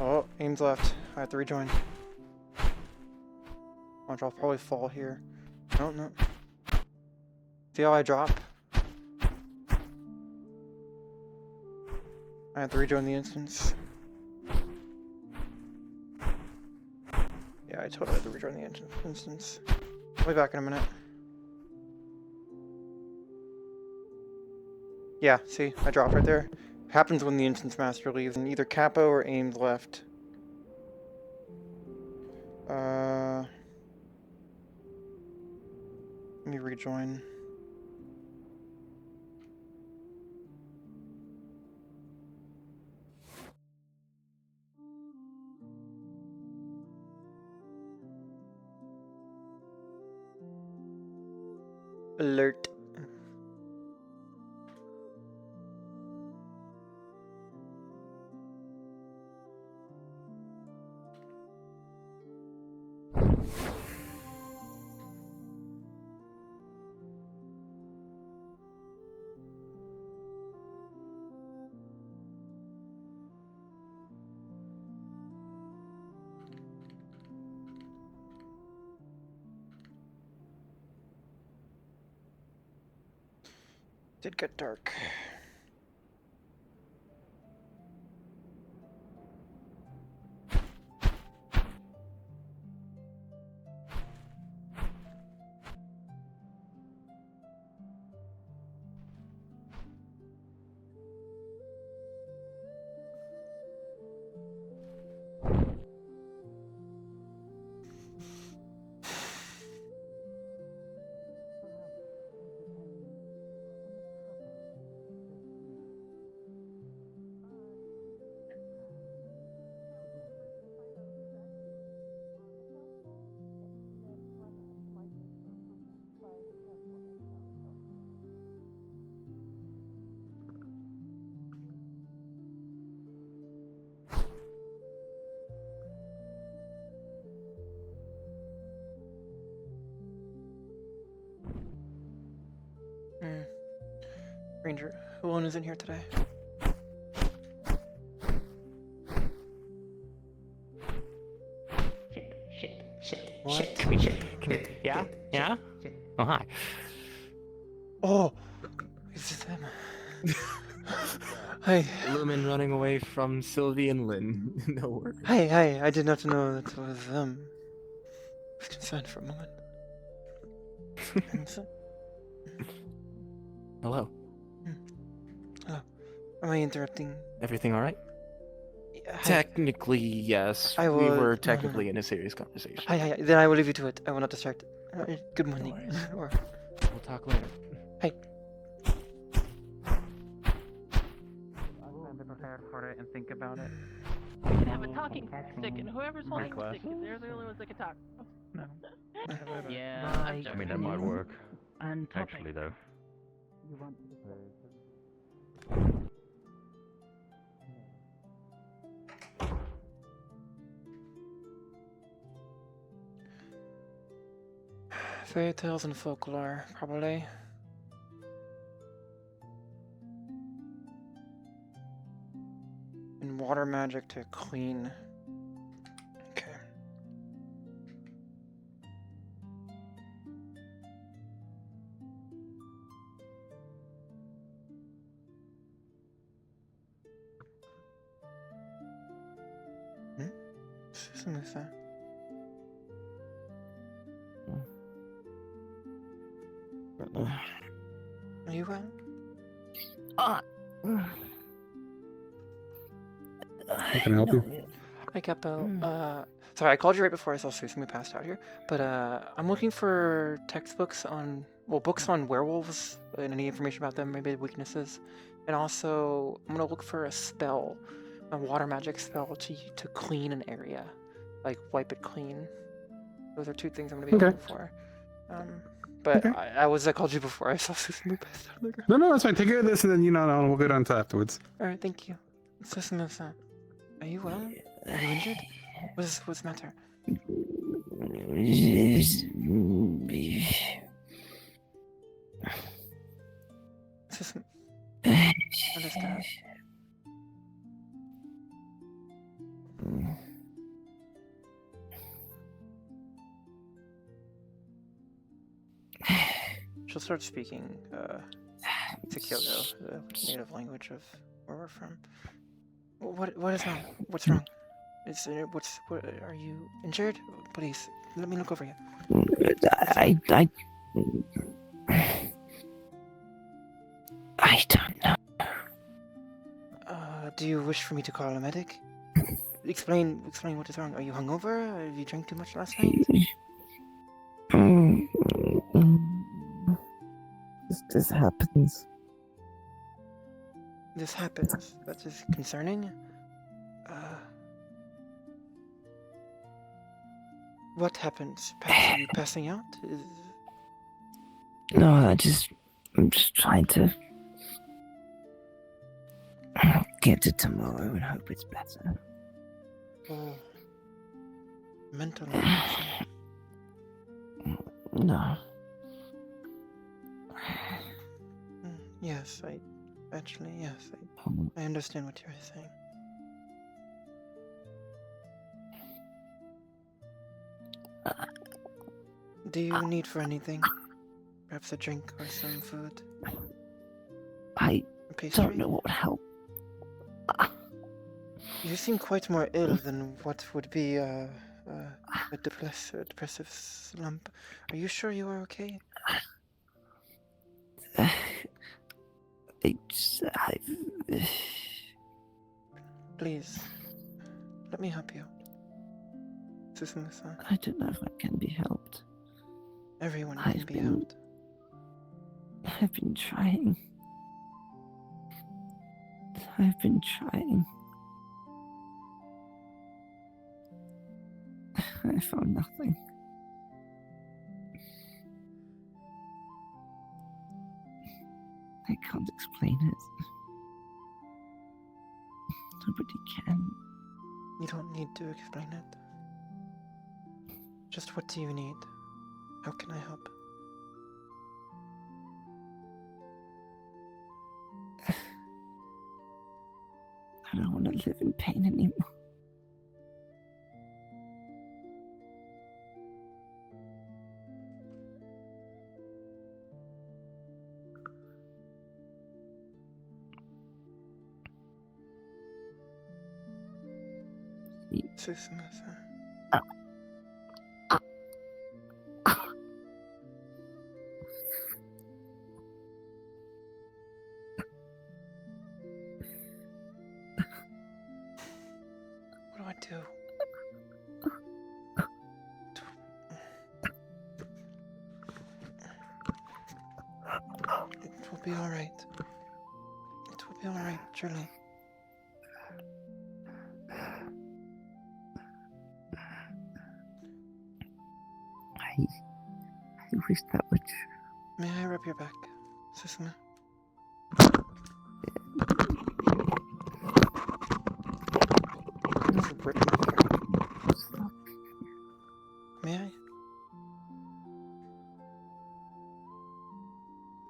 Speaker 21: Oh, Ames left. I have to rejoin. Watch, I'll probably fall here. No, no. See how I drop? I have to rejoin the instance. Yeah, I totally have to rejoin the instance. I'll be back in a minute. Yeah, see, I dropped right there. Happens when the instance master leaves, and either Capo or Ames left. Let me rejoin. Alert. Did get dark. Ranger, who alone isn't here today?
Speaker 1: Shit, come here, come here. Yeah? Yeah? Oh, hi.
Speaker 21: Oh! Is it them? Hi.
Speaker 1: Lumen running away from Sylvie and Lynn. No worries.
Speaker 21: Hi, I did not know that was them. I was concerned for a moment.
Speaker 1: Hello.
Speaker 21: Hello. Am I interrupting?
Speaker 1: Everything alright?
Speaker 21: Hi.
Speaker 1: Technically, yes.
Speaker 21: I
Speaker 1: We
Speaker 21: will-
Speaker 1: were
Speaker 21: no,
Speaker 1: technically
Speaker 21: no.
Speaker 1: in a serious conversation.
Speaker 21: Hi, then I will leave you to it. I will not distract. Good morning. Or...
Speaker 1: We'll talk later.
Speaker 21: Hi.
Speaker 3: I'm prepared for it and think about it.
Speaker 2: You can have a talking stick, and whoever's holding the stick, they're the only ones that can talk.
Speaker 3: No.
Speaker 2: Yeah, I'm
Speaker 17: I mean, that might work.
Speaker 2: On topic.
Speaker 17: Actually, though.
Speaker 21: Fairy tales and folklore, probably. And water magic to clean. Okay. Isn't this that? Are you well?
Speaker 16: How can I help you?
Speaker 21: Hi, Capo. Sorry, I called you right before I saw Susan. We passed out here. But I'm looking for textbooks on well, books on werewolves and any information about them, maybe weaknesses, and also I'm gonna look for a spell, a water magic spell to clean an area, like wipe it clean. Those are two things I'm gonna be looking for. But I called you before I saw Susan pass out on the ground.
Speaker 16: No, that's fine. Take care of this, and then we'll go down to afterwards.
Speaker 21: All right, thank you. Susan-san, are you well? Are you injured? What's the matter? Susan, what is that? She'll start speaking Kyoto, the native language of where we're from. What is wrong? What's wrong? What are you injured? Please, let me look over you.
Speaker 20: I don't know.
Speaker 21: Do you wish for me to call a medic? Explain what is wrong. Are you hungover? Have you drank too much last night?
Speaker 20: This happens.
Speaker 21: This happens. That is concerning. What happens? Are you passing out?
Speaker 20: No, I'm just trying to get to tomorrow and hope it's better.
Speaker 21: Oh, mental illness.
Speaker 20: No.
Speaker 21: Yes, I understand what you're saying. Do you need for anything? Perhaps a drink or some food?
Speaker 20: I don't know what would help.
Speaker 21: You seem quite more ill than what would be a depressive slump. Are you sure you are okay? Please, let me help you. Susan-san.
Speaker 20: I don't know if I can be helped.
Speaker 21: Everyone can be helped.
Speaker 20: I've been trying. I found nothing. I can't explain it. Nobody can.
Speaker 21: You don't need to explain it. Just what do you need? How can I help?
Speaker 20: I don't want to live in pain anymore.
Speaker 21: Susan-san. What do I do? It will be alright. It will be alright, surely.
Speaker 20: I wish that would.
Speaker 21: May I rub your back, Susan? May I?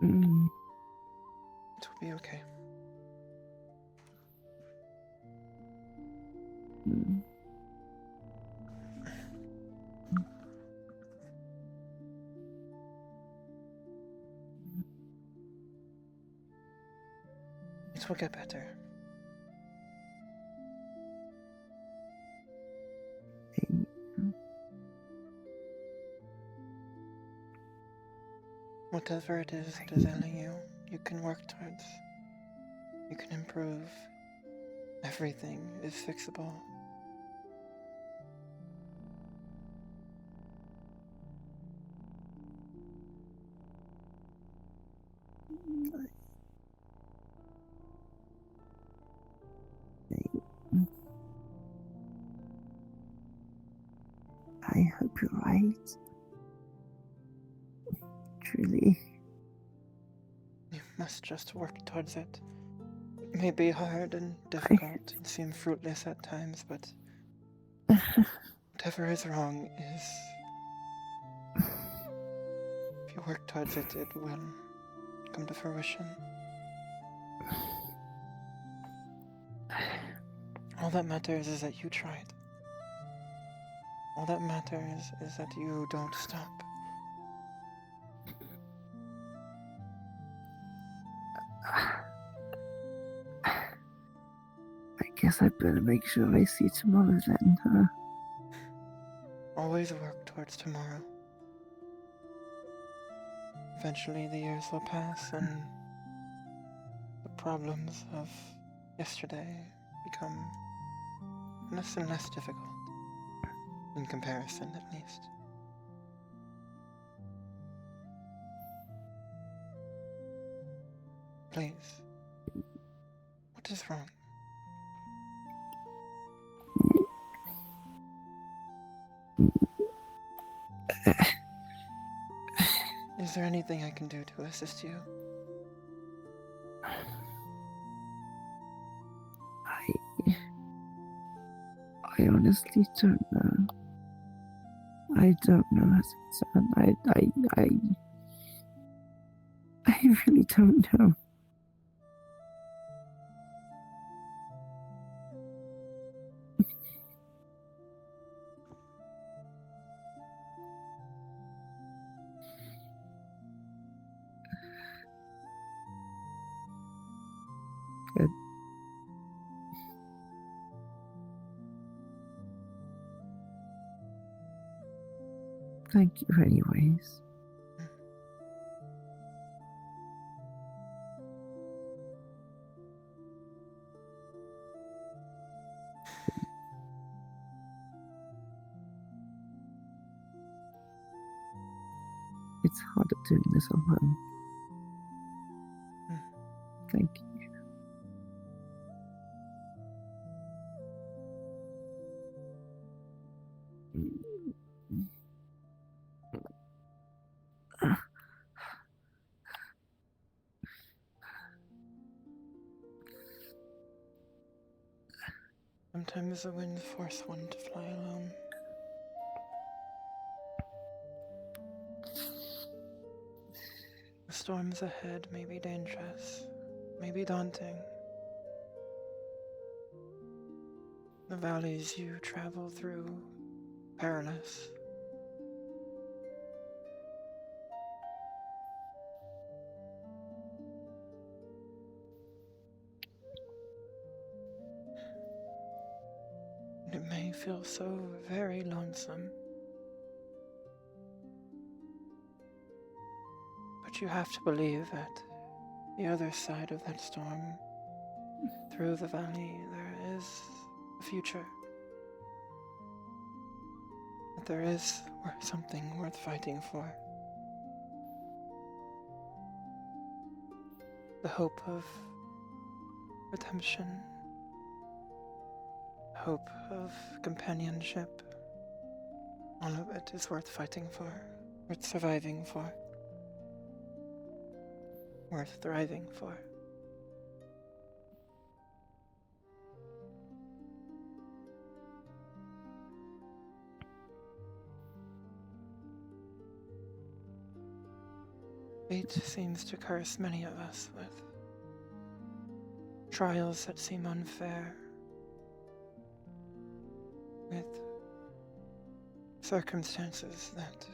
Speaker 21: It will be okay. It will get better. Whatever it is that is ailing you, you can work towards. You can improve. Everything is fixable.
Speaker 9: right. Truly.
Speaker 21: You must just work towards it. It may be hard and difficult and seem fruitless at times, but whatever is wrong is... If you work towards it, it will come to fruition. All that matters is that you tried. All that matters is that you don't stop.
Speaker 9: I guess I better make sure I see tomorrow then, huh?
Speaker 21: Always work towards tomorrow. Eventually the years will pass and the problems of yesterday become less and less difficult. In comparison, at least. Please. What is wrong? Is there anything I can do to assist you?
Speaker 9: I honestly don't know. I don't know, Hassan. I really don't know. Good. Thank you anyways. It's harder doing this alone. Thank you.
Speaker 21: Sometimes the winds force one to fly alone. The storms ahead may be dangerous, may be daunting. The valleys you travel through, perilous. It may feel so very lonesome. But you have to believe that the other side of that storm, through the valley, there is a future. That there is something worth fighting for. The hope of redemption. Hope of companionship. All of it is worth fighting for, worth surviving for, worth thriving for. Fate seems to curse many of us with trials that seem unfair, with circumstances that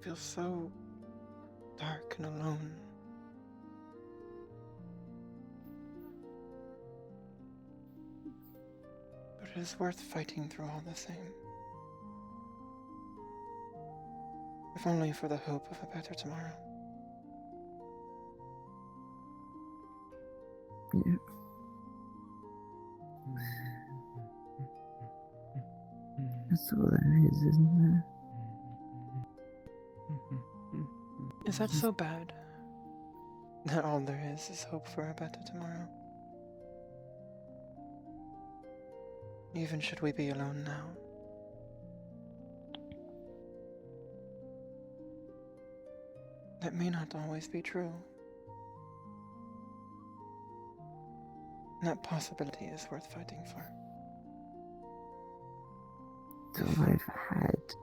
Speaker 21: feel so dark and alone. But it is worth fighting through all the same. If only for the hope of a better tomorrow.
Speaker 9: Yeah. That's all there is, isn't there?
Speaker 21: Is that so bad? That all there is hope for a better tomorrow? even should we be alone now. That may not always be true. That possibility is worth fighting for.
Speaker 9: So I've had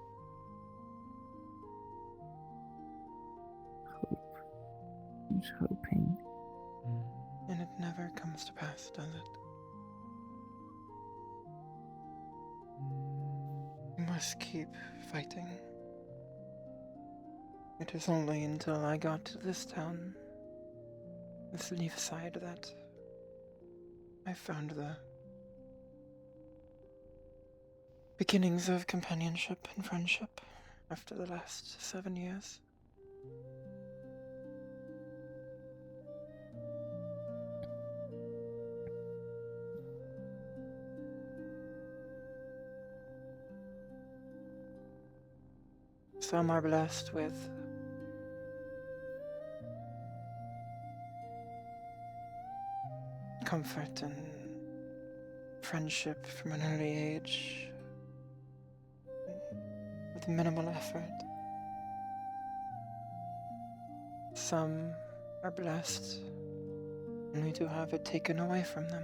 Speaker 9: hope and hoping.
Speaker 21: And it never comes to pass, does it? You must keep fighting. It is only until I got to this town, this Leefside, that I found the beginnings of companionship and friendship after the last 7 years. Some are blessed with comfort and friendship from an early age, with minimal effort. Some are blessed only to have it taken away from them,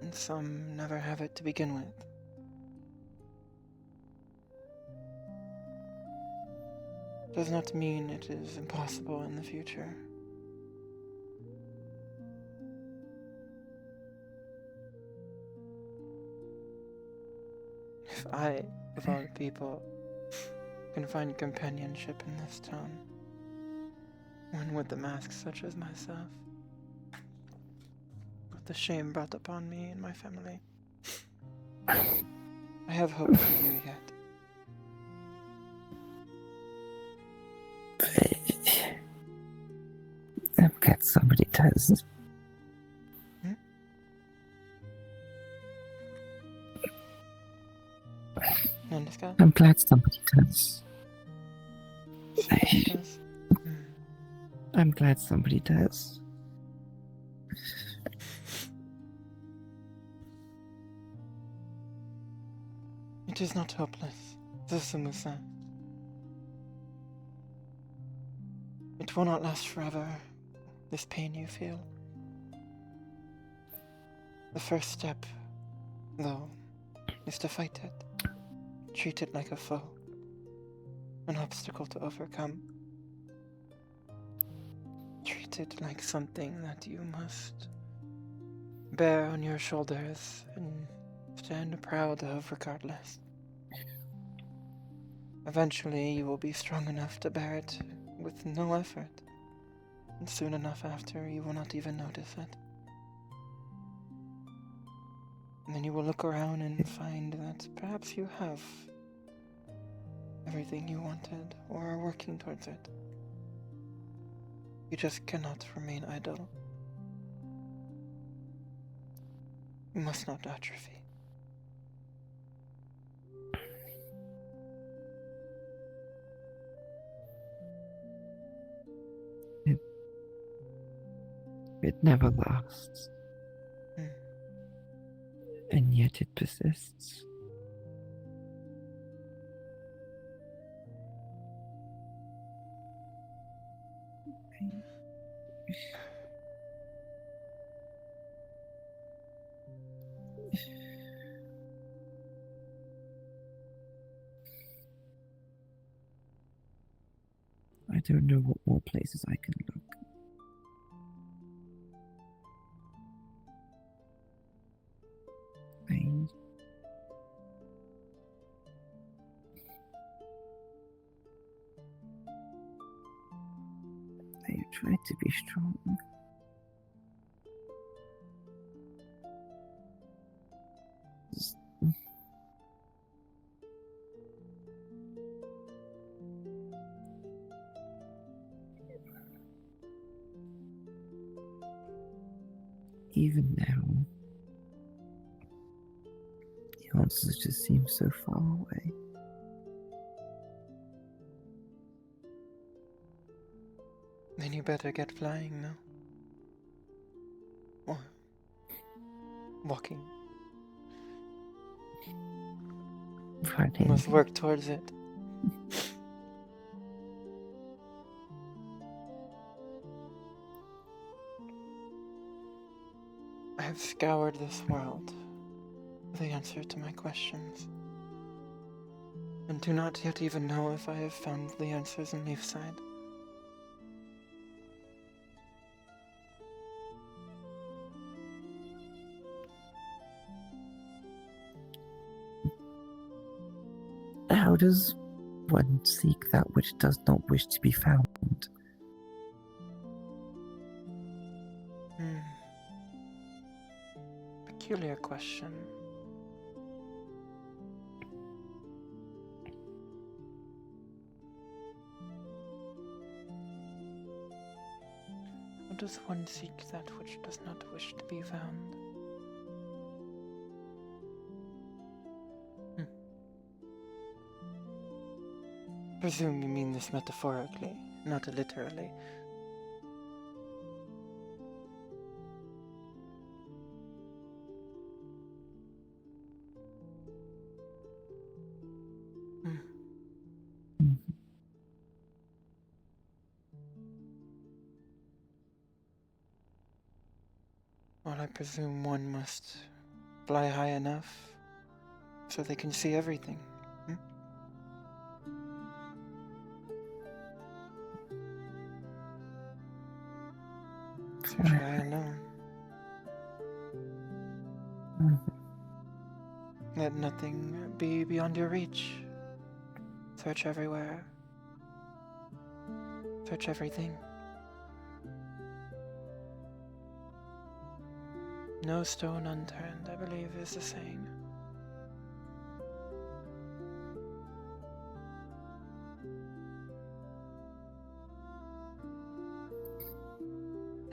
Speaker 21: and some never have it to begin with. Does not mean it is impossible in the future. If I, of all people, can find companionship in this town, one with the mask such as myself, with the shame brought upon me and my family, I have hope for you yet.
Speaker 9: I'm glad somebody does. I'm glad somebody does. I'm glad somebody does.
Speaker 21: It is not hopeless, Zusumusa. It will not last forever, this pain you feel. The first step, though, is to fight it. Treat it like a foe, an obstacle to overcome. Treat it like something that you must bear on your shoulders and stand proud of regardless. Eventually, you will be strong enough to bear it with no effort, and soon enough after, you will not even notice it. And then you will look around and find that perhaps you have everything you wanted, or are working towards it. You just cannot remain idle. You must not atrophy.
Speaker 9: It never lasts. And yet it persists. I don't know what more places I can look. I tried to be strong. Even now, the answers just seem so far away.
Speaker 21: Then you better get flying now. Or walking. We must work towards it. I have scoured this world for the answer to my questions, and do not yet even know if I have found the answers in Leafside.
Speaker 9: How does one seek that which does not wish to be found?
Speaker 21: Peculiar question. How does one seek that which does not wish to be found? Presume you mean this metaphorically, not literally. Well, I presume one must fly high enough so they can see everything. So try alone. Let nothing be beyond your reach. Search everywhere. Search everything. No stone unturned, I believe, is the saying.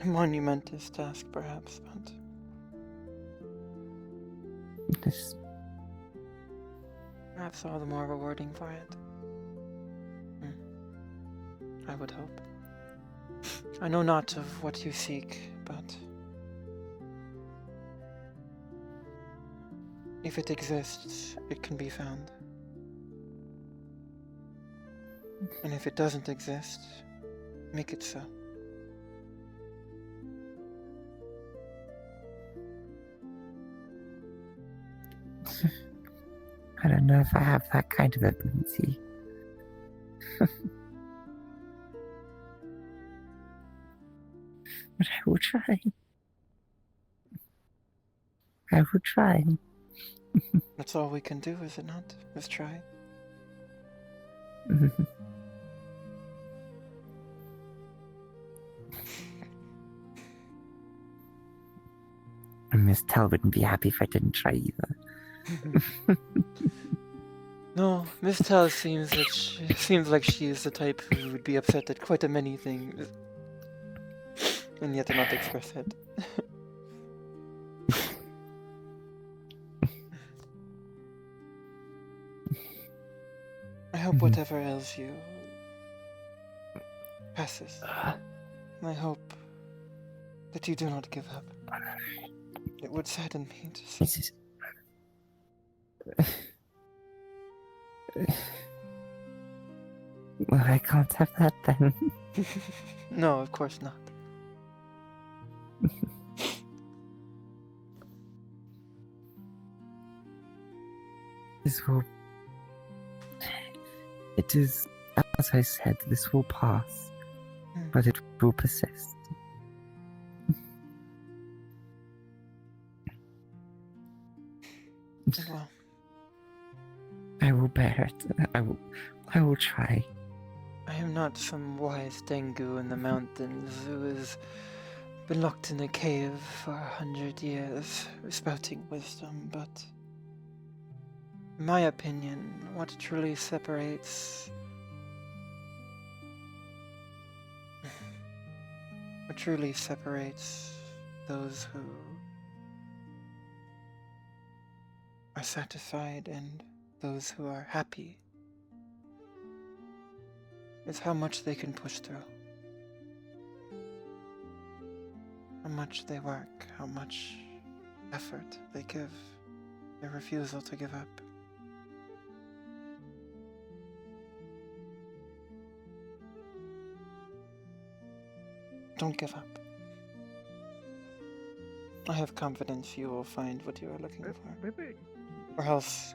Speaker 21: A monumentous task, perhaps, but
Speaker 9: This...
Speaker 21: perhaps all the more rewarding for it. I would hope. I know not of what you seek, but if it exists, it can be found. And if it doesn't exist, make it so.
Speaker 9: I don't know if I have that kind of ability. But I will try. I will try.
Speaker 21: That's all we can do, is it not? Is try.
Speaker 9: And Miss Tell wouldn't be happy if I didn't try either.
Speaker 21: No, Miss Tell seems like she is the type who would be upset at quite a many things, and yet not express it. I hope whatever ails you passes. And I hope that you do not give up. It would sadden me to see.
Speaker 9: Well, I can't have that then.
Speaker 21: No, of course not.
Speaker 9: This will... It is, as I said, this will pass, but it will persist.
Speaker 21: Well,
Speaker 9: I will bear it. I will try.
Speaker 21: I am not some wise Tengu in the mountains who has been locked in a cave for 100 years, spouting wisdom, but in my opinion, what truly separates those who are satisfied and those who are happy is how much they can push through. How much they work, how much effort they give your refusal to give up. Don't give up. I have confidence you will find what you are looking for. Or else,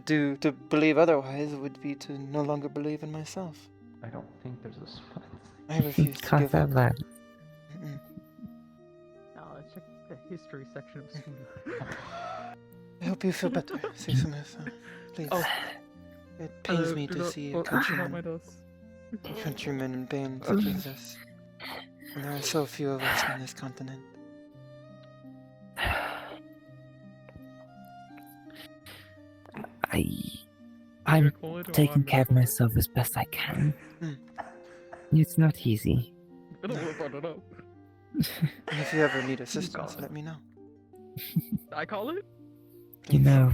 Speaker 21: to believe otherwise would be to no longer believe in myself.
Speaker 11: I don't think there's a split.
Speaker 21: I refuse to
Speaker 9: Can't
Speaker 21: give up.
Speaker 9: have that.
Speaker 2: Let's check the history section of school.
Speaker 21: I hope you feel better, Susumu-san. Please.
Speaker 18: Oh.
Speaker 21: It pains me to see a countryman in pain such as this. And there are so few of us on this continent.
Speaker 9: I'm taking care of myself as best I can. It's not easy.
Speaker 18: I don't want to brought it up.
Speaker 21: And if you ever need assistance, let me know.
Speaker 18: I call it?
Speaker 9: You know,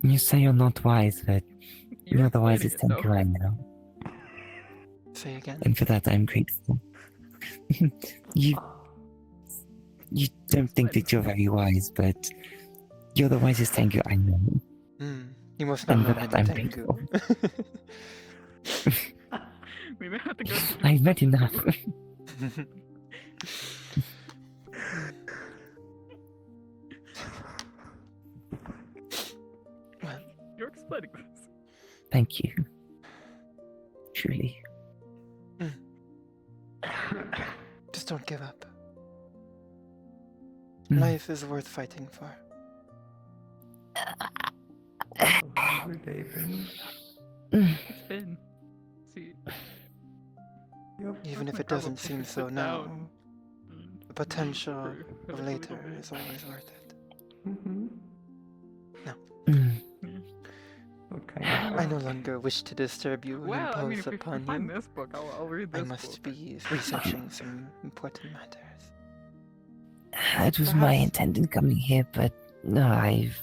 Speaker 9: you say you're not wise, but you're the wisest thinker I know.
Speaker 21: Say again.
Speaker 9: And for that, I'm grateful. You don't think that you're very wise, but you're the wisest thinker I know.
Speaker 21: You must not
Speaker 9: And
Speaker 21: know
Speaker 9: for that,
Speaker 21: my
Speaker 9: I'm
Speaker 21: Tengu.
Speaker 9: grateful.
Speaker 18: We may have to go to
Speaker 9: I've met enough.
Speaker 18: You're explaining this.
Speaker 9: Thank you. Truly.
Speaker 21: Just don't give up.
Speaker 9: Mm.
Speaker 21: Life is worth fighting for.
Speaker 18: It's been. See.
Speaker 21: Even if it doesn't seem so now, the potential of later is always worth it. No.
Speaker 11: Okay.
Speaker 21: I no longer wish to disturb you and
Speaker 18: Well, I mean,
Speaker 21: impose
Speaker 18: if we
Speaker 21: upon
Speaker 18: find
Speaker 21: you.
Speaker 18: this book, I'll read this
Speaker 21: I must
Speaker 18: book.
Speaker 21: be researching some important matters.
Speaker 9: That was my intent in coming here, but I've...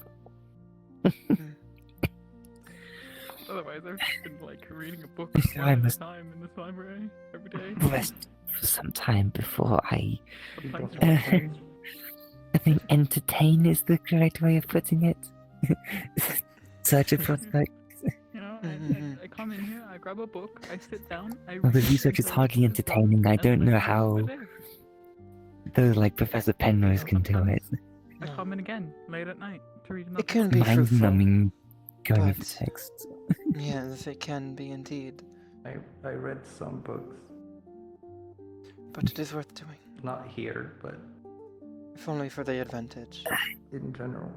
Speaker 18: Otherwise, I've just been like reading a book
Speaker 9: So
Speaker 18: one
Speaker 9: I
Speaker 18: at a
Speaker 9: must
Speaker 18: time in this library every day.
Speaker 9: rest for some time before I...
Speaker 18: Sometimes
Speaker 9: I think entertain is the correct way of putting it. Search a prospect.
Speaker 18: You know, I come in here, I grab a book, I sit down, I
Speaker 9: Well, the
Speaker 18: read
Speaker 9: research is
Speaker 18: until
Speaker 9: hardly entertaining. I don't know how those like Professor Penrose can do it.
Speaker 18: I come in again late at night to read another
Speaker 21: It can
Speaker 18: book.
Speaker 21: be fruitful.
Speaker 9: Mind-numbing going
Speaker 21: but-
Speaker 9: over text.
Speaker 21: Yes, it can be indeed.
Speaker 11: I read some books.
Speaker 21: But it is worth doing.
Speaker 11: Not here, but
Speaker 21: If only for the advantage.
Speaker 11: in general.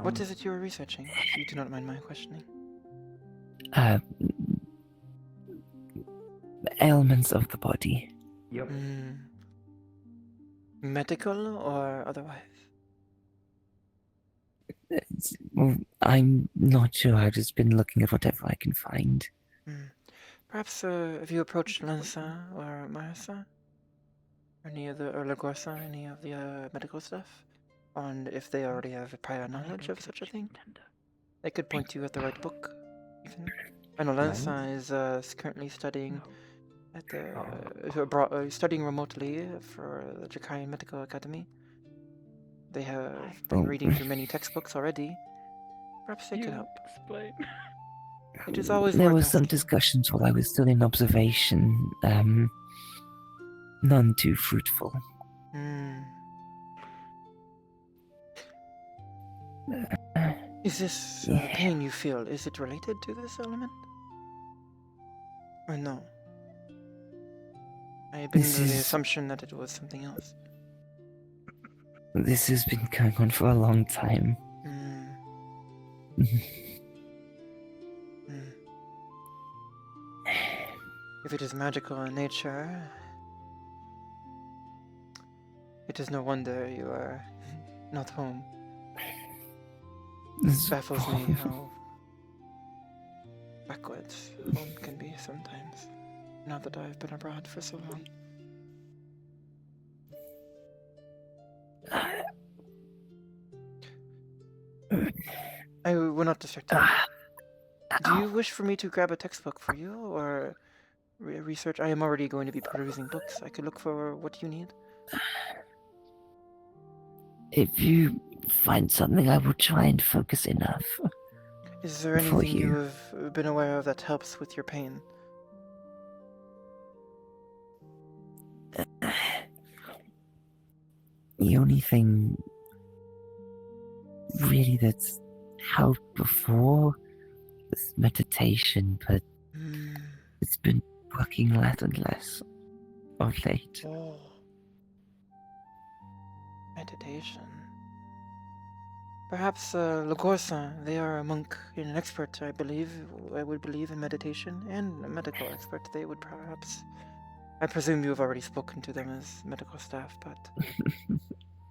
Speaker 21: What is it you are researching? If you do not mind my questioning.
Speaker 9: Ailments of the body.
Speaker 11: Yep.
Speaker 21: Medical or otherwise?
Speaker 9: Well, I'm not sure. I've just been looking at whatever I can find.
Speaker 21: Perhaps have you approached Lanza or Marissa? Or any of the or Lagorsa, any of the medical stuff? On if they already have prior knowledge of such a thing? They could point you at the right book, even. I know Lanza is currently studying at the studying remotely for the Jakaian Medical Academy. They have been reading through many textbooks already. Perhaps they could help.
Speaker 18: Explain.
Speaker 21: It is always
Speaker 9: There
Speaker 21: worth
Speaker 9: was some
Speaker 21: asking.
Speaker 9: discussions while I was still in observation. None too fruitful.
Speaker 21: Is this pain you feel, is it related to this element? Or no? I have been
Speaker 9: This
Speaker 21: under the
Speaker 9: is-
Speaker 21: assumption that it was something else.
Speaker 9: This has been going on for a long time.
Speaker 21: If it is magical in nature, it is no wonder you are not home. It baffles me how backwards home can be sometimes, now that I've been abroad for so long. I will not distract you. Do you wish for me to grab a textbook for you, or research? I am already going to be perusing books. I could look for what you need.
Speaker 9: If you find something, I will try and focus enough.
Speaker 21: Is there anything you have been aware of that helps with your pain?
Speaker 9: The only thing really that's helped before was meditation, but it's been working less and less of late.
Speaker 21: Oh. Meditation. Perhaps Le Corsin, they are a monk and an expert, I would believe in meditation, and a medical expert. They would perhaps... I presume you have already spoken to them as medical staff, but...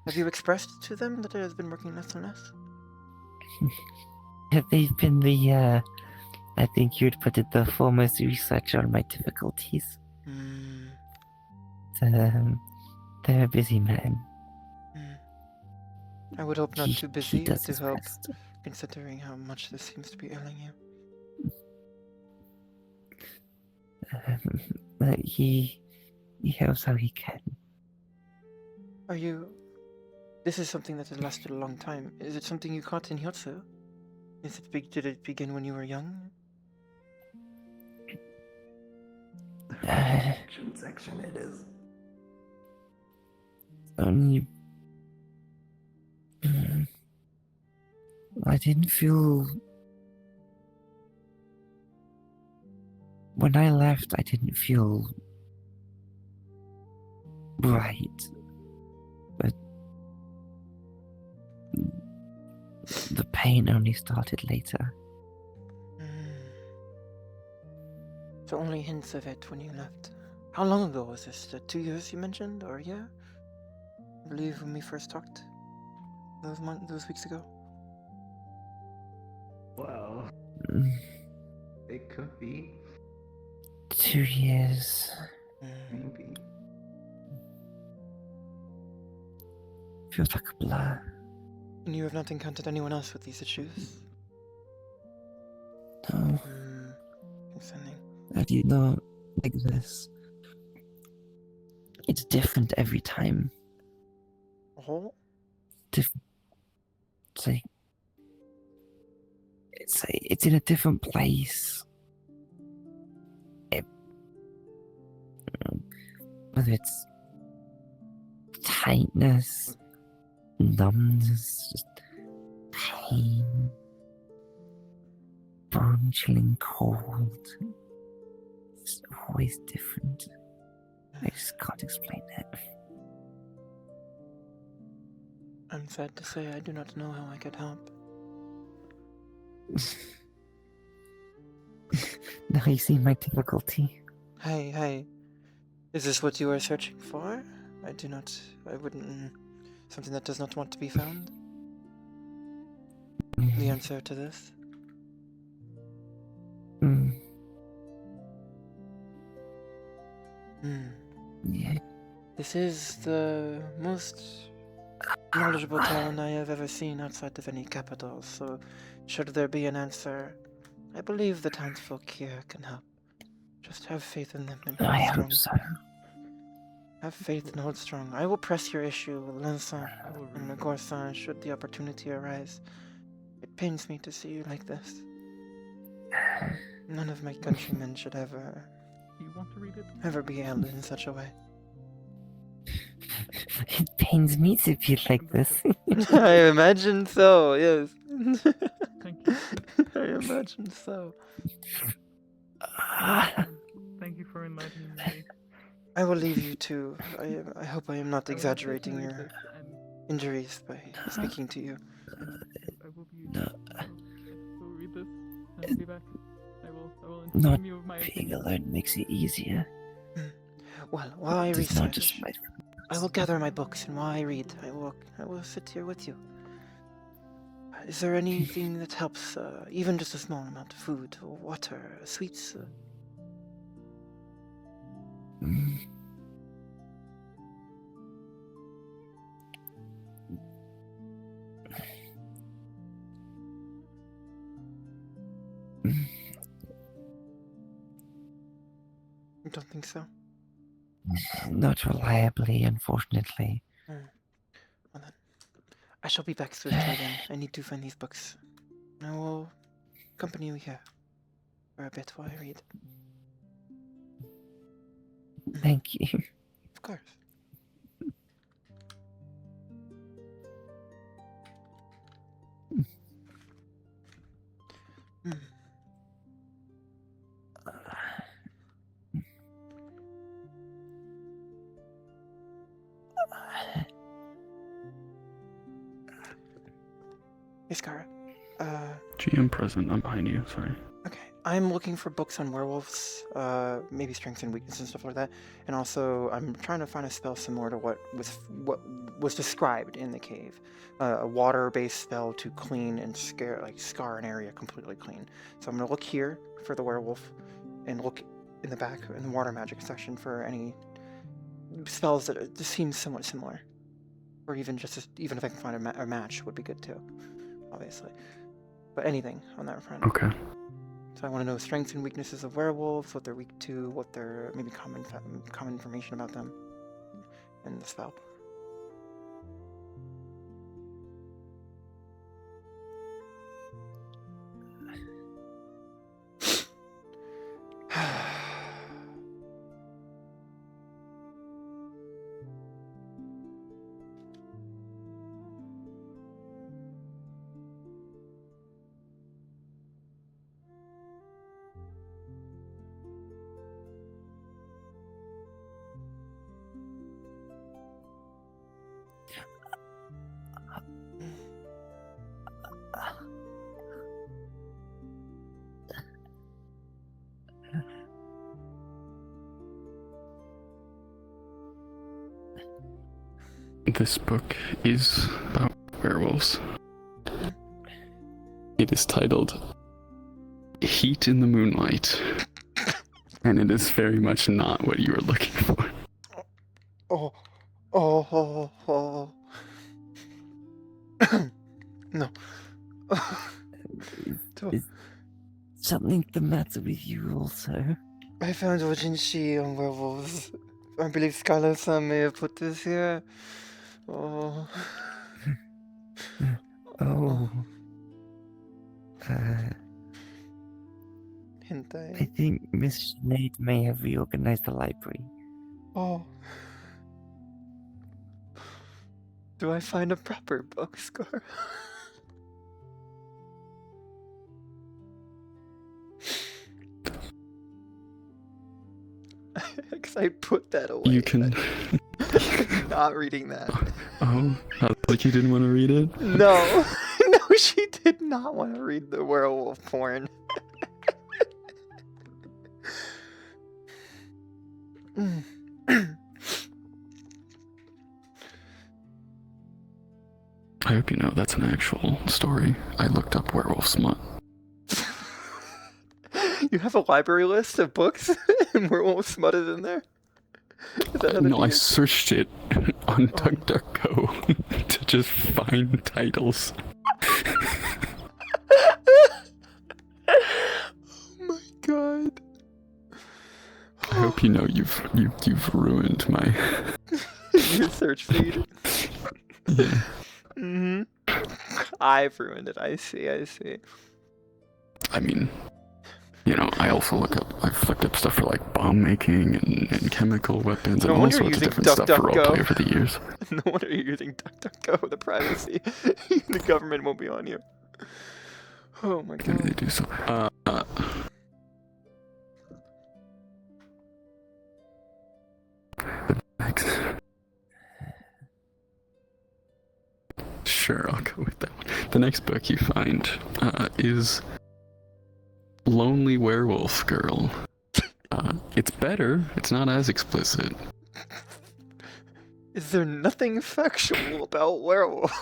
Speaker 21: have you expressed to them that it has been working less and less?
Speaker 9: They've been the, I think you'd put it, the foremost researcher on my difficulties. They're a busy man.
Speaker 21: I would hope not too busy
Speaker 9: he does
Speaker 21: to
Speaker 9: his
Speaker 21: help,
Speaker 9: best.
Speaker 21: considering how much this seems to be ailing you.
Speaker 9: He helps how he can.
Speaker 21: Are you... This is something that has lasted a long time. Is it something you caught in Hyotsu? Did it begin when you were young?
Speaker 10: Section it is.
Speaker 9: Only... I didn't feel... When I left, I didn't feel... right. But... the pain only started later.
Speaker 21: So only hints of it when you left. How long ago was this? 2 years you mentioned? Or a year? I believe when we first talked. Those weeks ago.
Speaker 10: Well, it could be.
Speaker 9: 2 years.
Speaker 10: Maybe.
Speaker 9: Feels like a blur.
Speaker 21: And you have not encountered anyone else with these issues?
Speaker 9: No.
Speaker 21: Concerning.
Speaker 9: I do not like this. It's different every time.
Speaker 21: Oh?
Speaker 9: Different. It's in a different place. Whether it's tightness, numbness, just pain, bone-chilling cold. It's always different. I just can't explain it.
Speaker 21: I'm sad to say I do not know how I could help.
Speaker 9: Now you see my difficulty.
Speaker 21: Hey. Is this what you are searching for? I wouldn't... Something that does not want to be found? The answer to this?
Speaker 9: Yeah.
Speaker 21: This is the most knowledgeable town I have ever seen outside of any capital, so should there be an answer, I believe the townsfolk here can help. Just have faith in them and hold
Speaker 9: I
Speaker 21: strong.
Speaker 9: hope so.
Speaker 21: Have faith and hold strong. I will press your issue with Vincent and Le Corsin should the opportunity arise. It pains me to see you like this. None of my countrymen should ever...
Speaker 2: Do you want to read it?
Speaker 21: Ever be held in such a way.
Speaker 9: It pains me to feel like this.
Speaker 21: I imagine so, yes.
Speaker 2: Thank you.
Speaker 21: I imagine so.
Speaker 2: Thank you for enlightening me.
Speaker 21: I will leave you to. I hope I am not exaggerating your injuries by speaking to you.
Speaker 2: I will be...
Speaker 9: No.
Speaker 2: I will read this and be back. I will
Speaker 9: Not
Speaker 2: inform you of my
Speaker 9: being
Speaker 2: opinion.
Speaker 9: alone makes it easier.
Speaker 21: Well, while I
Speaker 9: It's not
Speaker 21: research,
Speaker 9: just my...
Speaker 21: I will gather my books, and while I read, I will sit here with you. Is there anything that helps, even just a small amount of food, or water, sweets? don't think so.
Speaker 9: Not reliably, unfortunately.
Speaker 21: Well then, I shall be back swiftly then. I need to find these books. I will accompany you here for a bit while I read.
Speaker 9: Thank you.
Speaker 21: Of course. Hey, Scar.
Speaker 6: GM present. I'm behind you. Sorry.
Speaker 21: Okay. I'm looking for books on werewolves, maybe strengths and weaknesses and stuff like that. And also, I'm trying to find a spell similar to what was described in the cave. A water-based spell to clean and scar an area completely clean. So I'm gonna look here for the werewolf, and look in the back in the water magic section for any spells that just seem somewhat similar, or even even if I can find a match would be good too, obviously. But anything on that front.
Speaker 6: Okay.
Speaker 21: So I want to know strengths and weaknesses of werewolves, what they're weak to, what their maybe common information about them, and the spell.
Speaker 6: This book is about werewolves. It is titled Heat in the Moonlight, and it is very much not what you are looking for.
Speaker 21: No.
Speaker 9: Is something the matter with you also?
Speaker 21: I found Ojinshi on werewolves. I believe Skylar-san may have put this here. Oh.
Speaker 9: Oh.
Speaker 21: Hentai.
Speaker 9: I think Miss Sinead may have reorganized the library.
Speaker 21: Oh. Do I find a proper book, Scar? Because I put that away.
Speaker 6: You can.
Speaker 21: Not reading that.
Speaker 6: Oh, like you didn't want to read it?
Speaker 21: No. No, she did not want to read the werewolf porn.
Speaker 6: I hope you know that's an actual story. I looked up werewolf smut.
Speaker 21: You have a library list of books and werewolf smut is in there? Is that how
Speaker 6: No, I searched it on DuckDuckGo to just find titles.
Speaker 21: Oh my god.
Speaker 6: I hope you know you've ruined my
Speaker 21: your search feed.
Speaker 6: Yeah.
Speaker 21: Mm-hmm. I've ruined it. I see.
Speaker 6: I mean, you know, I also looked up stuff for like bomb making and chemical weapons and all sorts of different stuff for roleplay over the years.
Speaker 21: No wonder you're using DuckDuckGo. The privacy. The government won't be on you. Oh my god.
Speaker 6: They do so. Sure, I'll go with that one. The next book you find is Lonely Werewolf Girl. It's better. It's not as explicit.
Speaker 21: Is there nothing factual about werewolves?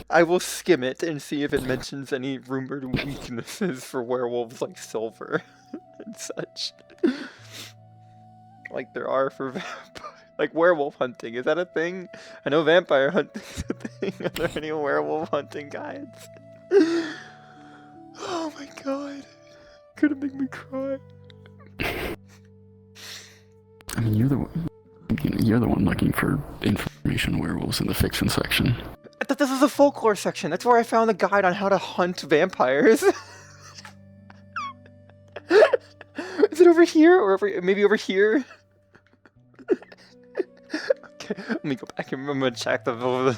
Speaker 21: I will skim it and see if it mentions any rumored weaknesses for werewolves like silver and such. Like there are for vampires. Like werewolf hunting, is that a thing? I know vampire hunting is a thing. Are there any werewolf hunting guides? Oh my god.
Speaker 5: gonna make me cry.
Speaker 18: I mean, you're the one looking for information on werewolves in the fiction section.
Speaker 5: I thought this was a folklore section. That's where I found the guide on how to hunt vampires. Is it over here or maybe over here? Okay, let me go back and I'm gonna check the.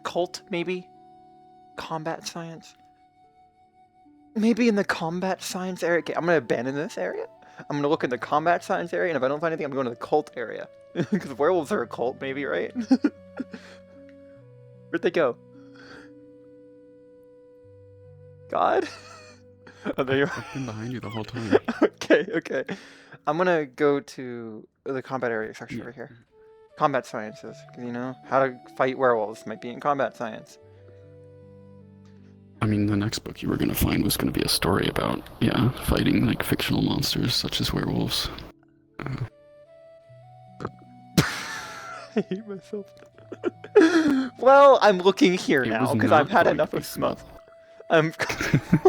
Speaker 5: Cult, maybe? Combat science? Maybe in the combat science area. Okay, I'm gonna abandon this area. I'm gonna look in the combat science area, and if I don't find anything, I'm going to the cult area. Because werewolves are a cult, maybe, right? Where'd they go? God? Oh, there you are.
Speaker 18: I've been behind you the whole time.
Speaker 5: Okay. I'm gonna go to the combat area section over here. Combat sciences, you know, how to fight werewolves might be in combat science.
Speaker 18: I mean, the next book you were gonna find was gonna be a story about, fighting like fictional monsters such as werewolves.
Speaker 5: I hate myself. Well, I'm looking here now because I've had enough of smut.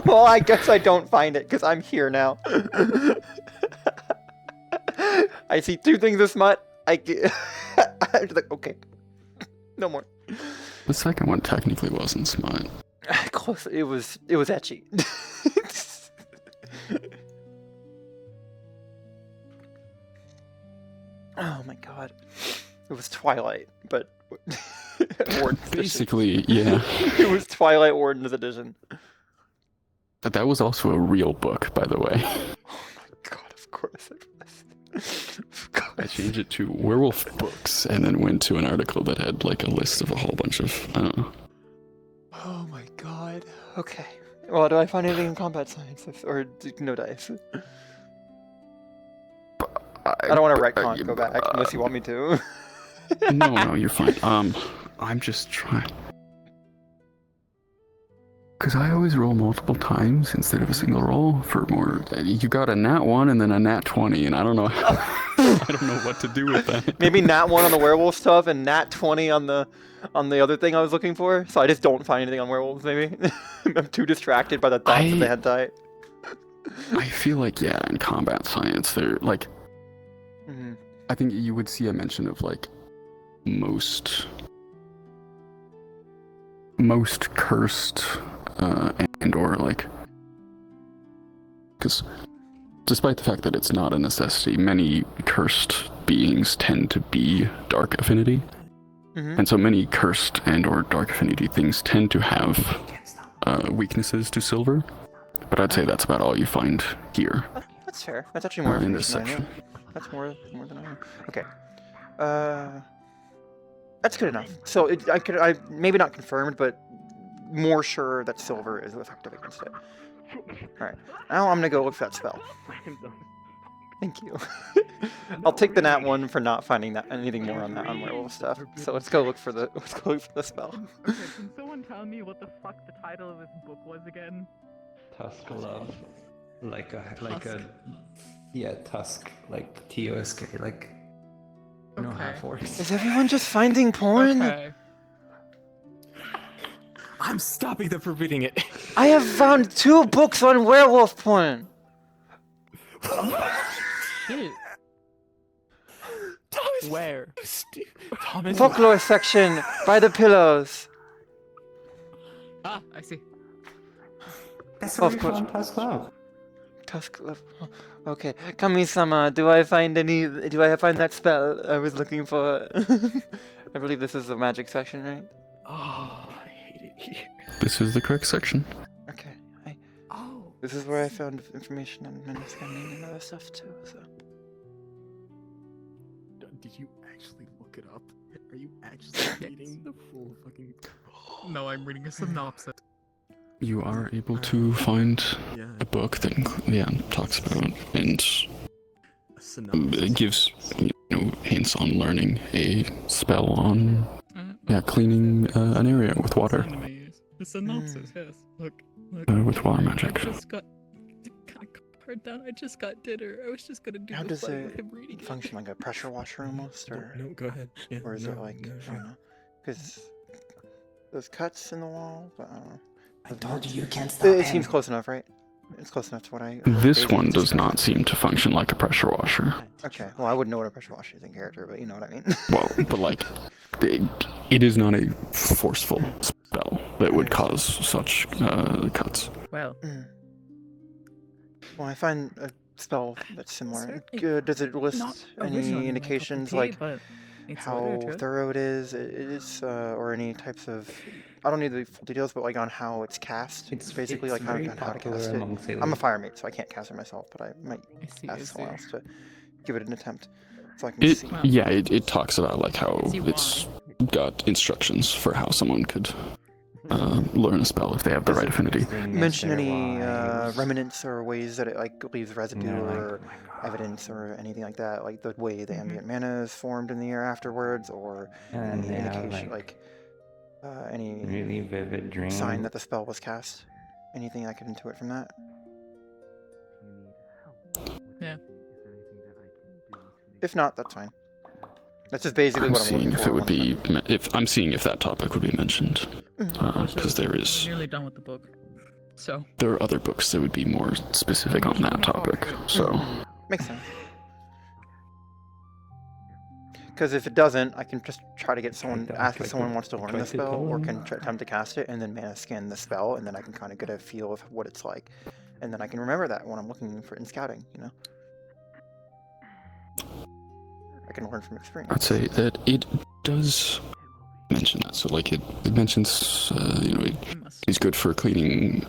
Speaker 5: Well, I guess I don't find it because I'm here now. I see 2 things of smut. I'm just like, okay, no more.
Speaker 18: The second one technically wasn't smut.
Speaker 5: Close. It was etchy. Oh my god. It was Twilight, but Warden's
Speaker 18: Basically,
Speaker 5: edition.
Speaker 18: yeah.
Speaker 5: It was Twilight Warden's edition.
Speaker 18: But that was also a real book, by the way.
Speaker 5: Oh my god, of course it was. Of course.
Speaker 18: I changed it to werewolf books and then went to an article that had like a list of a whole bunch of, I don't know.
Speaker 5: Oh my god. Okay. Well, do I find anything in combat science? Or no dice? I don't want to retcon, go back, unless you want me to.
Speaker 18: No, you're fine. I'm just trying. Because I always roll multiple times instead of a single roll for more. You got a nat 1 and then a nat 20, and I don't know I don't know what to do with that.
Speaker 5: Maybe nat 1 on the werewolf stuff and nat 20 on the other thing I was looking for, so I just don't find anything on werewolves, maybe. I'm too distracted by the thoughts of the hentai.
Speaker 18: I feel like, in combat science, they're like... I think you would see a mention of, like, most cursed, and or, like... Because despite the fact that it's not a necessity, many cursed beings tend to be dark affinity. And so many cursed and or dark affinity things tend to have weaknesses to silver. But I'd say that's about all you find here.
Speaker 5: That's fair. That's actually more
Speaker 18: in this
Speaker 5: than I
Speaker 18: section.
Speaker 5: know. That's more than I know. Okay. That's good enough. So I maybe not confirmed, but more sure that silver is effective against it. Alright. Now I'm gonna go look for that spell. Thank you. I'll take the nat 1 for not finding anything more on werewolf stuff. So let's go look for the spell.
Speaker 2: Okay, can someone tell me what the fuck the title of this book was again?
Speaker 10: Tusk love. Tusk, like T-O-S-K, like, you know how it works.
Speaker 5: Is everyone just finding porn?
Speaker 1: Okay. I'm stopping them from reading it.
Speaker 5: I have found 2 books on werewolf porn.
Speaker 1: Shit. Thomas, where? Thomas.
Speaker 5: Folklore section by the pillows.
Speaker 1: Ah, I see.
Speaker 10: That's
Speaker 5: Of course.
Speaker 10: Tusk love.
Speaker 5: Tusk love. Okay, Kami-sama, do I find that spell I was looking for? I believe this is the magic section, right?
Speaker 1: Oh, I hate it here.
Speaker 18: This is the correct section.
Speaker 5: Okay. This is where I found information on scanning and other stuff too. So.
Speaker 2: Did you actually look it up? Are you actually reading the full fucking?
Speaker 1: No, I'm reading a synopsis.
Speaker 18: You are able to find a book that talks about and it gives hints on learning a spell on cleaning an area with water.
Speaker 1: The synopsis, yes. Look.
Speaker 18: With water magic.
Speaker 4: part down. I just got dinner. I was just gonna do
Speaker 5: How
Speaker 4: the
Speaker 5: does
Speaker 4: fight
Speaker 5: it
Speaker 4: with him reading it.
Speaker 5: function, like a pressure washer almost, or?
Speaker 14: No, go ahead. Yeah,
Speaker 5: or is it
Speaker 14: no,
Speaker 5: like,
Speaker 14: no,
Speaker 5: I don't know. Because those cuts in the wall, but I don't know.
Speaker 20: I told you you can't stop
Speaker 5: It
Speaker 20: him.
Speaker 5: seems close enough, right? It's close enough to what I...
Speaker 6: This one does not seem to function like a pressure washer.
Speaker 5: Okay, well I wouldn't know what a pressure washer is in character, but you know what I mean.
Speaker 6: Well, but like, it is not a forceful spell that would cause such cuts.
Speaker 4: Well.
Speaker 5: Well, I find a spell that's similar.
Speaker 4: Certainly
Speaker 5: Good. Does it
Speaker 4: not
Speaker 5: list
Speaker 4: originally
Speaker 5: any
Speaker 4: my cup of
Speaker 5: indications
Speaker 4: tea,
Speaker 5: like
Speaker 4: but it's
Speaker 5: how
Speaker 4: literature.
Speaker 5: thorough it is? Or any types of... I don't need the full details, but like on how it's cast. It's basically
Speaker 11: it's
Speaker 5: like how,
Speaker 11: very
Speaker 5: on how to
Speaker 11: popular
Speaker 5: cast it.
Speaker 11: among
Speaker 5: I'm a
Speaker 11: sailors.
Speaker 5: fire mate, so I can't cast it myself, but I might
Speaker 4: I
Speaker 5: ask someone else to give it an attempt, so I can
Speaker 6: It,
Speaker 5: see.
Speaker 6: yeah, it talks about like how it's got instructions for how someone could learn a spell if they have the right affinity.
Speaker 5: Mention any remnants or ways that it like leaves residue or evidence or anything like that, like the way the ambient mana is formed in the air afterwards, or
Speaker 11: And
Speaker 5: any
Speaker 11: they have,
Speaker 5: indication,
Speaker 11: like,
Speaker 5: any
Speaker 11: really vivid dreams.
Speaker 5: sign that the spell was cast. Anything I could intuit from that?
Speaker 4: Yeah.
Speaker 5: If not, that's fine. That's just basically
Speaker 6: I'm
Speaker 5: what I'm
Speaker 6: seeing
Speaker 5: looking
Speaker 6: if
Speaker 5: for.
Speaker 6: it would be I'm seeing if that topic would be mentioned, because there
Speaker 4: I'm
Speaker 6: is
Speaker 4: nearly done with the book. So.
Speaker 6: there are other books that would be more specific on that topic. So
Speaker 5: Makes sense. Because if it doesn't, I can just try to get someone, ask if someone wants to learn the spell, or can attempt to cast it, and then mana scan the spell, and then I can kind of get a feel of what it's like. And then I can remember that when I'm looking for in scouting, you know? I can learn from experience.
Speaker 6: I'd say that it does mention that. So like it mentions it is good for cleaning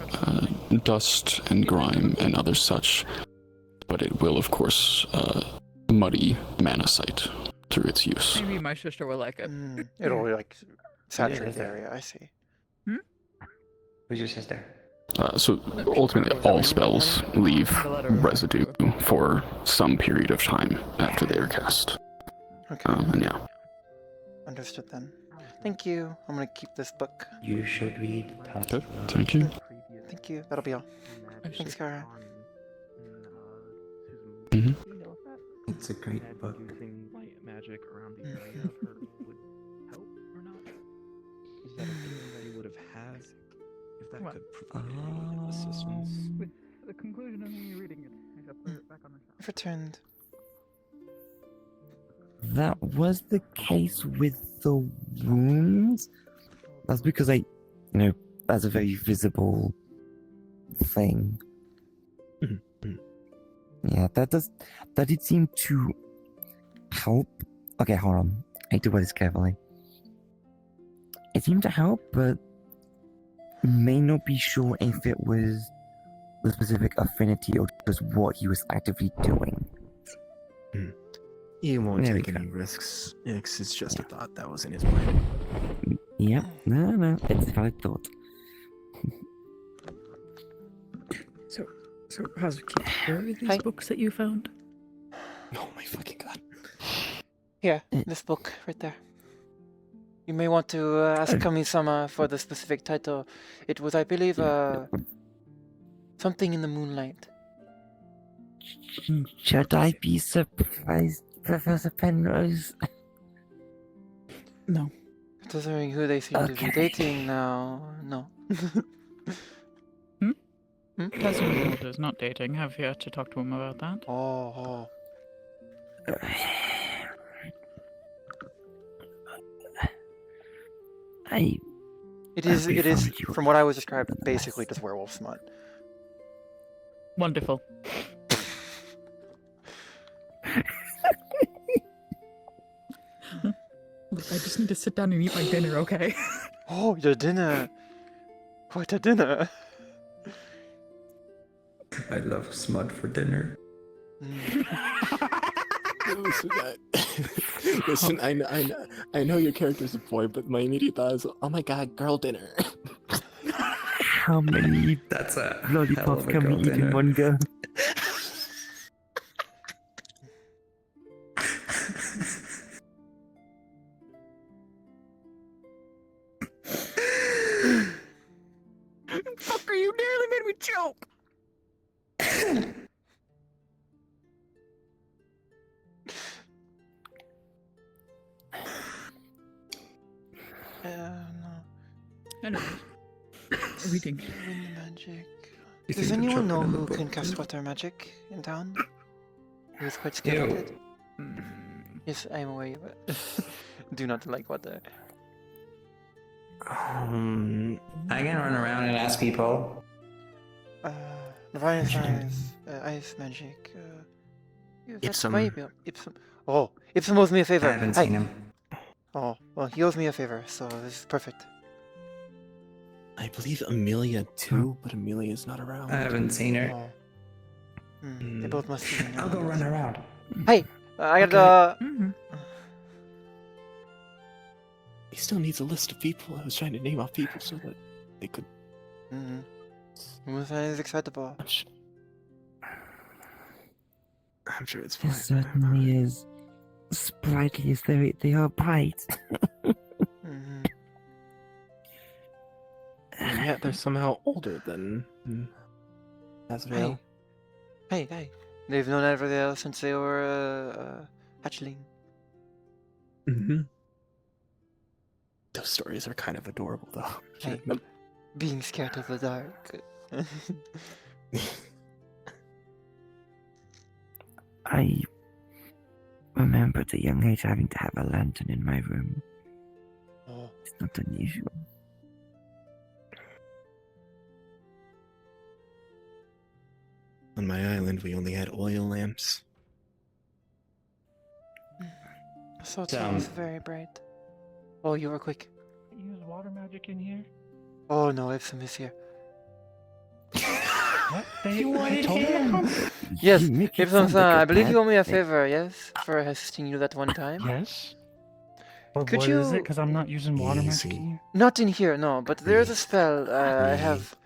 Speaker 6: dust and grime and other such, but it will of course muddy mana sight through its use.
Speaker 4: Maybe my sister will like it.
Speaker 5: It'll like saturate the area, I see.
Speaker 11: Who's your sister?
Speaker 6: So ultimately, all spells leave residue for some period of time after they are cast.
Speaker 5: Okay.
Speaker 6: And yeah.
Speaker 5: Understood then. Thank you. I'm gonna keep this book.
Speaker 11: You should read.
Speaker 6: Good. Thank you.
Speaker 5: Thank you. That'll be all. Thanks, Kara.
Speaker 10: It's a great book.
Speaker 2: Using light magic around the area of her would help or not? Is that a thing that he would have had? If that could provide any kind of assistance.
Speaker 4: With the conclusion of me reading it, I shall put it back on the shelf.
Speaker 5: I've returned.
Speaker 9: That was the case with the wounds. That's because that's a very visible thing. Yeah, that did seem to help. Okay, hold on. I need to word this carefully. It seemed to help, but may not be sure if it was the specific affinity or just what he was actively doing.
Speaker 12: You won't
Speaker 9: There we
Speaker 12: take
Speaker 9: go.
Speaker 12: any risks. It's just a thought that was in his mind.
Speaker 9: Yep, no, it's a valid thought.
Speaker 4: So Hazuki, where are these books that you found?
Speaker 12: Oh my fucking god.
Speaker 5: Yeah, this book right there. You may want to ask Kami-sama for the specific title. It was, I believe, something in the moonlight.
Speaker 9: Should I be surprised, Professor Penrose?
Speaker 4: No.
Speaker 5: Considering who they seem to be dating now, no.
Speaker 4: Pleasant is not dating. Have you had to talk to him about that?
Speaker 5: Oh. It is, from what I was described, basically just werewolf smut.
Speaker 4: Wonderful. Look, I just need to sit down and eat my dinner, okay?
Speaker 5: Oh, your dinner. What a dinner.
Speaker 10: I love smut for dinner.
Speaker 14: Listen, I know your character's a boy, but my immediate thought is, oh my god, girl dinner.
Speaker 9: How many
Speaker 10: That's a
Speaker 9: lollipops can we eat in one go?
Speaker 4: Fucker, you nearly made me choke!
Speaker 18: I know. Reading.
Speaker 21: Wind magic.
Speaker 11: You
Speaker 21: Does
Speaker 11: think the
Speaker 21: anyone know
Speaker 11: chocolate in the
Speaker 21: who
Speaker 11: book
Speaker 21: can cast
Speaker 11: is-
Speaker 21: water magic in town? He was quite skilled at it. Yes, I'm aware, but do not like water.
Speaker 11: I can run around and ask people.
Speaker 21: Divine Size, Ice Magic, yeah, that's
Speaker 11: Ipsum.
Speaker 21: maybe Ipsum. Oh, Ipsum owes me a favor.
Speaker 11: I haven't
Speaker 21: Hi.
Speaker 11: seen him.
Speaker 21: Oh, well, he owes me a favor, so this is perfect.
Speaker 13: I believe Amelia too, but Amelia's not around.
Speaker 11: I haven't seen her.
Speaker 21: Oh. They both must be in your
Speaker 11: I'll go run
Speaker 21: hands.
Speaker 11: around.
Speaker 21: Hey, I got
Speaker 13: He still needs a list of people. I was trying to name off people so that they could.
Speaker 21: Musa is acceptable.
Speaker 13: I'm sure it's
Speaker 9: It
Speaker 13: fine.
Speaker 9: certainly is. Sprightly as they are bright.
Speaker 13: And yet they're somehow older than Azrael.
Speaker 21: Hey. They've known Azrael since they were hatchling.
Speaker 13: Mm-hmm. Those stories are kind of adorable, though.
Speaker 21: Hey, being scared of the dark.
Speaker 9: I remember at a young age having to have a lantern in my room.
Speaker 21: Oh.
Speaker 9: It's not unusual.
Speaker 13: On my island, we only had oil lamps.
Speaker 21: So it was very bright. Oh, you were quick.
Speaker 2: Use water magic in here?
Speaker 21: Oh no, Ipsum is here.
Speaker 2: What?
Speaker 21: You
Speaker 2: wanted him?
Speaker 21: Yes,
Speaker 9: You make it
Speaker 21: Ipsum,
Speaker 9: sound like a
Speaker 21: I believe you owe
Speaker 9: bad
Speaker 21: me a
Speaker 9: thing.
Speaker 21: favor, yes? For assisting you that one time?
Speaker 2: Yes. But
Speaker 21: Could
Speaker 2: what
Speaker 21: you...
Speaker 2: is it? Because I'm not using water magic in here.
Speaker 21: Not in here, no, but there's a spell I have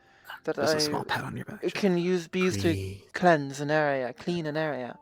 Speaker 21: that
Speaker 13: There's a small pat on your back.
Speaker 21: It can be used to cleanse an area, clean an area.